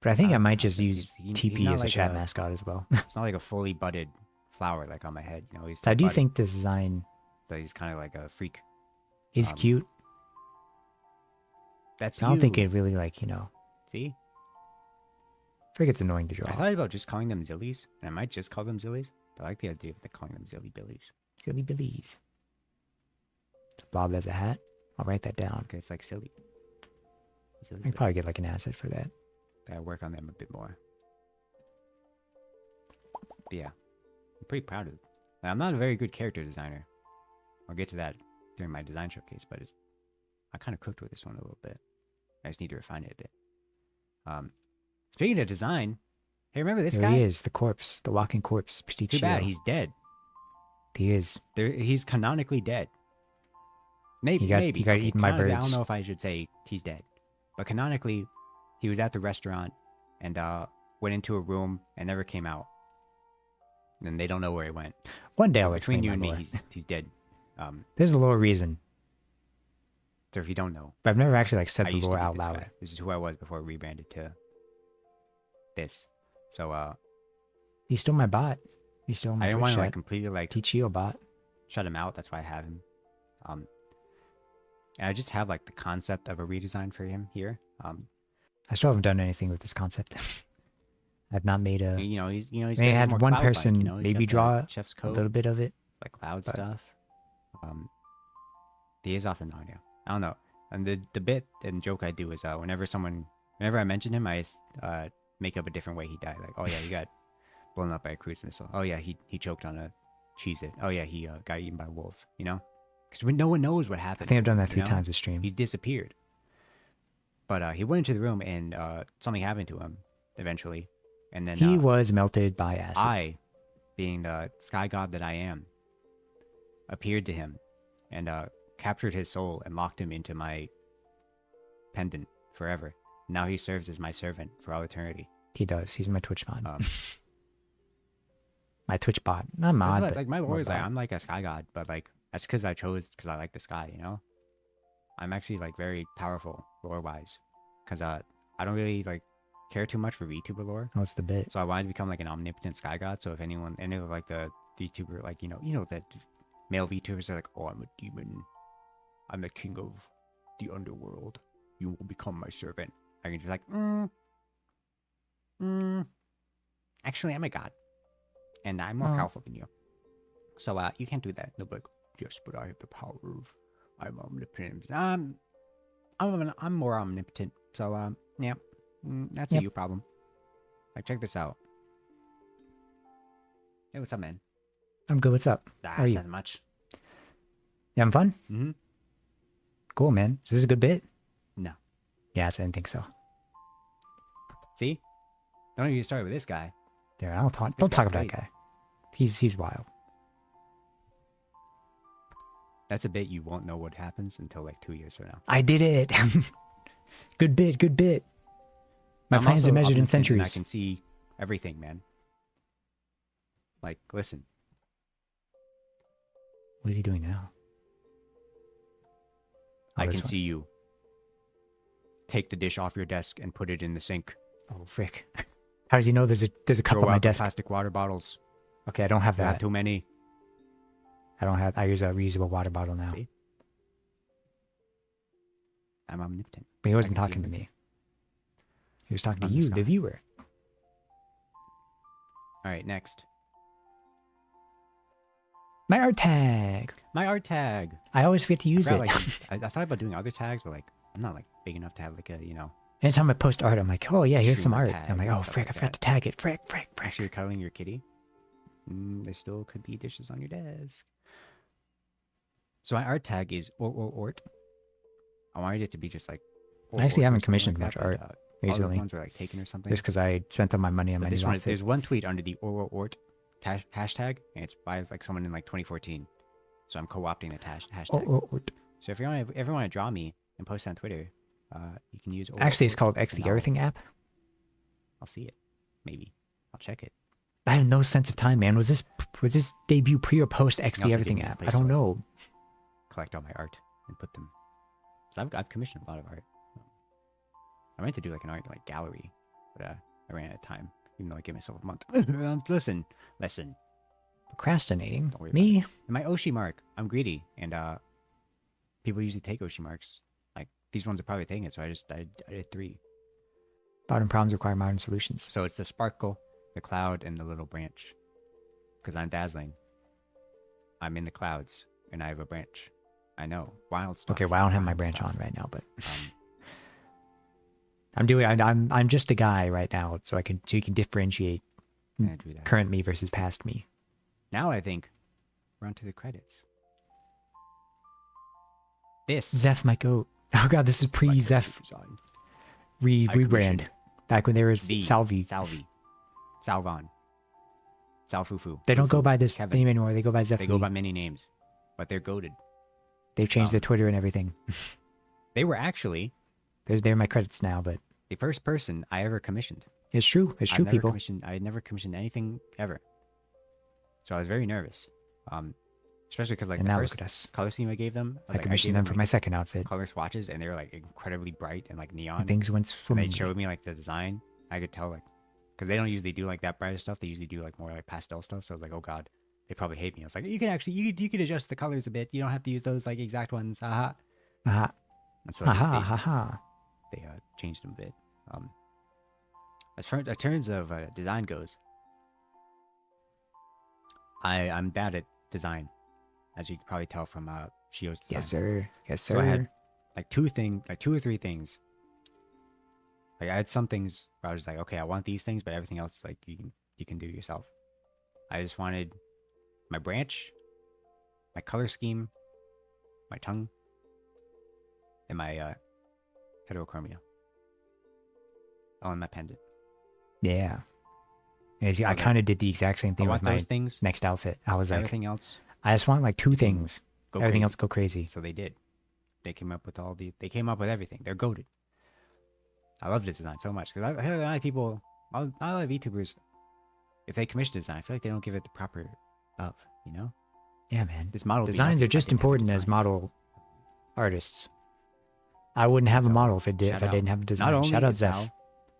but I think I Uh, might just he's- use he's TP not as a like chat a- mascot as well. it's not like a fully budded flower like on my head. You know, he's still I do budding, think this design so. He's kind of like a freak. is Um, cute. That's I don't think you. it really See, I think it's annoying to draw. I thought about just calling them Zillies, and I might just call them Zillies. But I like the idea of calling them Zilly Billies. Silly Billies. Blob as a hat. I'll write that down. Okay, it's like silly. Zilly I Billy. could probably get like an asset for that. Gotta work on them a bit more. But yeah, I'm pretty proud of it. Like, I'm not a very good character designer. I'll get to that during my design showcase, but I kind of cooked with this one a little bit. I just need to refine it a bit. Speaking of design, hey, remember this There guy? he is, the corpse, the walking corpse. Petit Too bad Chio. he's dead. He is. He's canonically dead. Maybe He got okay, eaten by canonically, I birds. don't know if I should say he's dead, but canonically, he was at the restaurant and went into a room and never came out. And they don't know where he went. One day I'll Between explain you my and me, lore. he's dead. There's a lore reason, So if you don't know, but I've never actually like said I the used to lore be out this loud. guy. This is who I was before I rebranded to this. So He stole my bot. He stole my I didn't Twitch want to like chat. completely like Tichio bot. shut him out. That's why I have him. And I just have like the concept of a redesign for him here. I still haven't done anything with this concept. I've not made a. He's I got had more one cloud-like, person he's maybe got the draw chef's a coat, little bit of it. like cloud but- stuff. He is off the Narnia. I don't know. And the bit and joke I do is whenever I mention him, I make up a different way he died. Like, oh yeah, he got blown up by a cruise missile. Oh yeah, he choked on a Cheez-It. Oh yeah, he got eaten by wolves. You know, because no one knows what I happened. think I've done that you 3 know? times this stream. He disappeared. But he went into the room and something happened to him eventually, and then He was melted by acid. I, being the sky god that I am, appeared to him and captured his soul and locked him into my pendant forever. Now he serves as my servant for all eternity. He does. He's my Twitch mod. Um, My Twitch bot. Not That's mod, what- but like my lore more is like bot. I'm like a sky god, but like that's because I like the sky, you know. I'm actually like very powerful lore wise, because I don't really like care too much for VTuber lore. What's the bit? So I wanted to become like an omnipotent sky god. So if any of like the VTuber, like that male VTubers are like, oh, I'm a demon, I'm the king of the underworld. You will become my servant. I can just be like, actually, I'm a god. and I'm more powerful than you. So you can't do that. They'll be like, yes, but I have the power of I'm omnipotent. I'm more omnipotent. So yeah, that's a you problem. Like, check this out. Hey, what's up, man? I'm good. What's up? How are That's you? nothing much. You having fun? Mm-hmm. Cool, man. Is this a good bit? No. Yeah, I didn't think so. See? Don't even start with this guy. There, don't talk This about guy's that guy. He's wild. That's a bit you won't know what happens until like 2 years from now. I did it. Good bit. Good bit. My I'm plans also are measured in omnipotent and I centuries. can see everything, man. Like, listen. What is he doing now? Oh, I this can one. see you. Take the dish off your desk and put it in the sink. Oh, frick. How does he know there's a cup Throw on my out the desk? plastic water bottles. Okay, I don't have You have that. too many. I use a reusable water bottle now. See? I'm omnipotent. But he wasn't I can see talking to everything. me. He was talking to I'm the you, sky. the viewer. All right, next. My art tag. My art tag. I always forget to use it. I thought about doing other tags, but like, I'm not like big enough to have like a, Anytime I post art, I'm like, oh yeah, here's some Streamer art. tag I'm like, and oh stuff frick, like I forgot that. to tag it. Frick. Actually, you're cuddling your kitty. There still could be dishes on your desk. So my art tag is ort. I wanted it to be just like. I actually or haven't something commissioned like much that, art but, all the recently. ones were like taken or something. Just because I spent all my money on But my this new one, outfit. there's one tweet under the ort hashtag, and it's by like someone in like 2014. So I'm co-opting the hashtag. Ort. So if you ever want to draw me and post it on Twitter, you can use. Actually, it's called X and the Everything app. I'll see it. Maybe I'll check it. I have no sense of time, man. Was this debut pre or post X You the also Everything give me a app? I place don't to, like, know. Collect all my art and put them. So I've commissioned a lot of art. I meant to do like an art like gallery, but I ran out of time. Even though I gave myself a month. Listen. Procrastinating. Don't worry about Me? And my Oshi mark, I'm greedy, and people usually take Oshi marks. Like these ones are probably taking it, so I did 3. Modern problems require modern solutions. So it's the sparkle, the cloud, and the little branch. Because I'm dazzling. I'm in the clouds, and I have a branch. I know, wild stuff. Okay, well, I don't have my wild branch stuff. on right now, but Um, I'm just a guy right now, so you can differentiate I do that. current me versus past me. Now I think we're on to the credits. This Zeph my goat. Oh god, this is pre Zeph design. rebrand. commissioned Back when there was the Salvi. Salvon, Salfufu. They don't go by this Kevin. name anymore. They go by Zeph. They go by many names, but they're goated. They've changed their Twitter and everything. They were actually They're my credits now, but the first person I ever commissioned. it's true. It's true, people. I had never commissioned anything ever, so I was very nervous. Especially because like And the now look first at us. color scheme I gave them, I commissioned them for my second outfit. color swatches, and they were like incredibly bright and like neon. And things went And swimmingly. they showed me like the design. I could tell like, because they don't usually do like that bright stuff. They usually do like more like pastel stuff. So I was like, oh god, they probably hate me. I was like, you can actually you could adjust the colors a bit. You don't have to use those like exact ones. Haha. Aha. And so Aha. Aha. they changed them a bit. As far as terms of design goes, I'm bad at design, as you can probably tell from Shio's design. Yes, sir. Yes, sir. So I had like 2 or 3 things. Like I had some things where I was like, okay, I want these things, but everything else like you can do yourself. I just wanted my branch, my color scheme, my tongue, and my heterochromia. Oh, and my pendant. Yeah. I was like, kind of did the exact same I thing want with my those things. next outfit. I was like, Everything else, I just want like 2 things. go Everything crazy. else go crazy. So they did. They came up with They came up with everything. They're goated. I love this design so much because I hear a lot of people, a lot of VTubers, if they commission design, I feel like they don't give it the proper love. You know, Yeah, man. this model Designs are just important as model artists. I wouldn't have a model if I didn't have a design. Not only Shout out is Zeph. Sal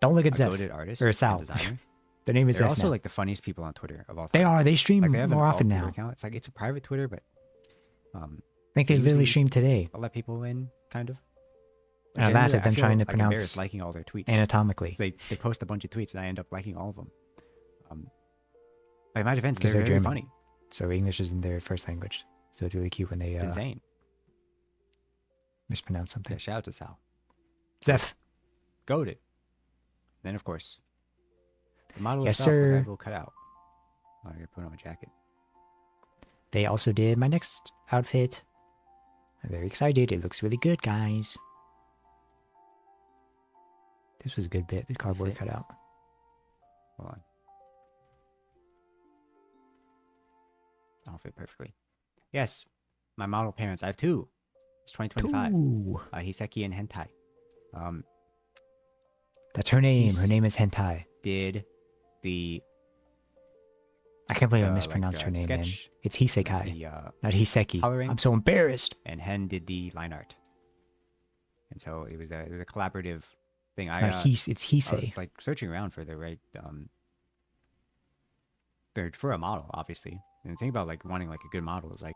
Don't look at a Zeph. goated artist Or and Sal. designer. Their name is They're Zeph also now. like the funniest people on Twitter of all time. They are. They stream Like they have an more often alt now. Twitter account. It's like it's a private Twitter, but I think they they literally usually- streamed today I'll let people in, kind of. And I've Generally, laughed at them I feel, trying to like, pronounce embarrassed liking all their tweets. anatomically. They post a bunch of tweets and I end up liking all of them. By my defense, Because they're they're very German. funny. So English isn't their first language. So it's really cute when they It's insane. mispronounce something. Yeah, shout out to Sal. Zeph. Goated. Then, of course, the model Yes, itself, sir. I will cut out. Oh, I gotta put on my jacket. They also did my next outfit. I'm very excited. It looks really good, guys. This was a good bit. The cardboard Fit. cutout. Hold on. I'll fit perfectly. Yes, my model parents. I have two. It's 2025. Ooh. Hiseki and Hentai. That's her name. Her He's- name is Hentai. Did the I can't believe I like, mispronounced her name, man. sketch, It's Hisekai, the not Hiseki. coloring. I'm so embarrassed. and Hen did the line art. And so it was a collaborative thing. It's I not His, it's I Hisei. was like searching around for the right for a model, obviously. And the thing about like wanting like a good model is like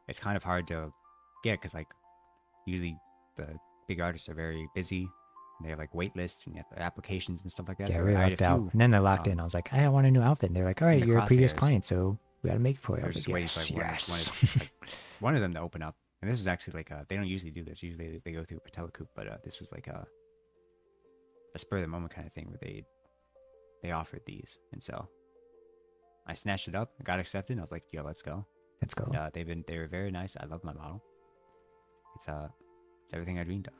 it's kind of hard to get because like usually the big artists are very busy. They have like wait lists and you have applications and stuff like that. Yeah, so really I had lucked a out. few, And then they locked um, in. I was like, hey, I want a new outfit. And they're like, all right, the you're a previous crosshairs. client, so we got to make it for you. I I was was just like, waiting yes, for like, yes. one of them to open up. And this is actually like they don't usually do this. Usually they go through a telecoup, but this was like a spur of the moment kind of thing where they offered these, and so I snatched it up, got accepted, and I was like, yo, let's go. Let's go. And, they were very nice. I love my model. It's everything I dreamed of.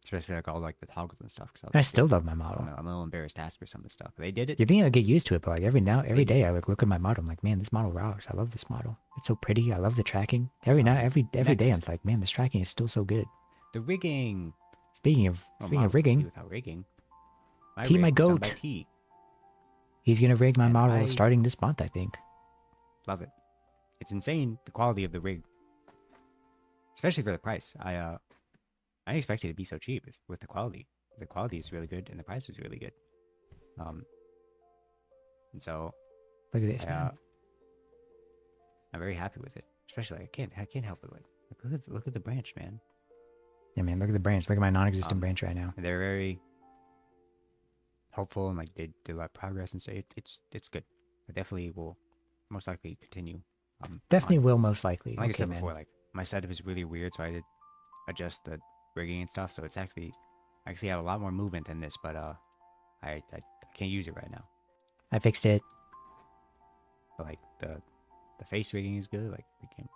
Especially like all like the toggles and stuff. Cause And I still love my model. I'm a little embarrassed to ask for some of the stuff. But they did it. You think I'll get used to it, but like every day I like look at my model. I'm like, man, this model rocks. I love this model. It's so pretty. I love the tracking. Every day next. I'm like, man, this tracking is still so good. The rigging. Speaking of models rigging, can be without rigging. T, my rig was done by goat. T. he's gonna rig my And model I- starting this month, I think. Love it. It's insane the quality of the rig, especially for the price. I expected it to be so cheap with the quality. The quality is really good and the price was really good. And so Look at this, man. I'm very happy with it. Especially I can't help it. Like look at the branch, man. Yeah, man. Look at the branch. Look at my non-existent branch right now. And they're very hopeful and like they did a lot of progress and say it's good. I definitely will most likely continue. Definitely on. will, most likely. Like I Okay, said man. before, like my setup is really weird, so I did adjust the rigging and stuff. So it's I actually have a lot more movement than this, but I can't use it right now. I fixed it. But like the face rigging is good. Like we can.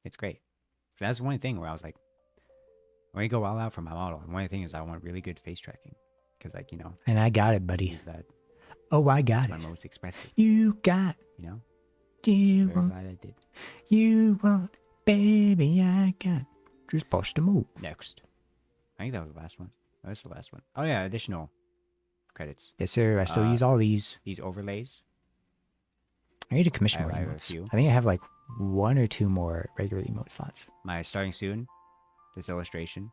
It's great. So that's one thing where I was like, when I go all out for my model, and one of the things is I want really good face tracking, because like And I got it, buddy. use that. Oh, I got It's my it. most expressive. You got. You know. You Very want. glad I did. You want. Baby, I got. Just bust a move. Next. I think that was the last one. Oh, that's the last one. Oh yeah, additional credits. Yes, sir. I still use all these. These overlays. I need to commission more I have a emotes. few. I think I have like 1 or 2 more regular emote slots. My starting soon. This illustration.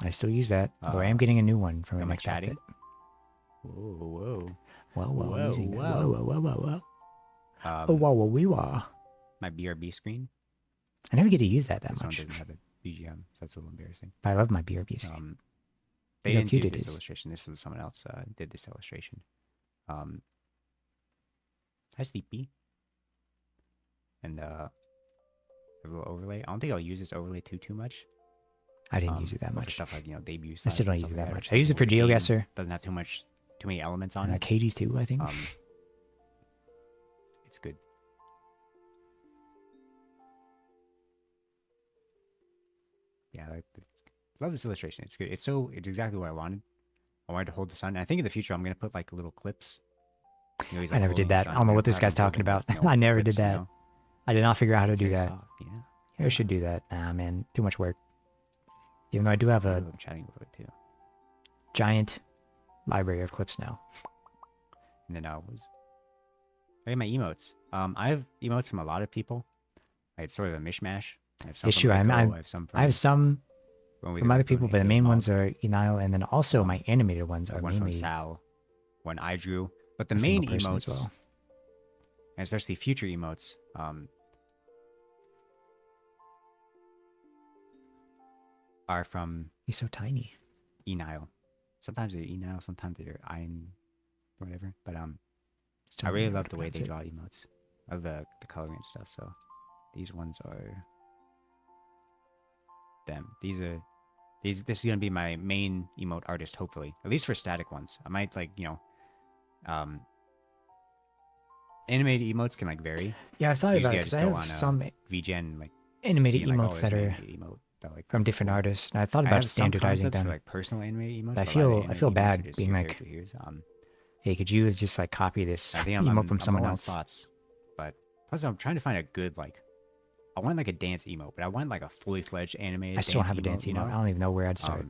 I still use that. Although I am getting a new one from got my my next chatting. outfit. Whoa, Whoa, whoa, Whoa, I'm using that. whoa. Whoa, whoa, whoa, whoa. whoa. Oh, wow, whoa, wee, wah. My BRB screen. I never get to use that This one much. doesn't have a BGM, so that's a little embarrassing. But I love my BRB screen. They Look how didn't cute do it this is. illustration. This was someone else did this illustration. Hi, Sleepy. And a little overlay. I don't think I'll use this overlay too much. I didn't use it that but for much. stuff like debut. I size still and don't use stuff it like that or much. I use it something for where the game GeoGuessr. Doesn't have too many elements on And it. Katie's too, I think. It's good. Yeah, love this illustration. It's good. It's exactly what I wanted. I wanted to hold the sun. And I think in the future I'm gonna put like little clips. He's, I like, never holding did the that. sun. I don't know I'm what gonna this guy's have him talking holding, about. I never clips, did that. I did not figure out how to It's do very that. soft, yeah. I should do that. Nah, man. Too much work. Even though I do have a I'm chatting about it too. giant library of clips now. And then I have my emotes. I have emotes from a lot of people. It's sort of a mishmash. I have some It's from true. Echo, I have some I have some when we from did other the people, Boone but the Halo main mod. ones are Enile, and then also my animated ones are One mainly from Sal, one I drew. But the a main single person emotes, as well. and especially future emotes, are from He's so tiny. Enile. Sometimes they're Enile, sometimes they're Ein, or whatever. But Still I don't really know how love to the way they pronounce it. draw emotes, of the coloring and stuff. So these ones are them. This is gonna be my main emote artist, hopefully. At least for static ones. I might like, um animated emotes can like vary. Yeah, I thought about Usually it I because just I go have on some VGen like animated seeing like, oh, emotes there's that an are animated emote that like from different cool. artists, and I thought I about have some standardizing concepts for them. like personal animated emotes, But but a lot of the I feel animated emotes are bad just being your like, character here's. hey, could you just like copy this I think emote from I'm someone low on else? slots, but plus I'm trying to find a good like. I want like a dance emote, but I want like a fully fledged animated. I still don't dance have a dance you emote. know? I don't even know where I'd start.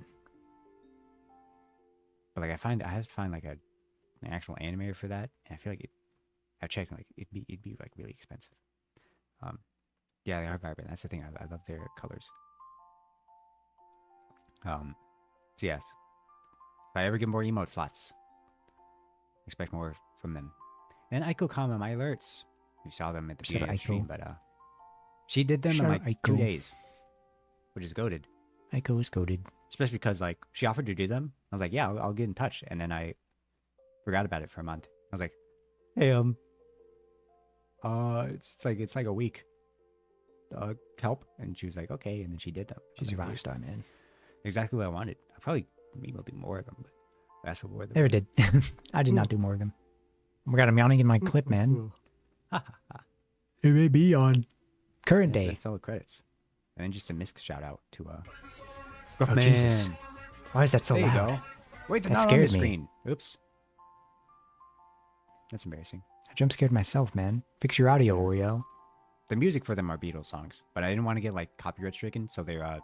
But like I have to find like an actual animator for that, and I feel like I checked like it'd be like really expensive. Yeah, they are vibrant. That's the thing. I love their colors. So yes, if I ever get more emote slots, expect more from them. And Aiko Kama, my alerts. You saw them at the Shout out beginning of the stream, Aiko. but she did them in Shout out like 2 Aiko. days, which is goaded. Aiko is coded. Especially because like she offered to do them. I was like, yeah, I'll get in touch, and then I forgot about it for a month. I was like, hey, it's like a week. Help, and she was like, okay, and then she did them. She's a like, rock star, man. Exactly what I wanted. I probably maybe will do more of them, but that's what more of them. Never did. I did not do more of them. Oh my god, I'm yawning in my clip, man. It may be on current day. That's all the credits. And then just a misc shout out to Oh, Jesus. Why is that so there loud? you go. Wait, they're That not on the scared me. screen. Oops. That's embarrassing. I jump scared myself, man. Fix your audio, Oreo. The music for them are Beatles songs, but I didn't want to get like copyright stricken, so they're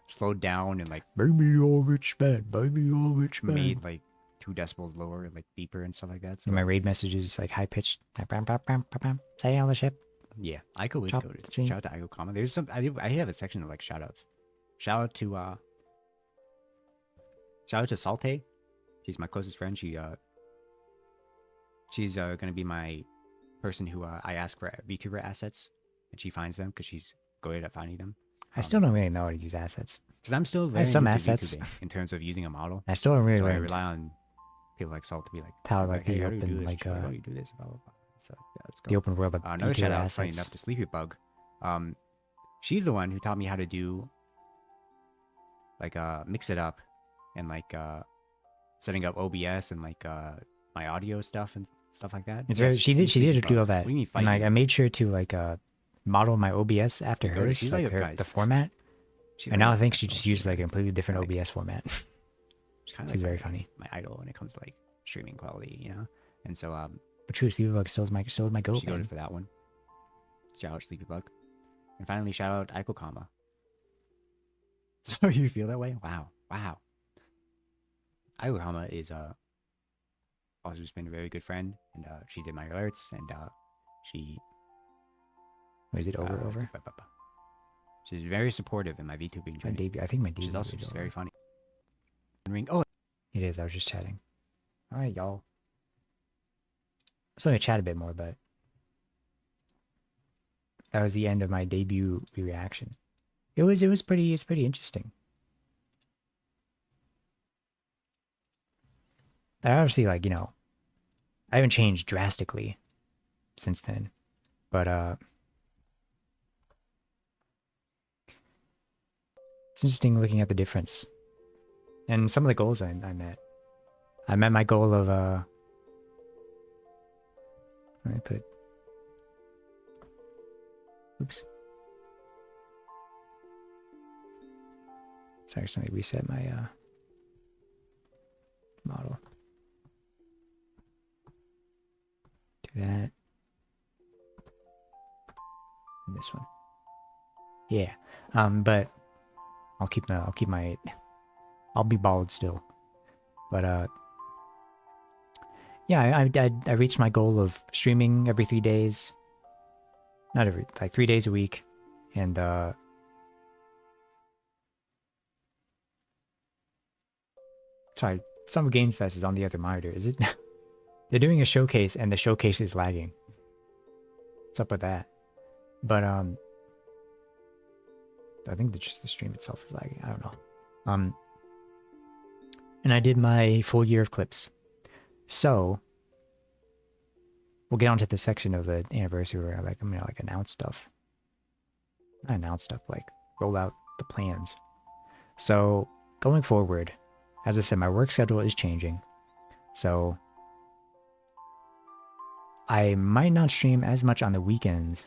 slowed down and like Baby, you're rich man. Baby, you're rich man. made like 2 decibels lower, like deeper and stuff like that. So And my raid messages like high pitched. Say on the ship. yeah, Aiko is Chop coded. the chain. Shout out to Aiko Kama. There's some I have a section of like shout outs. Shout out to Salte. She's my closest friend. She's gonna be my person who I ask for VTuber assets, and she finds them because she's good at finding them. I still don't really know how to use assets. Because I'm still I very have some new to assets. VTubing in terms of using a model. I still don't really So I learn rely on people like Salt to be like, how like hey, the how do you do open this? like She's oh, you do this, blah blah blah. So yeah, let's go. the open world of Another VTuber shout out, funny assets. enough, to Sleepy Bug. She's the one who taught me how to do like mix it up and like setting up OBS and like my audio stuff and stuff like that. It's Yes, very, she did Sleepy do all Bug. that, What do you mean and like fighting? I made sure to like model my OBS after Go to- hers, she's like like, her, guys. the format. She's And like now a I think she professional. just used like a completely different Like- OBS format. She's kind She's very funny. My idol when it comes to like streaming quality, you know. And so But true, Sleepybug still is my goat, she man. goaded for that one. Shout out Sleepy Bug. And finally, shout out Aiko Kama. So you feel that way? Wow. Aiko Kama is also just been a very good friend, and she did my alerts, and she Or is it over? She's very supportive in my VTubing My journey. debut. I think my debut. She's also is just over. very funny. Ring. Oh, It is. I was just chatting. All right, y'all. So I'm gonna chat a bit more, but that was the end of my debut reaction. It's pretty interesting. I obviously like, I haven't changed drastically since then. But it's interesting looking at the difference. And some of the goals I met. I met my goal of let me put oops. Sorry, somebody reset my model. Do that. And this one. Yeah. But I'll be bald still. But yeah, I reached my goal of streaming every 3 days. Not every, like 3 days a week. And sorry, Summer Games Fest is on the other monitor. Is it? They're doing a showcase and the showcase is lagging. What's up with that? But I think that just the stream itself is lagging. I don't know. And I did my full year of clips. So we'll get onto the section of the anniversary where I'm gonna like announce stuff. Not announce stuff, like roll out the plans. So going forward, as I said, my work schedule is changing. So I might not stream as much on the weekends.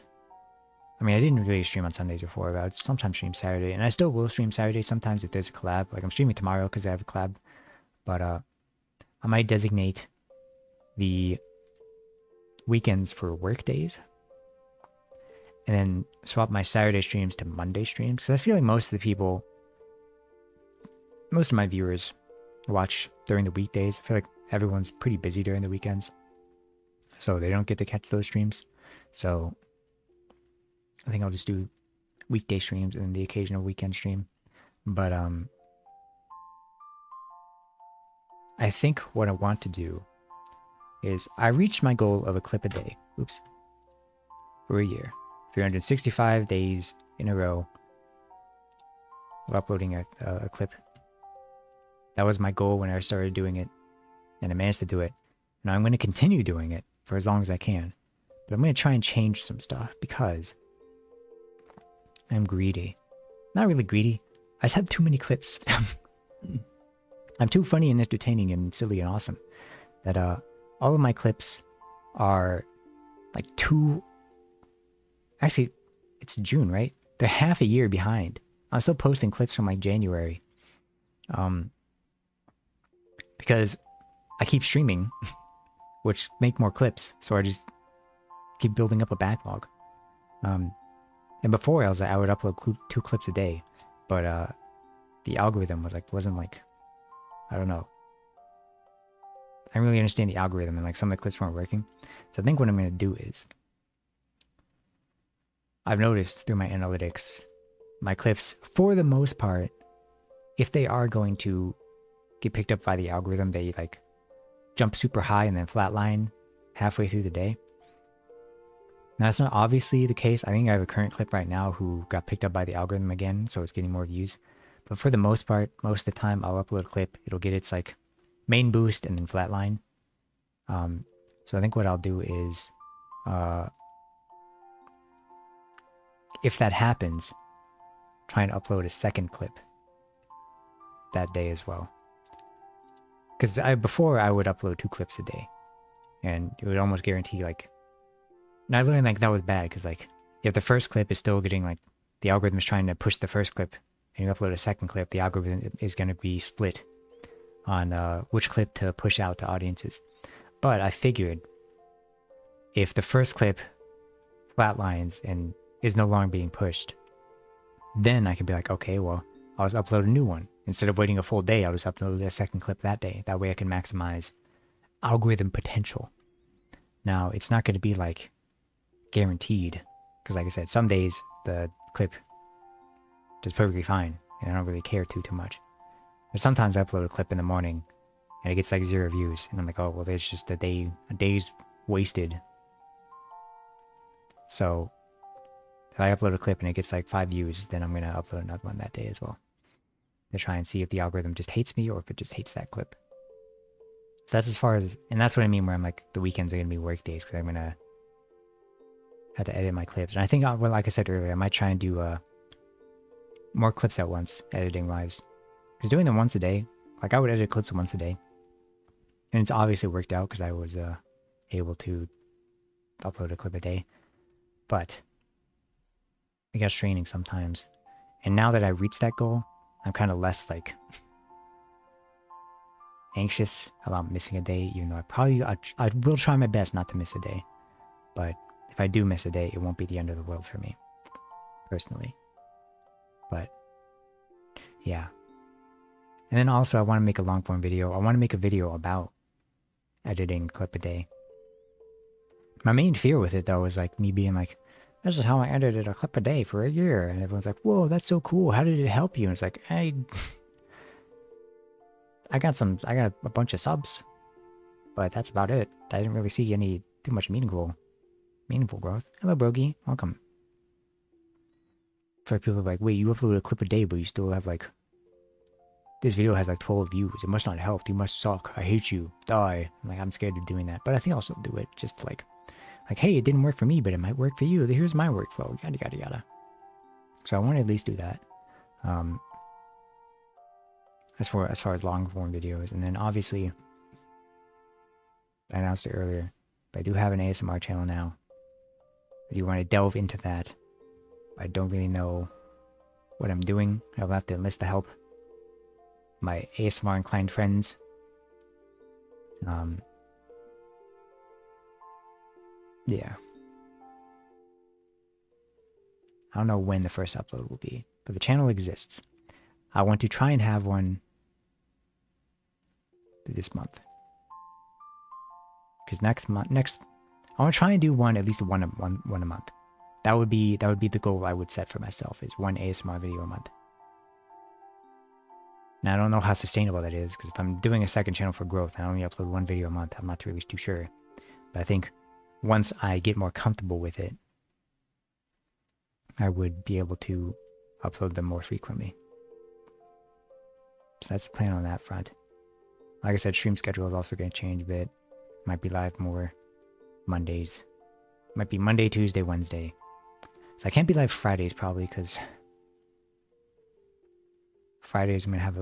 I mean, I didn't really stream on Sundays before, but I would sometimes stream Saturday. And I still will stream Saturday sometimes if there's a collab. Like I'm streaming tomorrow because I have a collab. But I might designate the weekends for work days. And then swap my Saturday streams to Monday streams. Because I feel like most of the people, most of my viewers watch during the weekdays. I feel like everyone's pretty busy during the weekends. So they don't get to catch those streams. So I think I'll just do weekday streams and the occasional weekend stream. But I think what I want to do is I reached my goal of a clip a day. Oops. For a year. 365 days in a row of uploading a clip. That was my goal when I started doing it. And I managed to do it. Now I'm going to continue doing it for as long as I can. But I'm going to try and change some stuff because I'm greedy. Not really greedy. I just have too many clips. I'm too funny and entertaining and silly and awesome that all of my clips are like actually it's June, right? They're half a year behind. I'm still posting clips from like January. Because I keep streaming, which make more clips, so I just keep building up a backlog. And before I would upload 2 clips a day, but the algorithm wasn't like, I don't know. I don't really understand the algorithm, and like some of the clips weren't working. So I think what I'm gonna do is, I've noticed through my analytics, my clips, for the most part, if they are going to get picked up by the algorithm, they like jump super high and then flatline halfway through the day. Now, that's not obviously the case. I think I have a current clip right now who got picked up by the algorithm again, so it's getting more views. But for the most part, most of the time, I'll upload a clip. It'll get its like main boost and then flatline. So I think what I'll do is, if that happens, try and upload a second clip that day as well. Because before I would upload 2 clips a day, and it would almost guarantee like. And I learned like that was bad because like if the first clip is still getting like the algorithm is trying to push the first clip, and you upload a second clip, the algorithm is going to be split on which clip to push out to audiences. But I figured if the first clip flatlines and is no longer being pushed, then I can be like, okay, well, I'll just upload a new one. Instead of waiting a full day, I'll just upload a second clip that day. That way I can maximize algorithm potential. Now, it's not going to be like guaranteed, because like I said, some days the clip does perfectly fine, and I don't really care too much. But sometimes I upload a clip in the morning, and it gets like 0 views, and I'm like, oh, well, there's just a day's wasted. So if I upload a clip and it gets like 5 views, then I'm going to upload another one that day as well, to try and see if the algorithm just hates me or if it just hates that clip. So that's as far as, and that's what I mean where I'm like, the weekends are going to be work days, because I'm going to have to edit my clips. And I think, well, like I said earlier, I might try and do more clips at once, editing wise. Because doing them once a day, like I would edit clips once a day. And it's obviously worked out because I was able to upload a clip a day. But I got straining sometimes. And now that I reached that goal, I'm kind of less like anxious about missing a day, even though I will try my best not to miss a day. But if I do miss a day, it won't be the end of the world for me, personally. But yeah. And then also I want to make a long form video. I want to make a video about editing a clip a day. My main fear with it though is like me being like, this is how I edited a clip a day for a year. And everyone's like, whoa, that's so cool. How did it help you? And it's like, I got a bunch of subs, but that's about it. I didn't really see any too much meaningful growth. Hello, Brogy. Welcome. For people like, wait, you upload a clip a day, but you still have like this video has like 12 views. It must not help. You must suck. I hate you. Die. Like, I'm scared of doing that. But I think I'll still do it just to like, hey, it didn't work for me, but it might work for you. Here's my workflow. Yada, yada, yada. So I want to at least do that. As far as long form videos. And then obviously, I announced it earlier, but I do have an ASMR channel now. If you want to delve into that, I don't really know what I'm doing. I'll have to enlist the help of my ASMR inclined friends. Yeah. I don't know when the first upload will be, but the channel exists. I want to try and have one this month. Because next I want to try and do one at least one a month. That would be the goal I would set for myself, is one ASMR video a month. Now I don't know how sustainable that is, because if I'm doing a second channel for growth and I only upload one video a month, I'm not really too sure. But I think once I get more comfortable with it, I would be able to upload them more frequently. So that's the plan on that front. Like I said, stream schedule is also going to change a bit. Might be live more Mondays. Might be Monday, Tuesday, Wednesday. So I can't be live Fridays probably, because Fridays I'm going to have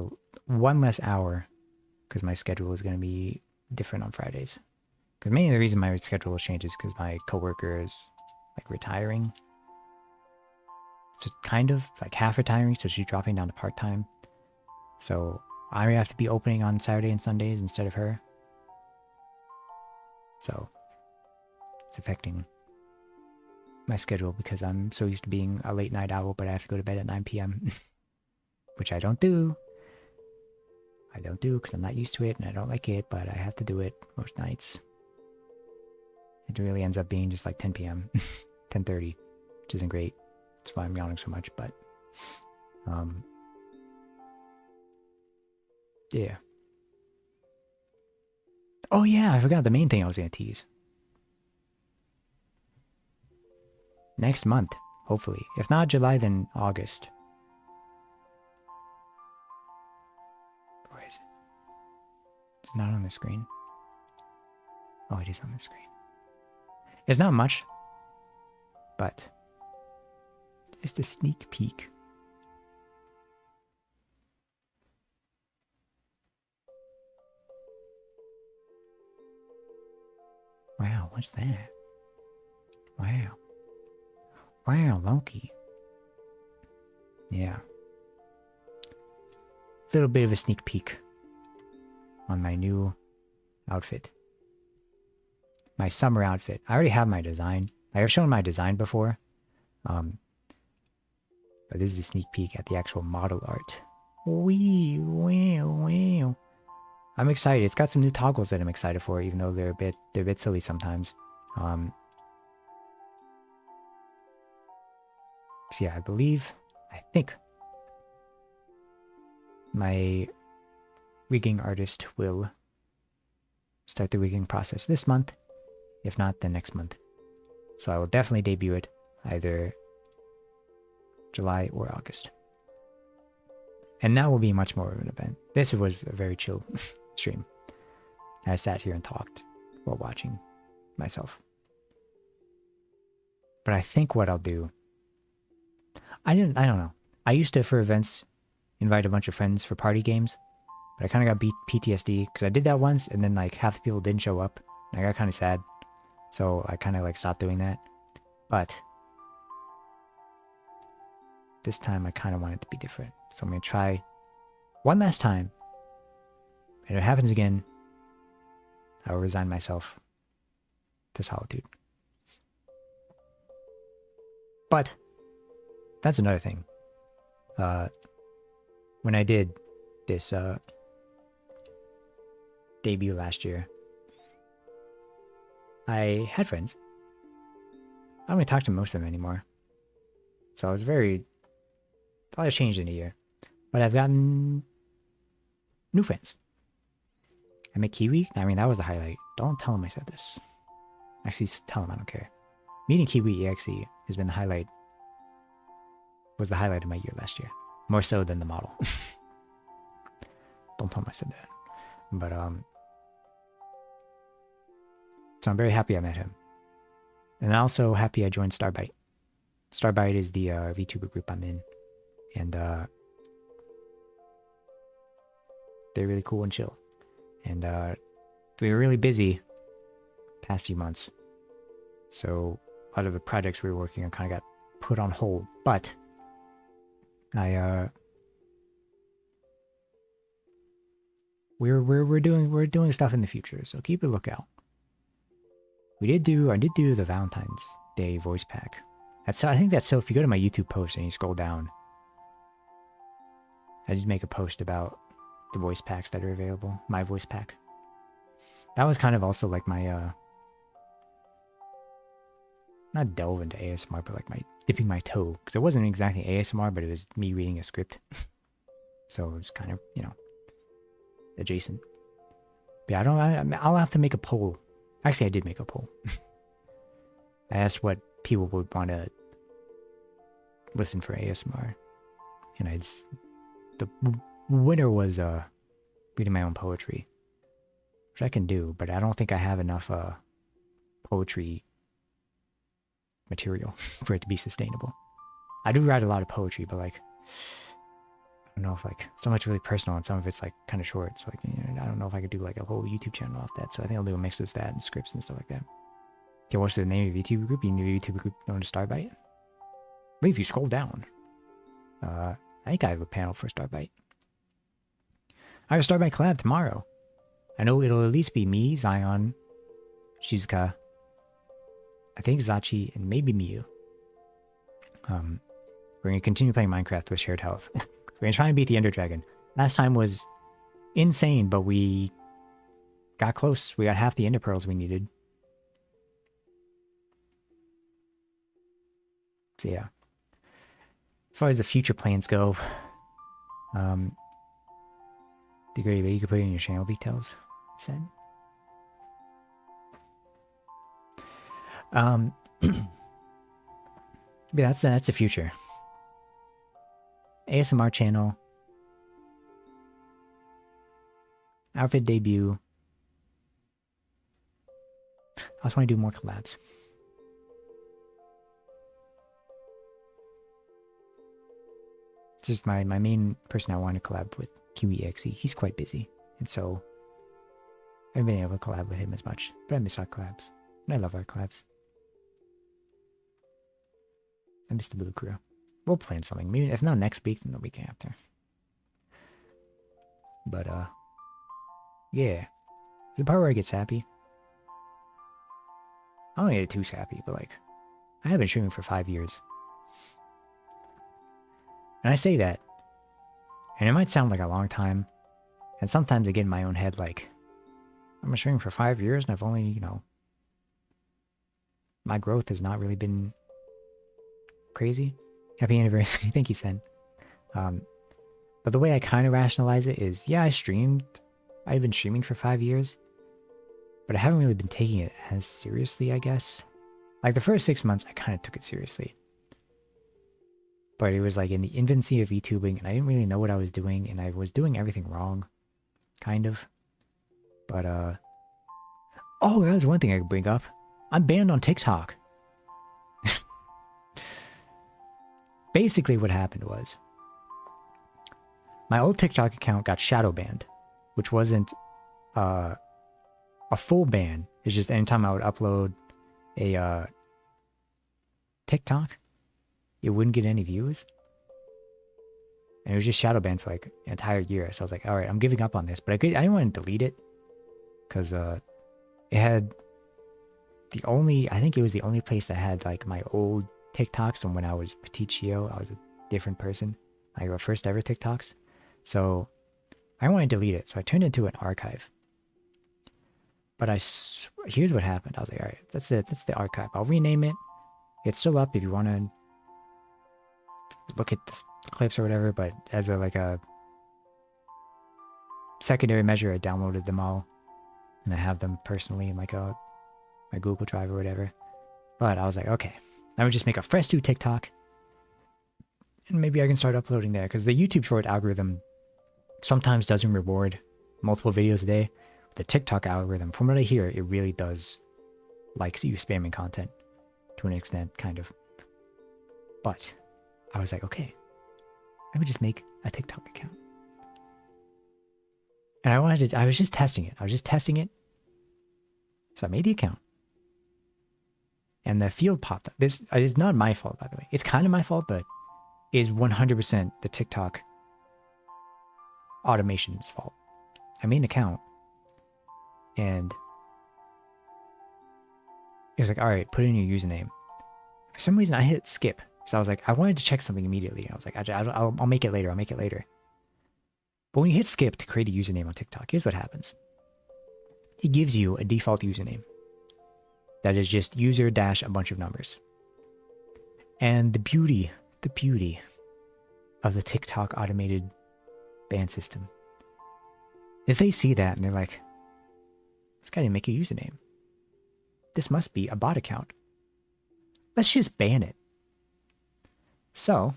one less hour, because my schedule is going to be different on Fridays. Because mainly the reason my schedule changes is because my coworker is like retiring. It's kind of like half retiring, so she's dropping down to part-time. So I have to be opening on Saturday and Sundays instead of her. So it's affecting my schedule, because I'm so used to being a late night owl, but I have to go to bed at 9 p.m. Which I don't do. I don't do because I'm not used to it and I don't like it, but I have to do it most nights. It really ends up being just like 10 p.m. 10:30, which isn't great. That's why I'm yawning so much, but yeah. Oh yeah, I forgot the main thing I was going to tease. Next month, hopefully. If not July, then August. Where is it? It's not on the screen. Oh, it is on the screen. It's not much, but just a sneak peek. Wow, what's that? Wow. Wow, Loki. Yeah. Little bit of a sneak peek on my new outfit. My summer outfit. I already have my design. I have shown my design before. But this is a sneak peek at the actual model art. Wee, wow, wow. I'm excited. It's got some new toggles that I'm excited for, even though they're a bit silly sometimes. So yeah, I think my rigging artist will start the rigging process this month, if not then next month. So I will definitely debut it either July or August. And that will be much more of an event. This was a very chill stream. I sat here and talked while watching myself. But I think what I'll do, I don't know. I used to, for events, invite a bunch of friends for party games, but I kind of got PTSD because I did that once and then like half the people didn't show up. And I got kind of sad. So I kind of like stopped doing that. But this time I kind of want it to be different. So I'm going to try one last time. And if it happens again, I will resign myself to solitude. But that's another thing. When I did this debut last year, I had friends. I don't really talk to most of them anymore. So I was a lot has changed in a year. But I've gotten new friends. I met Kiwi. I mean, that was the highlight. Don't tell him I said this. Actually, tell him I don't care. Meeting Kiwi EXE has been the highlight. Was the highlight of my year last year. More so than the model. Don't tell him I said that. But so I'm very happy I met him, and I'm also happy I joined Starbite. Starbite is the VTuber group I'm in, and they're really cool and chill. And we were really busy past few months, so a lot of the projects we were working on kind of got put on hold. But we're doing stuff in the future, so keep a lookout. I did do the Valentine's Day voice pack. I think that's so. If you go to my YouTube post and you scroll down, I just make a post about the voice packs that are available. My voice pack. That was kind of also like my not delve into ASMR, but like my dipping my toe, because it wasn't exactly ASMR, but it was me reading a script. So it was kind of, you know, adjacent. But yeah, I'll have to make a poll. Actually, I did make a poll. I asked what people would want to listen for ASMR, and the winner was reading my own poetry, which I can do, but I don't think I have enough poetry material for it to be sustainable. I do write a lot of poetry, but like, I don't know if like, some of it's really personal and some of it's like kind of short. So like, you know, I don't know if I could do like a whole YouTube channel off that. So I think I'll do a mix of that and scripts and stuff like that. Okay, what's the name of your YouTube group? You need a YouTube group known as Starbite? But if you scroll down, I think I have a panel for Starbite. I have a Starbite collab tomorrow. I know it'll at least be me, Zion, Shizuka, I think Zachi, and maybe Miyu. We're going to continue playing Minecraft with shared health. We're going to try and beat the Ender Dragon. Last time was insane, but we got close. We got half the Ender Pearls we needed. So yeah. As far as the future plans go, you could put it in your channel details, said. Yeah, that's the future. ASMR channel, outfit debut. I also want to do more collabs. It's just my main person I want to collab with, QEXE. He's quite busy, and so I haven't been able to collab with him as much. But I miss our collabs, and I love our collabs. I miss the Blue Crew. We'll plan something. Maybe if not next week, then the week after. But yeah. It's the part where I get sappy. I don't get too sappy, but like, I have been streaming for 5 years. And I say that, and it might sound like a long time, and sometimes I get in my own head like, I'm streaming for 5 years and I've only, you know, my growth has not really been crazy. Happy anniversary. Thank you, Sen. But the way I kind of rationalize it is, yeah, I've been streaming for 5 years, but I haven't really been taking it as seriously, I guess. Like the first 6 months, I kind of took it seriously. But it was like in the infancy of YouTubing, and I didn't really know what I was doing, and I was doing everything wrong, kind of. But, oh, that was one thing I could bring up. I'm banned on TikTok. Basically what happened was, my old TikTok account got shadow banned, which wasn't a full ban. It's just anytime I would upload a TikTok, it wouldn't get any views. And it was just shadow banned for like an entire year. So I was like, all right, I'm giving up on this. But I didn't want to delete it because it had I think it was the only place that had like my old TikToks from when I was Petitio. I was a different person. Like our first ever TikToks. So I didn't want to delete it. So I turned it into an archive. But here's what happened. I was like, all right, that's the archive. I'll rename it. It's still up if you want to look at the clips or whatever, but as a secondary measure, I downloaded them all and I have them personally in like my Google Drive or whatever. But I was like, okay, I would just make a fresh new TikTok and maybe I can start uploading there, because the YouTube short algorithm sometimes doesn't reward multiple videos a day. The TikTok algorithm, from what I hear, it really does likes you spamming content to an extent, kind of. But I was like, okay, I would just make a TikTok account. And I was just testing it. So I made the account. And the field popped up. This is not my fault, by the way. It's kind of my fault, but it is 100% the TikTok automation's fault. I made an account. And it was like, all right, put in your username. For some reason, I hit skip. So I was like, I wanted to check something immediately. I was like, I'll make it later. I'll make it later. But when you hit skip to create a username on TikTok, here's what happens. It gives you a default username that is just user dash a bunch of numbers. And the beauty of the TikTok automated ban system is they see that and they're like, this guy didn't make a username. This must be a bot account. Let's just ban it. So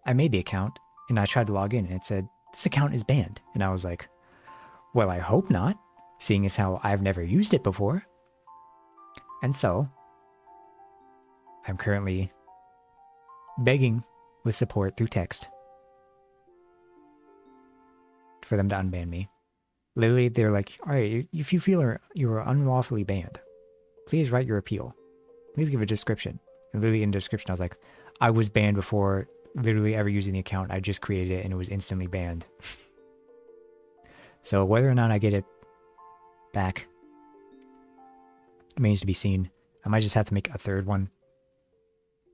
I made the account and I tried to log in and it said, this account is banned. And I was like, well, I hope not, seeing as how I've never used it before. And so I'm currently begging with support through text for them to unban me. Literally, they're like, all right, if you feel you are unlawfully banned, please write your appeal. Please give a description. And literally in the description, I was like, I was banned before literally ever using the account. I just created it and it was instantly banned. So whether or not I get it back remains to be seen. I might just have to make a third one.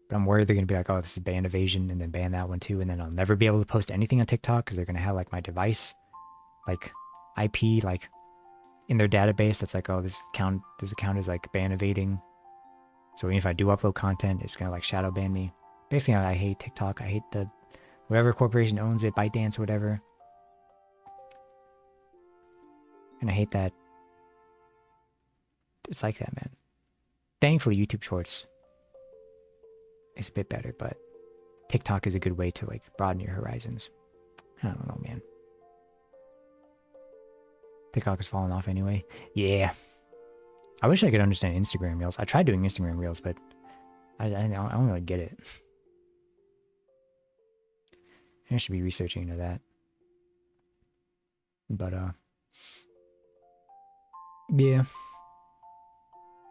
But I'm worried they're going to be like, oh, this is ban evasion, and then ban that one too. And then I'll never be able to post anything on TikTok because they're going to have like my device, like IP, like in their database. That's like, oh, this account is like ban evading. So even if I do upload content, it's going to like shadow ban me. Basically, I hate TikTok. I hate whatever corporation owns it, ByteDance or whatever. And I hate that. It's like that, man. Thankfully, YouTube Shorts is a bit better, but TikTok is a good way to like broaden your horizons. I don't know, man. TikTok is falling off anyway. Yeah. I wish I could understand Instagram Reels. I tried doing Instagram Reels, but I don't really get it. I should be researching into that. But, yeah.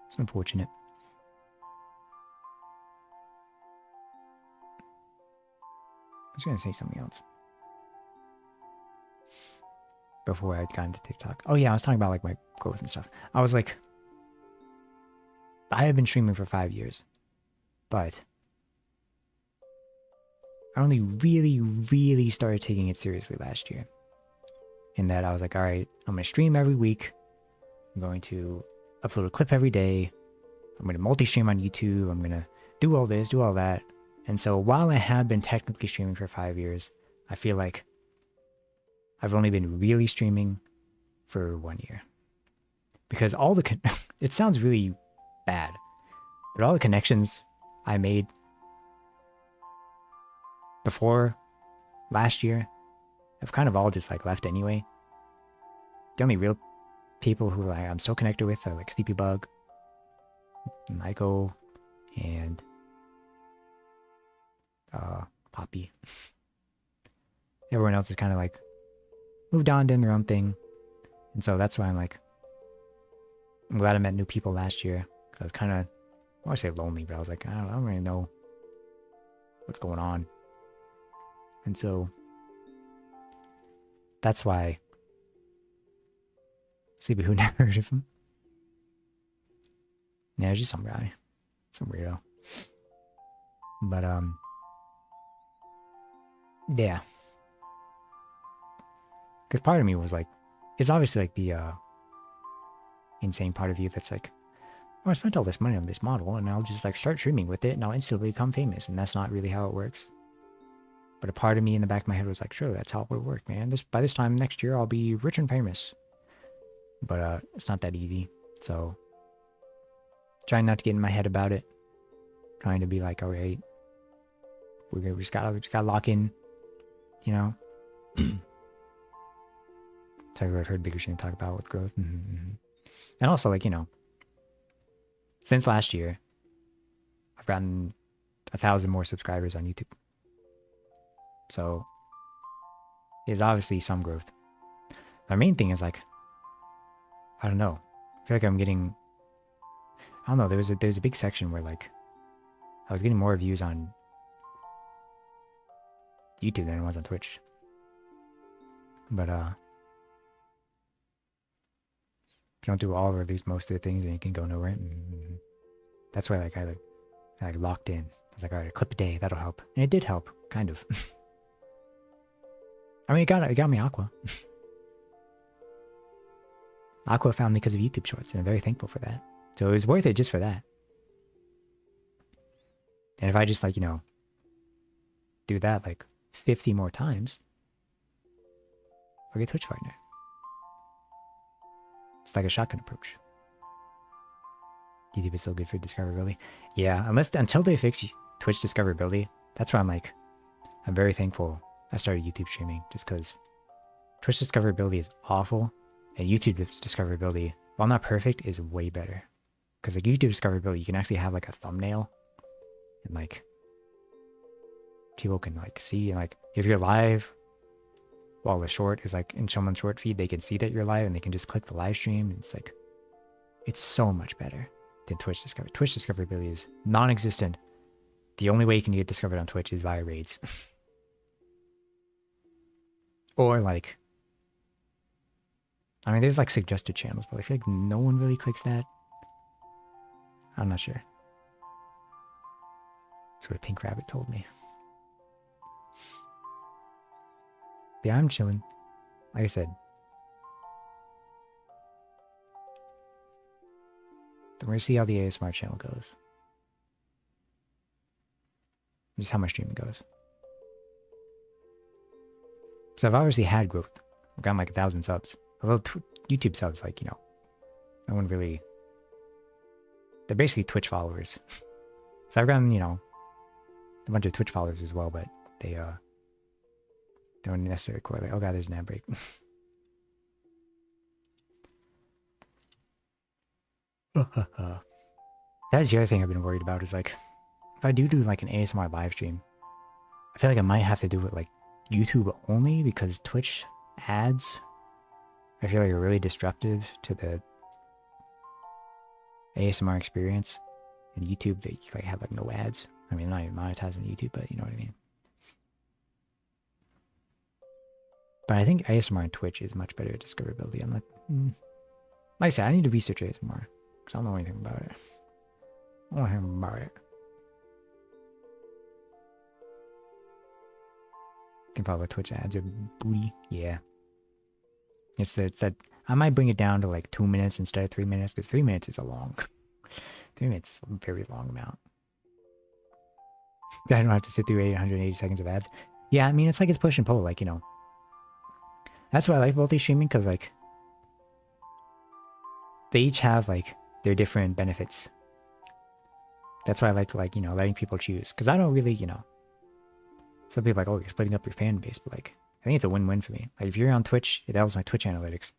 It's unfortunate. I was going to say something else before I got into TikTok. Oh yeah, I was talking about like my growth and stuff. I was like, I have been streaming for 5 years, but I only really started taking it seriously last year. In that I was like, all right, I'm going to stream every week. I'm going to upload a clip every day. I'm going to multi-stream on YouTube. I'm going to do all this, do all that. And so while I have been technically streaming for 5 years, I feel like I've only been really streaming for 1 year. Because all the... it sounds really bad, but all the connections I made before last year have kind of all just like left anyway. The only real people who I'm still connected with are like Sleepybug, and Nico, and Poppy. Everyone else is kind of like moved on, doing their own thing. And so that's why I'm glad I met new people last year. Cause I was kind of, I want to say lonely, but I was like, I don't really know what's going on. And so that's why Sleepy, who never heard of him. Yeah, it's just some guy. Some weirdo. But, yeah. Because part of me was like, it's obviously like the insane part of you that's like, oh, I spent all this money on this model and I'll just like start streaming with it and I'll instantly become famous. And that's not really how it works. But a part of me in the back of my head was like, sure, that's how it would work, man. By this time next year, I'll be rich and famous. But it's not that easy. So trying not to get in my head about it. Trying to be like, all right, we just gotta lock in, you know, So I've heard bigger stream talk about with growth. And also, like, since last year, I've gotten 1,000 more subscribers on YouTube. So there's obviously some growth. My main thing is like, I don't know. I feel like I'm getting, I don't know. There's a big section where like I was getting more views on YouTube than it was on Twitch. But if you don't do all or at least most of the things, then you can go nowhere. And that's why like I locked in. I was like, all right, a clip a day, that'll help. And it did help, kind of. I mean, it got me Aqua. Aqua found me because of YouTube Shorts, and I'm very thankful for that. So it was worth it just for that. And if I just like, do that like 50 more times, I'll get Twitch partner. It's like a shotgun approach. YouTube is so good for discoverability. Yeah, until they fix Twitch discoverability, that's why I'm very thankful I started YouTube streaming, just because Twitch discoverability is awful, and YouTube's discoverability, while not perfect, is way better. Because like YouTube discoverability, you can actually have like a thumbnail, and like people can like see, and like if you're live while the short is like in someone's short feed, they can see that you're live and they can just click the live stream. And it's like, it's so much better than Twitch discovery. Twitch discoverability is non-existent. The only way you can get discovered on Twitch is via raids. Or like, I mean, there's like suggested channels, but I feel like no one really clicks that. I'm not sure. That's what Pink Rabbit told me. Yeah, I'm chilling. Like I said. We're gonna see how the ASMR channel goes. Just how my streaming goes. So I've obviously had growth. I've gotten like 1,000 subs. Although YouTube subs, like, no one really... They're basically Twitch followers. So I've gotten, a bunch of Twitch followers as well, but they don't necessarily correlate. Oh god, there's an ad break. That is the other thing I've been worried about, is like, if I do like an ASMR live stream, I feel like I might have to do it like YouTube only, because Twitch ads, I feel like, are really disruptive to the ASMR experience. And YouTube, they like have like no ads. I mean, not even monetized on YouTube, but you know what I mean. But I think ASMR on Twitch is much better at discoverability. I'm like, like I said, I need to research ASMR, because I don't know anything about it. I don't know anything about it. You can follow Twitch ads or booty. Yeah. It's that I might bring it down to like 2 minutes instead of 3 minutes, because 3 minutes is a long. 3 minutes is a very long amount. I don't have to sit through 880 seconds of ads. Yeah, I mean, it's like it's push and pull, like, That's why I like multi-streaming, because like they each have like their different benefits. That's why I like to letting people choose, because I don't really, some people are like, oh, you're splitting up your fan base, but like I think it's a win-win for me. Like if you're on Twitch, it helps my Twitch analytics.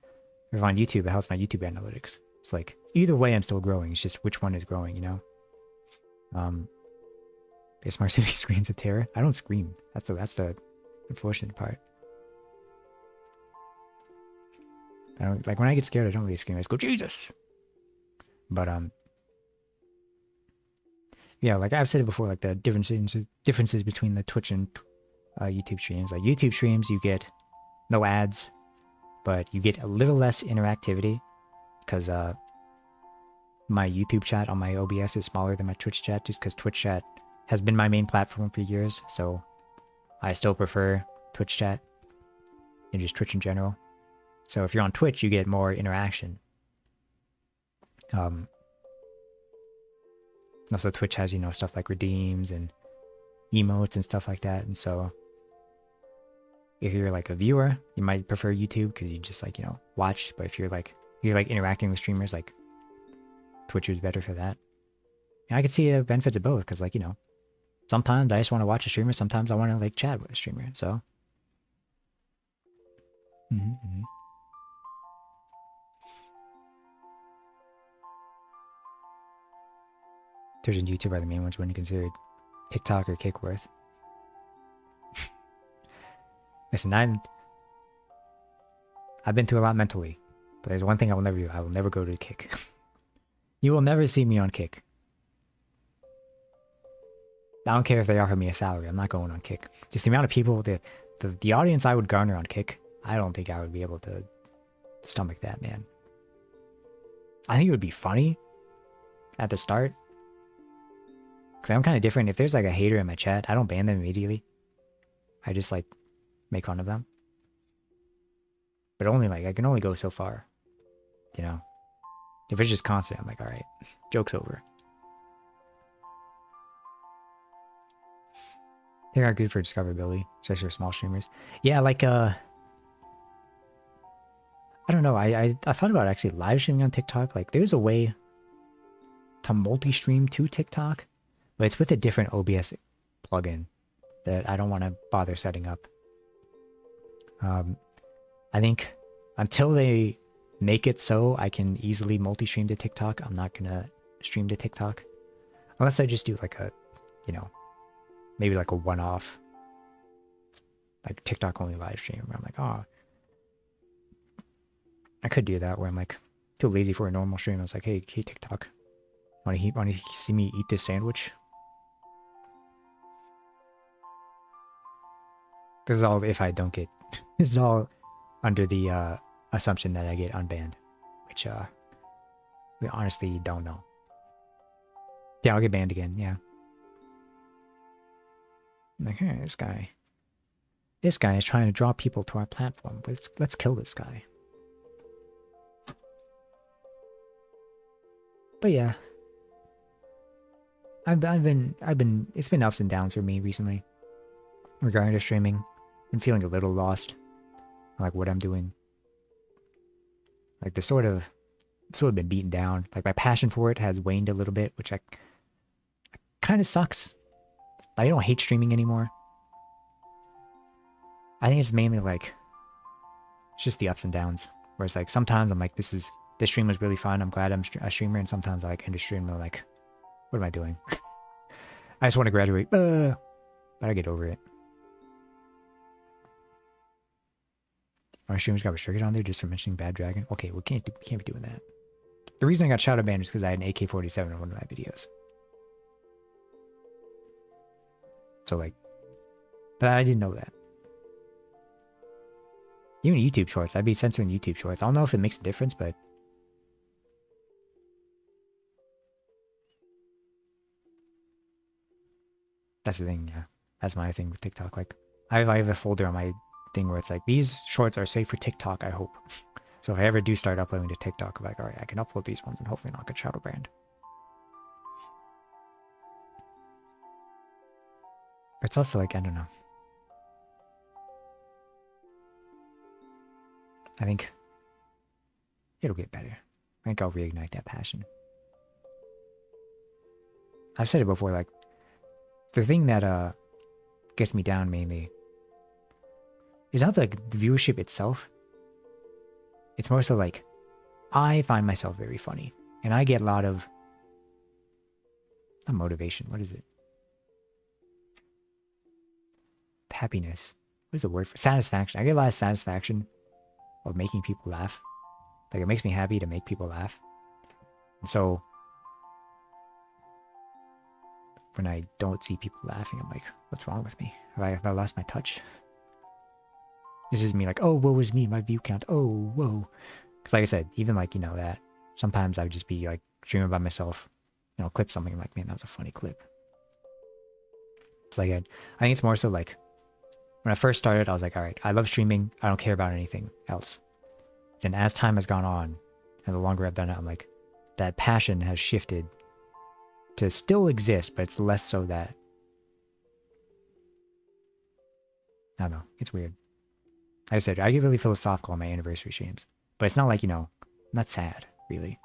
If you're on YouTube, it helps my YouTube analytics. It's like either way I'm still growing. It's just which one is growing, ASMR City screams of terror. I don't scream. That's the unfortunate part. I don't, like, when I get scared, I don't really scream. I just go, Jesus! But, yeah, like I've said it before, like the differences between the Twitch and YouTube streams. Like YouTube streams, you get no ads, but you get a little less interactivity, because my YouTube chat on my OBS is smaller than my Twitch chat, just because Twitch chat has been my main platform for years, so I still prefer Twitch chat and just Twitch in general. So if you're on Twitch, you get more interaction. Also, Twitch has, stuff like redeems and emotes and stuff like that. And so if you're like a viewer, you might prefer YouTube, because you just like, watch. But if you're interacting with streamers, like Twitch is better for that. And I could see the benefits of both, because like, sometimes I just want to watch a streamer. Sometimes I want to like chat with a streamer. So Mm-hmm. There's a YouTuber, the main ones when you consider TikTok or Kick worth. Listen, I've been through a lot mentally, but there's one thing I will never do. I will never go to Kick. You will never see me on Kick. I don't care if they offer me a salary. I'm not going on Kick. Just the amount of people, the audience I would garner on Kick, I don't think I would be able to stomach that, man. I think it would be funny at the start. Because I'm kind of different. If there's like a hater in my chat, I don't ban them immediately. I just like make fun of them. But only like, I can only go so far. You know? If it's just constant, I'm like, alright, joke's over. They are good for discoverability, especially for small streamers. Yeah, like, I don't know. I thought about actually live streaming on TikTok. Like, there's a way to multi-stream to TikTok, but it's with a different OBS plugin that I don't want to bother setting up. I think until they make it so I can easily multi-stream to TikTok, I'm not going to stream to TikTok. Unless I just do like a, you know, maybe like a one-off, like TikTok only live stream where I'm like, oh, I could do that where I'm like too lazy for a normal stream. I was like, hey TikTok, want to see me eat this sandwich? This is all if I don't get, this is all under the assumption that I get unbanned, which we honestly don't know. Yeah, I'll get banned again, yeah. I'm like, hey, this guy is trying to draw people to our platform. Let's kill this guy. But yeah, it's been ups and downs for me recently regarding to streaming. I'm feeling a little lost, like what I'm doing. Like the sort of been beaten down. Like my passion for it has waned a little bit, which kind of sucks. I don't hate streaming anymore. I think it's mainly like, it's just the ups and downs. Where it's like, sometimes I'm like, this stream was really fun. I'm glad I'm a streamer. And sometimes I like end a stream and I'm like, what am I doing? I just want to graduate. But I get over it. My streamers got restricted on there just for mentioning Bad Dragon. Okay, we can't be doing that. The reason I got shadow banned is because I had an AK-47 in one of my videos. So like, but I didn't know that. Even YouTube shorts, I'd be censoring YouTube shorts. I don't know if it makes a difference, but that's the thing, yeah. That's my thing with TikTok. Like, I have a folder on my thing where it's like, these shorts are safe for TikTok, I hope. So if I ever do start uploading to TikTok, I'm like, alright, I can upload these ones and hopefully not get shadow banned. But it's also like, I don't know. I think it'll get better. I think I'll reignite that passion. I've said it before, like, the thing that gets me down mainly is not like the viewership itself. It's more so like, I find myself very funny. And I get a lot of, not motivation, what is it? Happiness. What is the word for satisfaction? I get a lot of satisfaction of making people laugh. Like, it makes me happy to make people laugh. And so when I don't see people laughing, I'm like, what's wrong with me? Have I lost my touch? This is me like, oh, woe is me, my view count. Oh, whoa. Because like I said, even like, you know, that sometimes I would just be like streaming by myself, you know, clip something like, man, that was a funny clip. It's like, I think it's more so like, when I first started, I was like, all right, I love streaming. I don't care about anything else. Then as time has gone on, and the longer I've done it, I'm like, that passion has shifted to still exist, but it's less so that, I don't know, it's weird. Like I said, I get really philosophical on my anniversary streams, but it's not like, you know, I'm not sad, really.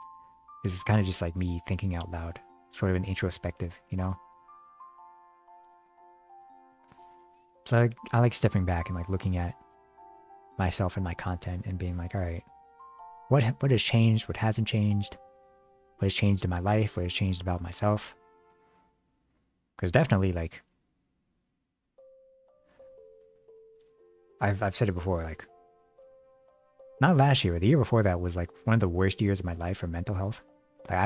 It's kind of just like me thinking out loud, sort of an introspective, you know? So I like stepping back and like looking at myself and my content and being like, all right, what has changed? What hasn't changed? What has changed in my life? What has changed about myself? Because definitely, like, I've said it before, like, not last year, but the year before that was like one of the worst years of my life for mental health. Like,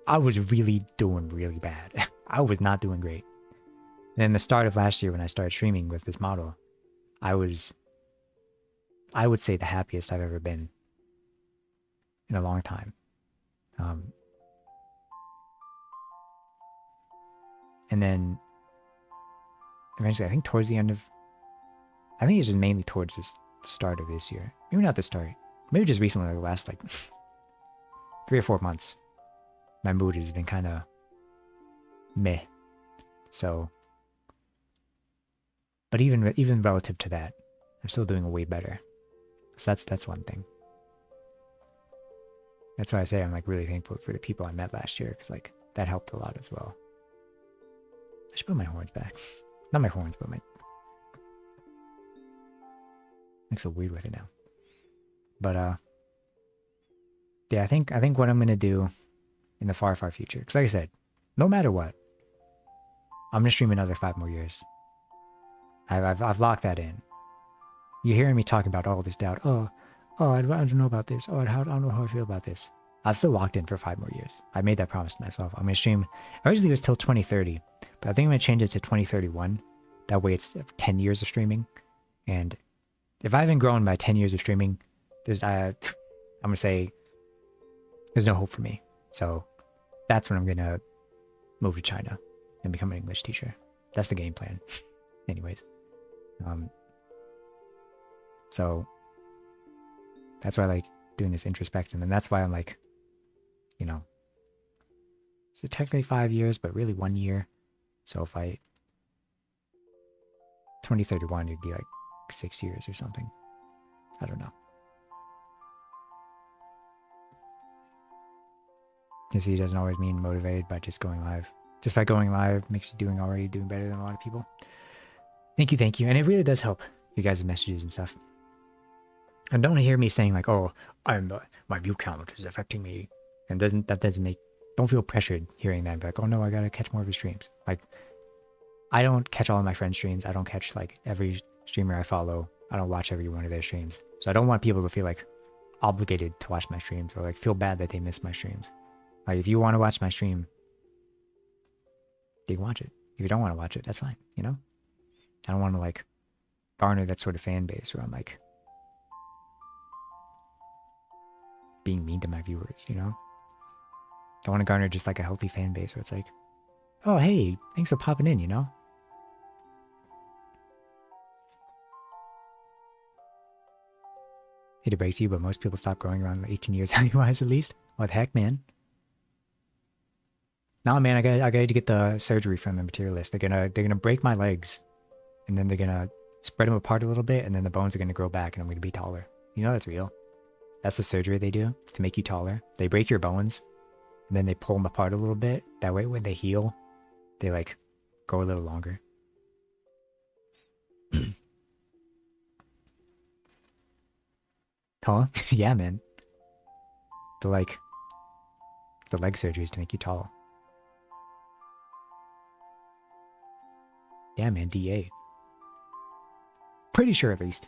I was really doing really bad. I was not doing great. And then the start of last year when I started streaming with this model, I would say the happiest I've ever been in a long time. And then eventually, I think towards the end of, I think it's just mainly towards the start of this year. Maybe not the start. Maybe just recently, like the last like 3 or 4 months, my mood has been kind of meh. So, but even relative to that, I'm still doing way better. So that's one thing. That's why I say I'm like really thankful for the people I met last year, because like that helped a lot as well. I should put my horns back. Not my horns, but my. Looks so weird with it now. But yeah, I think what I'm gonna do in the far future, because like I said, no matter what, I'm gonna stream another 5 more years. I've locked that in. You're hearing me talking about all this doubt. Oh, I don't know about this. Oh, I don't know how I feel about this. I've still locked in for 5 more years. I made that promise to myself. I'm gonna stream. Originally it was till 2030, but I think I'm gonna change it to 2031. That way it's 10 years of streaming. And if I haven't grown by 10 years of streaming, I'm gonna say there's no hope for me. So that's when I'm gonna move to China and become an English teacher. That's the game plan. Anyways. So that's why I like doing this introspection, and that's why I'm like, you know, so technically 5 years, but really 1 year. So if 2031, it'd be like 6 years or something. I don't know. You see, it doesn't always mean motivated by just going live. Just by going live makes you doing better than a lot of people. Thank you. And it really does help you guys' messages and stuff. And don't hear me saying like, oh, my view count is affecting me. And don't feel pressured hearing that. Be like, oh no, I gotta catch more of his streams. Like, I don't catch all of my friends' streams. I don't catch like every streamer I follow. I don't watch every one of their streams. So I don't want people to feel like obligated to watch my streams or like feel bad that they miss my streams. Like, if you want to watch my stream, you can watch it. If you don't want to watch it, that's fine, you know? I don't want to like garner that sort of fan base where I'm like being mean to my viewers, you know? I want to garner just like a healthy fan base where it's like, oh, hey, thanks for popping in, you know? Hate to break to you, but most people stop growing around 18 years anyway, at least. What the heck, man? Nah, man, I got to get the surgery from the materialist. They're gonna break my legs, and then they're gonna spread them apart a little bit, and then the bones are gonna grow back, and I'm gonna be taller. You know that's real. That's the surgery they do to make you taller. They break your bones, and then they pull them apart a little bit. That way, when they heal, they like grow a little longer. Huh? Yeah, man. The leg surgeries to make you tall. Yeah, man, DA. Pretty sure, at least.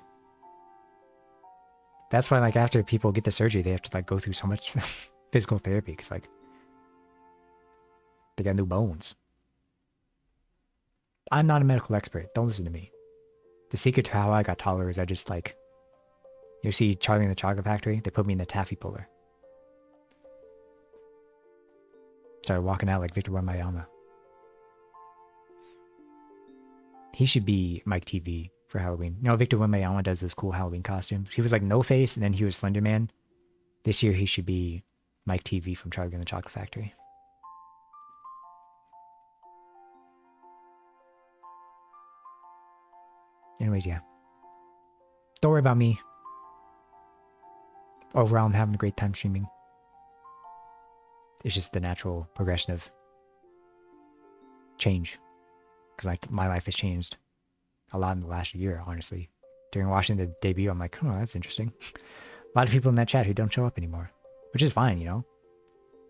That's why, like, after people get the surgery, they have to, like, go through so much physical therapy, because, like, they got new bones. I'm not a medical expert. Don't listen to me. The secret to how I got taller is I just, like, you see Charlie and the Chocolate Factory? They put me in the taffy puller. Started walking out like Victor Wembanyama. He should be Mike TV for Halloween. You know, Victor Wembanyama does those cool Halloween costumes. He was like No Face, and then he was Slender Man. This year he should be Mike TV from Charlie and the Chocolate Factory. Anyways, yeah. Don't worry about me. Overall, I'm having a great time streaming. It's just the natural progression of change. Because like my life has changed a lot in the last year, honestly, during watching the debut. I'm like, oh, that's interesting. A lot of people in that chat who don't show up anymore, which is fine, you know.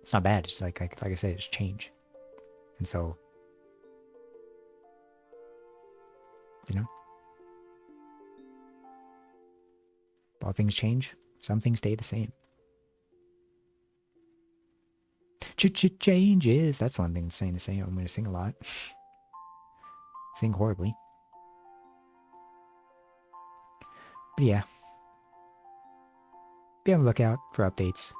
It's not bad. It's like I said, it's change, and so, you know, all things change. Some things stay the same. Changes. That's one thing saying the same. I'm going to sing a lot. Sing horribly. But yeah. Be on the lookout for updates.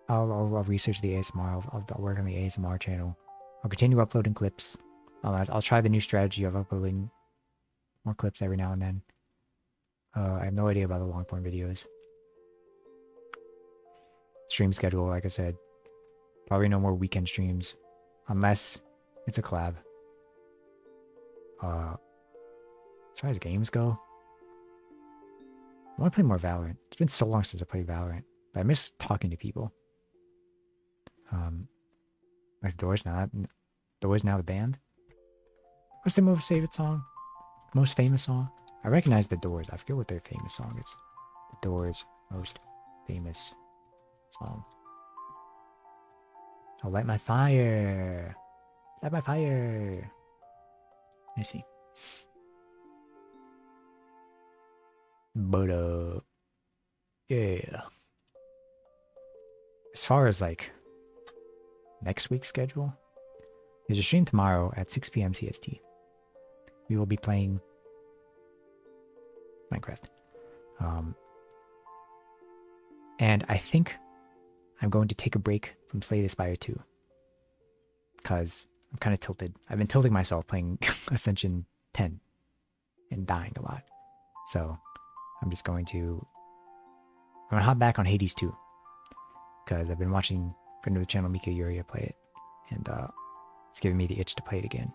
I'll research the ASMR. I'll work on the ASMR channel. I'll continue uploading clips. I'll try the new strategy of uploading more clips every now and then. I have no idea about the long form videos. Stream schedule, like I said. Probably no more weekend streams. Unless it's a collab. As far as games go, I want to play more Valorant. It's been so long since I played Valorant. But I miss talking to people. Like Doors Now the band. What's their most favorite song? Most famous song? I recognize The Doors. I forget what their famous song is. The Doors' most famous song. Oh, light my fire. Light my fire. Let me see. But, yeah. As far as, like, next week's schedule, there's a stream tomorrow at 6 p.m. CST. We will be playing Minecraft. And I think I'm going to take a break from Slay the Spire 2. Because I'm kind of tilted. I've been tilting myself playing Ascension 10 and dying a lot. So I'm just going to... I'm going to hop back on Hades 2. Because I've been watching friend of the channel, Mika Yuria, play it. And it's giving me the itch to play it again.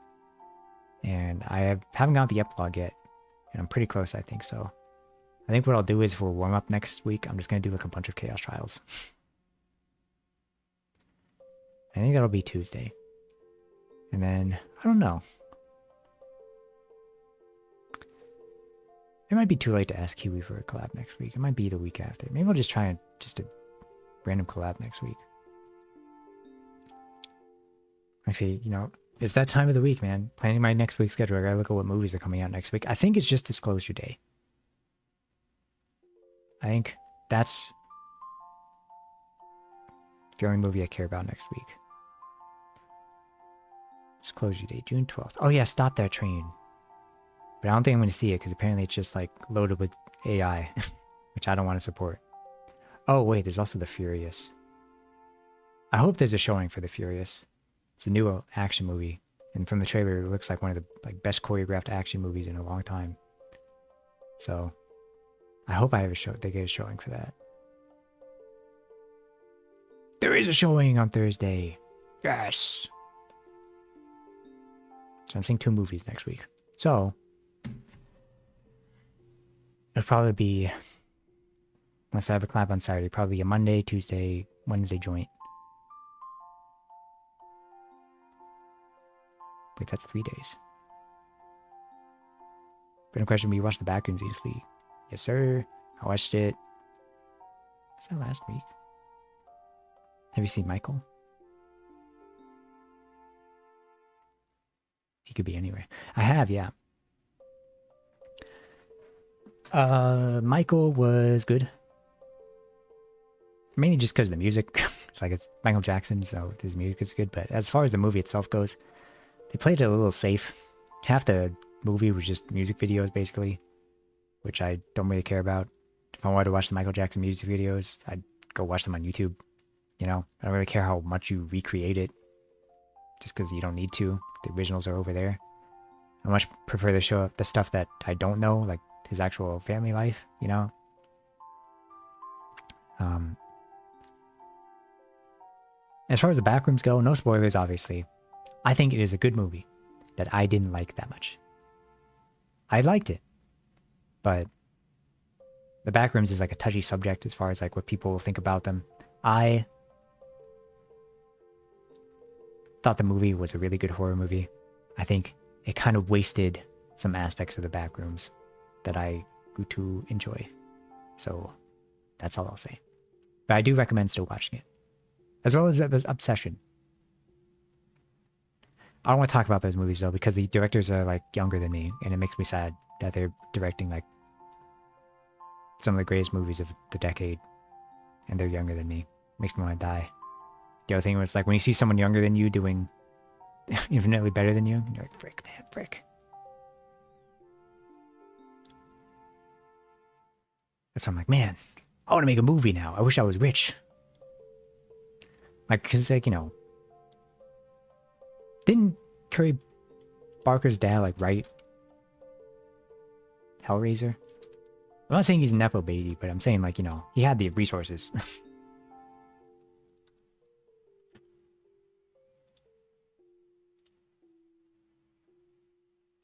And I haven't got the epilogue yet. And I'm pretty close, I think, so. I think what I'll do is for warm-up next week, I'm just going to do like a bunch of Chaos Trials. I think that'll be Tuesday. And then, I don't know. It might be too late to ask Kiwi for a collab next week. It might be the week after. Maybe I'll just try just a random collab next week. Actually, you know, it's that time of the week, man. Planning my next week's schedule. I gotta look at what movies are coming out next week. I think it's just Disclosure Day. I think that's the only movie I care about next week. Disclosure Day, June 12th. Oh yeah, Stop That Train. But I don't think I'm going to see it because apparently it's just like loaded with AI, which I don't want to support. Oh wait, there's also The Furious. I hope there's a showing for The Furious. It's a new action movie, and from the trailer, it looks like one of the best choreographed action movies in a long time. So, I hope I have a show. They get a showing for that. There is a showing on Thursday. Yes. So I'm seeing 2 movies next week. So it'll probably be, unless I have a collab on Saturday, probably a Monday, Tuesday, Wednesday joint. Wait, that's 3 days. But a question, will you watch The Backrooms recently? Yes, sir. I watched it. Was that last week? Have you seen Michael? He could be anywhere. I have, yeah. Michael was good. Mainly just because of the music. It's like it's Michael Jackson, so his music is good. But as far as the movie itself goes, they played it a little safe. Half the movie was just music videos, basically, which I don't really care about. If I wanted to watch the Michael Jackson music videos, I'd go watch them on YouTube. You know, I don't really care how much you recreate it, just because you don't need to. The originals are over there. I much prefer to show the stuff that I don't know, like his actual family life, you know? As far as the Backrooms go, no spoilers, obviously. I think it is a good movie that I didn't like that much. I liked it, but the Backrooms is like a touchy subject as far as like what people think about them. I thought the movie was a really good horror movie. I think it kind of wasted some aspects of the back rooms that I grew to enjoy. So that's all I'll say. But I do recommend still watching it. As well as Obsession. I don't want to talk about those movies though, because the directors are like younger than me, and it makes me sad that they're directing like some of the greatest movies of the decade, and they're younger than me. Makes me want to die. The other thing was like when you see someone younger than you doing infinitely better than you, you're like, frick, man, frick. That's why I'm like, man, I want to make a movie now. I wish I was rich. Like, cause like, you know, didn't Curry Barker's dad like write Hellraiser? I'm not saying he's a nepo baby, but I'm saying like, you know, he had the resources.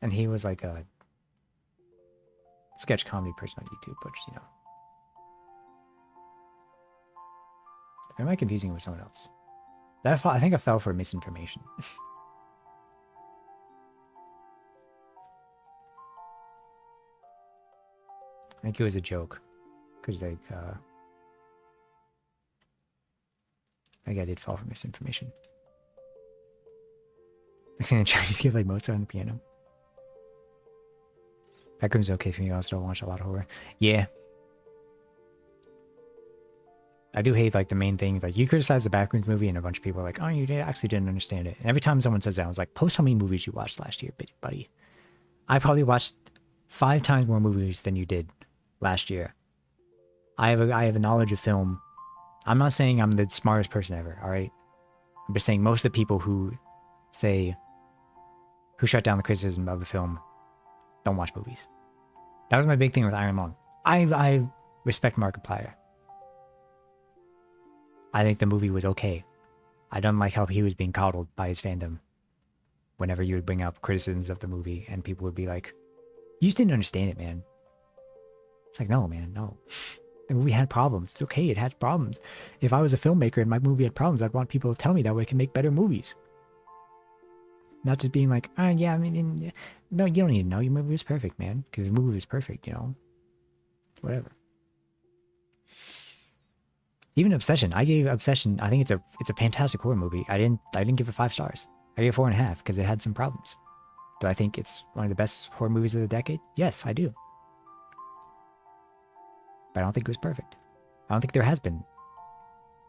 And he was like a sketch comedy person on YouTube, which, you know. Or am I confusing it with someone else? I think I fell for misinformation. I think it was a joke. Because, like, I think I did fall for misinformation. I've seen the Chinese give like Mozart on the piano. Backroom's okay for me. I also don't watch a lot of horror. Yeah. I do hate like the main thing. Like you criticize the Backrooms movie and a bunch of people are like, oh, you actually didn't understand it. And every time someone says that, I was like, post how many movies you watched last year, buddy. I probably watched 5 times more movies than you did last year. I have a knowledge of film. I'm not saying I'm the smartest person ever, all right? I'm just saying most of the people who shut down the criticism of the film don't watch movies. That was my big thing with Iron Lung. I respect Markiplier. I think the movie was okay. I don't like how he was being coddled by his fandom. Whenever you would bring up criticisms of the movie and people would be like, you just didn't understand it, man. It's like, no, man, no. The movie had problems. It's okay, it has problems. If I was a filmmaker and my movie had problems, I'd want people to tell me that way I can make better movies. Not just being like, oh, yeah, I mean, no, you don't need to know. Your movie was perfect, man. Because the movie was perfect, you know? Whatever. Even Obsession. I gave Obsession, I think it's a fantastic horror movie. I didn't give it 5 stars. I gave it 4.5 because it had some problems. Do I think it's one of the best horror movies of the decade? Yes, I do. But I don't think it was perfect. I don't think there has been.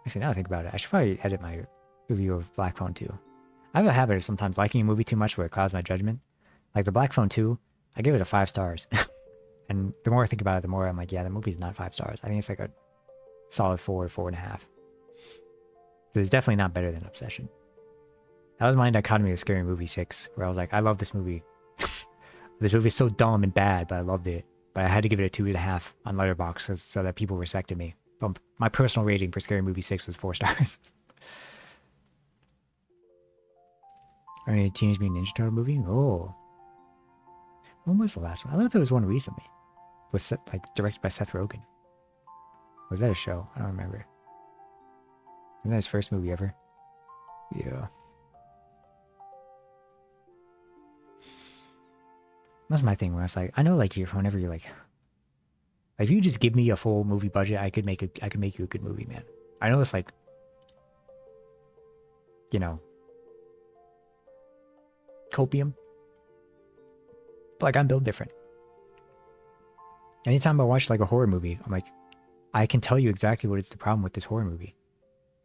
Actually, now that I think about it, I should probably edit my review of Black Phone 2. I have a habit of sometimes liking a movie too much where it clouds my judgment. Like the Black Phone 2, I give it a 5 stars. And the more I think about it, the more I'm like, yeah, the movie's not 5 stars. I think it's like a solid 4, 4.5. So it's definitely not better than Obsession. That was my dichotomy of Scary Movie 6, where I was like, I love this movie. This movie is so dumb and bad, but I loved it. But I had to give it a 2.5 on Letterboxd so that people respected me. But my personal rating for Scary Movie 6 was 4 stars. Or a Teenage Mutant Ninja Turtle movie? Oh. When was the last one? I thought there was one recently. With like directed by Seth Rogen. Was that a show? I don't remember. Wasn't that his first movie ever? Yeah. That's my thing where it's like, I know like whenever you're like if you just give me a full movie budget, I could make you a good movie, man. I know it's like, you know, copium. But like I'm built different. Anytime I watch like a horror movie, I'm like, I can tell you exactly what is the problem with this horror movie.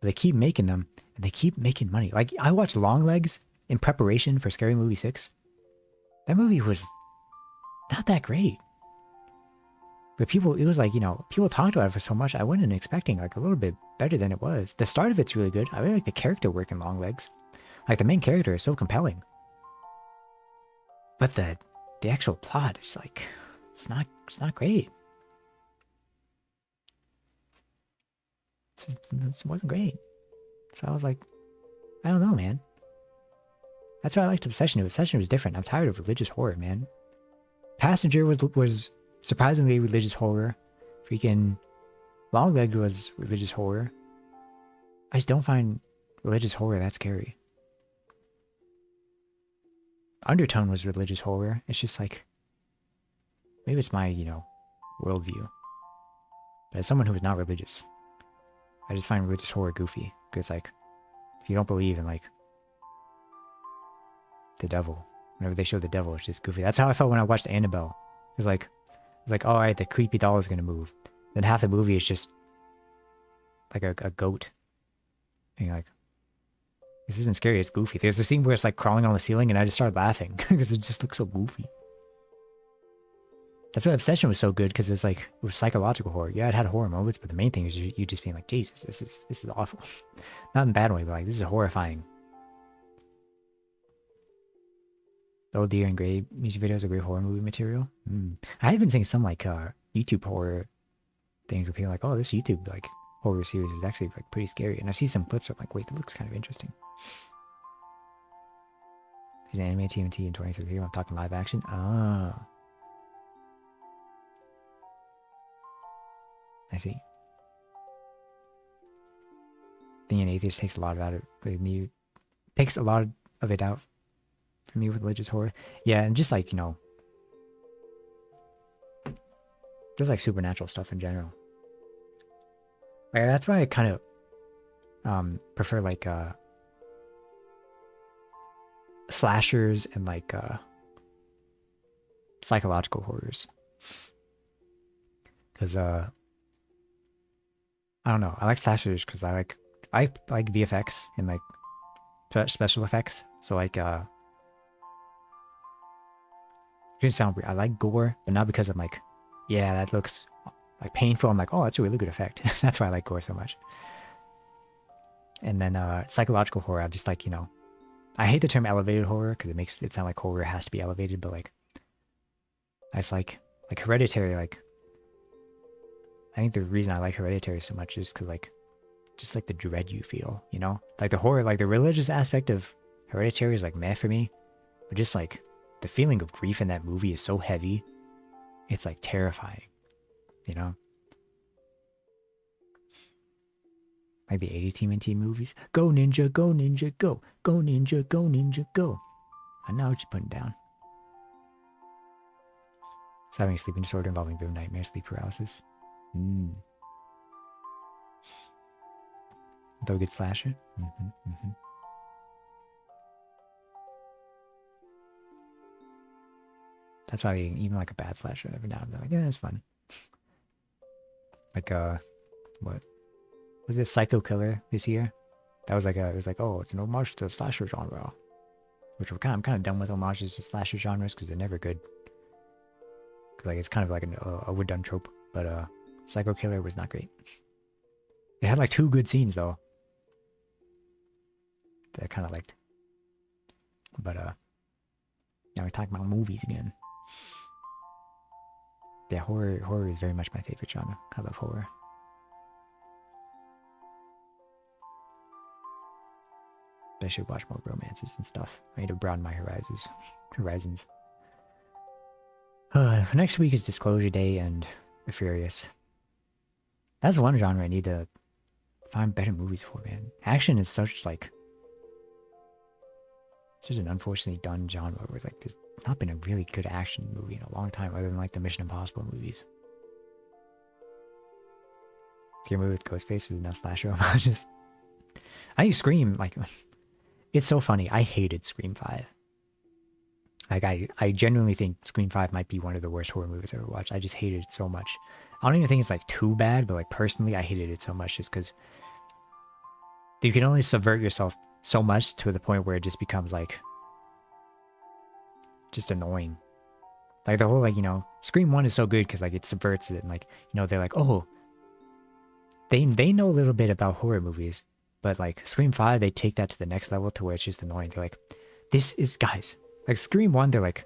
But they keep making them and they keep making money. Like I watched Longlegs in preparation for Scary Movie 6. That movie was not that great. But it was like, you know, people talked about it for so much, I wasn't expecting like a little bit better than it was. The start of it's really good. I really like the character work in Longlegs. Like the main character is so compelling. But the actual plot is like, it's not great. It wasn't great. So I was like, I don't know, man. That's why I liked Obsession. Obsession was different. I'm tired of religious horror, man. Passenger was surprisingly religious horror. Freaking Longlegged was religious horror. I just don't find religious horror that scary. Undertone was religious horror. It's just like, Maybe it's my, worldview. But as someone who is not religious, I just find religious horror goofy. Because, like, if you don't believe in, like, the devil, whenever they show the devil, it's just goofy. That's how I felt when I watched Annabelle. It's like, oh, all right, the creepy doll is going to move. Then half the movie is just, like, a goat. And you're like, this isn't scary, it's goofy. There's a scene where it's, like, crawling on the ceiling, and I just started laughing. Because it just looks so goofy. That's why Obsession was so good, because it's like, it was psychological horror. Yeah, it had horror moments, but the main thing is you just being like, Jesus, this is awful. Not in a bad way, but like, this is horrifying. The Old Deer and Grey music videos are great horror movie material. I have been seeing some like YouTube horror things where people are like, oh, this YouTube like horror series is actually like pretty scary. And I've seen some clips where I'm like, wait, that looks kind of interesting. There's an anime TMT in 2023. I'm talking live action. Ah. I see. Being an atheist takes a lot out of me. Takes a lot of it out for me with religious horror. Yeah, and just like, just like supernatural stuff in general. Like, that's why I kind of prefer like slashers and like psychological horrors. Because I don't know, I like slashers because I like VFX and like special effects. So like it can sound weird. I like gore, but not because I'm like, yeah, that looks like painful. I'm like, oh, that's a really good effect. That's why I like gore so much. And then psychological horror, I just like, I hate the term elevated horror because it makes it sound like horror has to be elevated, but like I just like Hereditary. Like, I think the reason I like Hereditary so much is because like just like the dread you feel, like the horror, like the religious aspect of Hereditary is like meh for me, but just like the feeling of grief in that movie is so heavy, it's like terrifying, like the 80s TMNT movies. Go ninja, go ninja, go. Go ninja, go ninja, go. I know what you're putting down. So having a sleeping disorder involving vivid nightmare, sleep paralysis. Though good slasher. That's why even like a bad slasher every now and then, like, yeah, that's fun. Like what was it, Psycho Killer this year? That was like it was like, oh, it's an homage to the slasher genre, which I'm kind of done with homages to slasher genres because they're never good. Like it's kind of like a wood done trope, but Psycho Killer was not great. It had like 2 good scenes though that I kind of liked. But now we're talking about movies again. Yeah, horror is very much my favorite genre. I love horror. I should watch more romances and stuff. I need to broaden my horizons. Next week is Disclosure Day and The Furious. That's one genre I need to find better movies for, man. Action is such an unfortunately done genre where it's like there's not been a really good action movie in a long time other than like the Mission Impossible movies. Your movie with Ghostface is enough slasher homages. I think Scream, like, it's so funny. I hated Scream 5. Like, I genuinely think Scream 5 might be one of the worst horror movies I've ever watched. I just hated it so much. I don't even think it's like too bad, but like personally, I hated it so much just because you can only subvert yourself so much to the point where it just becomes like just annoying. Like the whole like, Scream 1 is so good because like it subverts it and like, they're like, oh, they know a little bit about horror movies, but like Scream 5, they take that to the next level to where it's just annoying. They're like, this is, guys, like Scream 1, they're like,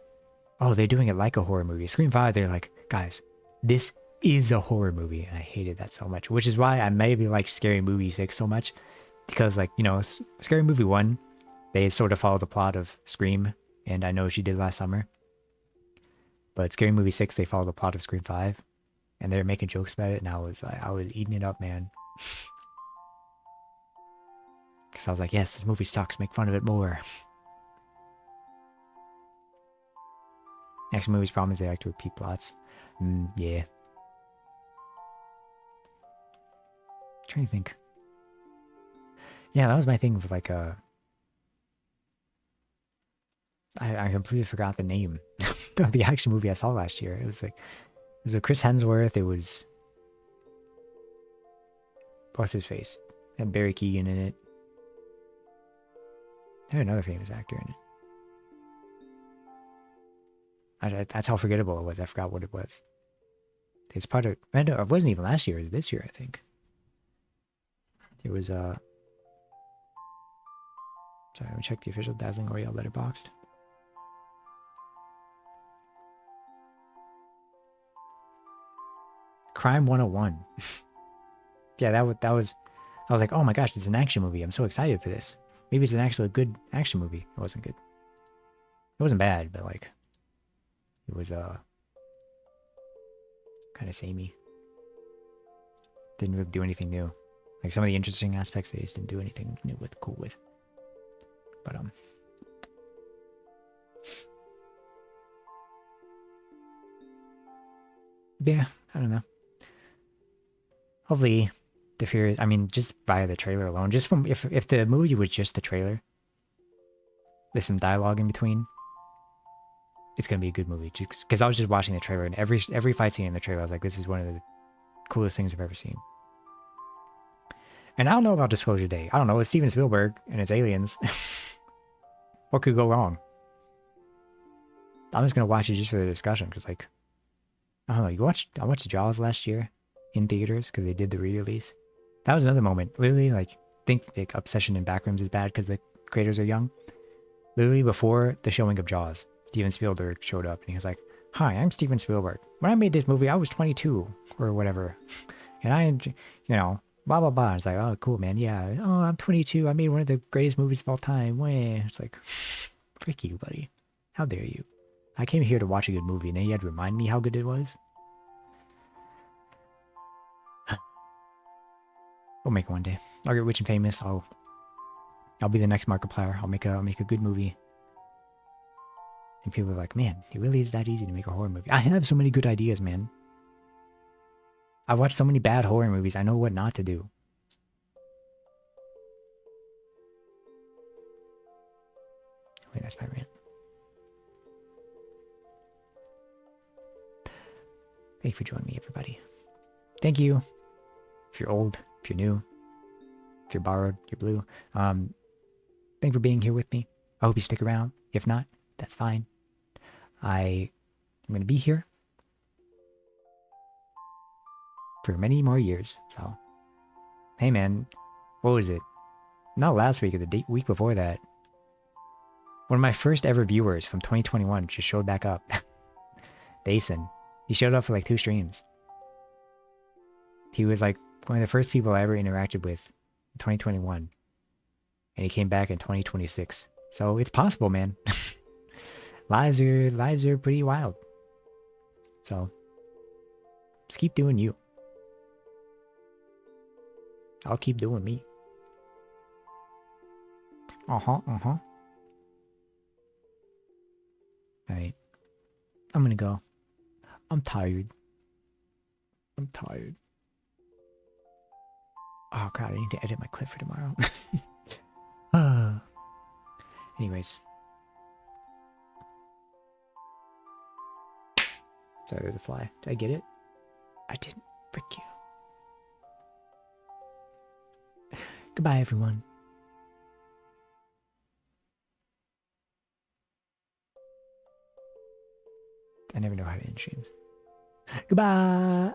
oh, they're doing it like a horror movie. Scream 5, they're like, guys, this is a horror movie. And I hated that so much, which is why I maybe like Scary Movie 6 so much. Because like, Scary Movie 1, they sort of follow the plot of Scream, and I know what she did last summer. But Scary Movie 6, they follow the plot of Scream 5, and they're making jokes about it, and I was eating it up, man. Because I was like, yes, this movie sucks, make fun of it more. Action movies' problem is they like to repeat plots. Yeah. Trying to think. Yeah, that was my thing with like I completely forgot the name of the action movie I saw last year. It was a Chris Hemsworth. It was what's his face? It had Barry Keoghan in it. There had another famous actor in it. That's how forgettable it was. I forgot what it was. It's part of. It wasn't even last year. It was this year, I think. It was Sorry, let me check the official Dazzling Oriole Letterboxd. Crime 101. Yeah, that was. I was like, oh my gosh, it's an action movie. I'm so excited for this. Maybe it's actually a good action movie. It wasn't good. It wasn't bad, but like, it was kind of samey. Didn't really do anything new. Like some of the interesting aspects, they just didn't do anything new with, cool with. But yeah, I don't know. Hopefully, the Furious. I mean, just via the trailer alone, just from if the movie was just the trailer, with some dialogue in between, it's gonna be a good movie. Just because I was just watching the trailer and every fight scene in the trailer, I was like, this is one of the coolest things I've ever seen. And I don't know about Disclosure Day. I don't know. It's Steven Spielberg and it's aliens. What could go wrong? I'm just gonna watch it just for the discussion because, like, I don't know. I watched Jaws last year in theaters because they did the re-release. That was another moment. Literally, like, think like Obsession in Backrooms is bad because the creators are young. Literally before the showing of Jaws, Steven Spielberg showed up and he was like, "Hi, I'm Steven Spielberg. When I made this movie, I was 22 or whatever, and I, blah blah blah." It's like, "Oh, cool, man. Yeah. Oh, I'm 22. I made one of the greatest movies of all time." Wah. It's like, frick you, buddy. How dare you? I came here to watch a good movie, and then you had to remind me how good it was. We'll make it one day. I'll get rich and famous. I'll be the next Markiplier. I'll make a good movie. And people are like, "Man, it really is that easy to make a horror movie." I have so many good ideas, man. I've watched so many bad horror movies. I know what not to do. Wait, that's my rant. Thank you for joining me, everybody. Thank you. If you're old, if you're new, if you're borrowed, you're blue. Thank you for being here with me. I hope you stick around. If not, that's fine. I'm going to be here for many more years. So, hey, man, what was it? Not last week or the week before that. One of my first ever viewers from 2021 just showed back up. Dason. He showed up for like 2 streams. He was like one of the first people I ever interacted with in 2021. And he came back in 2026. So it's possible, man. Lives are pretty wild. So just keep doing you. I'll keep doing me. Alright. I'm gonna go. I'm tired. Oh god, I need to edit my clip for tomorrow. Anyways. Sorry, there's a fly. Did I get it? I didn't. Frick you. Goodbye, everyone. I never know how to end streams. Goodbye.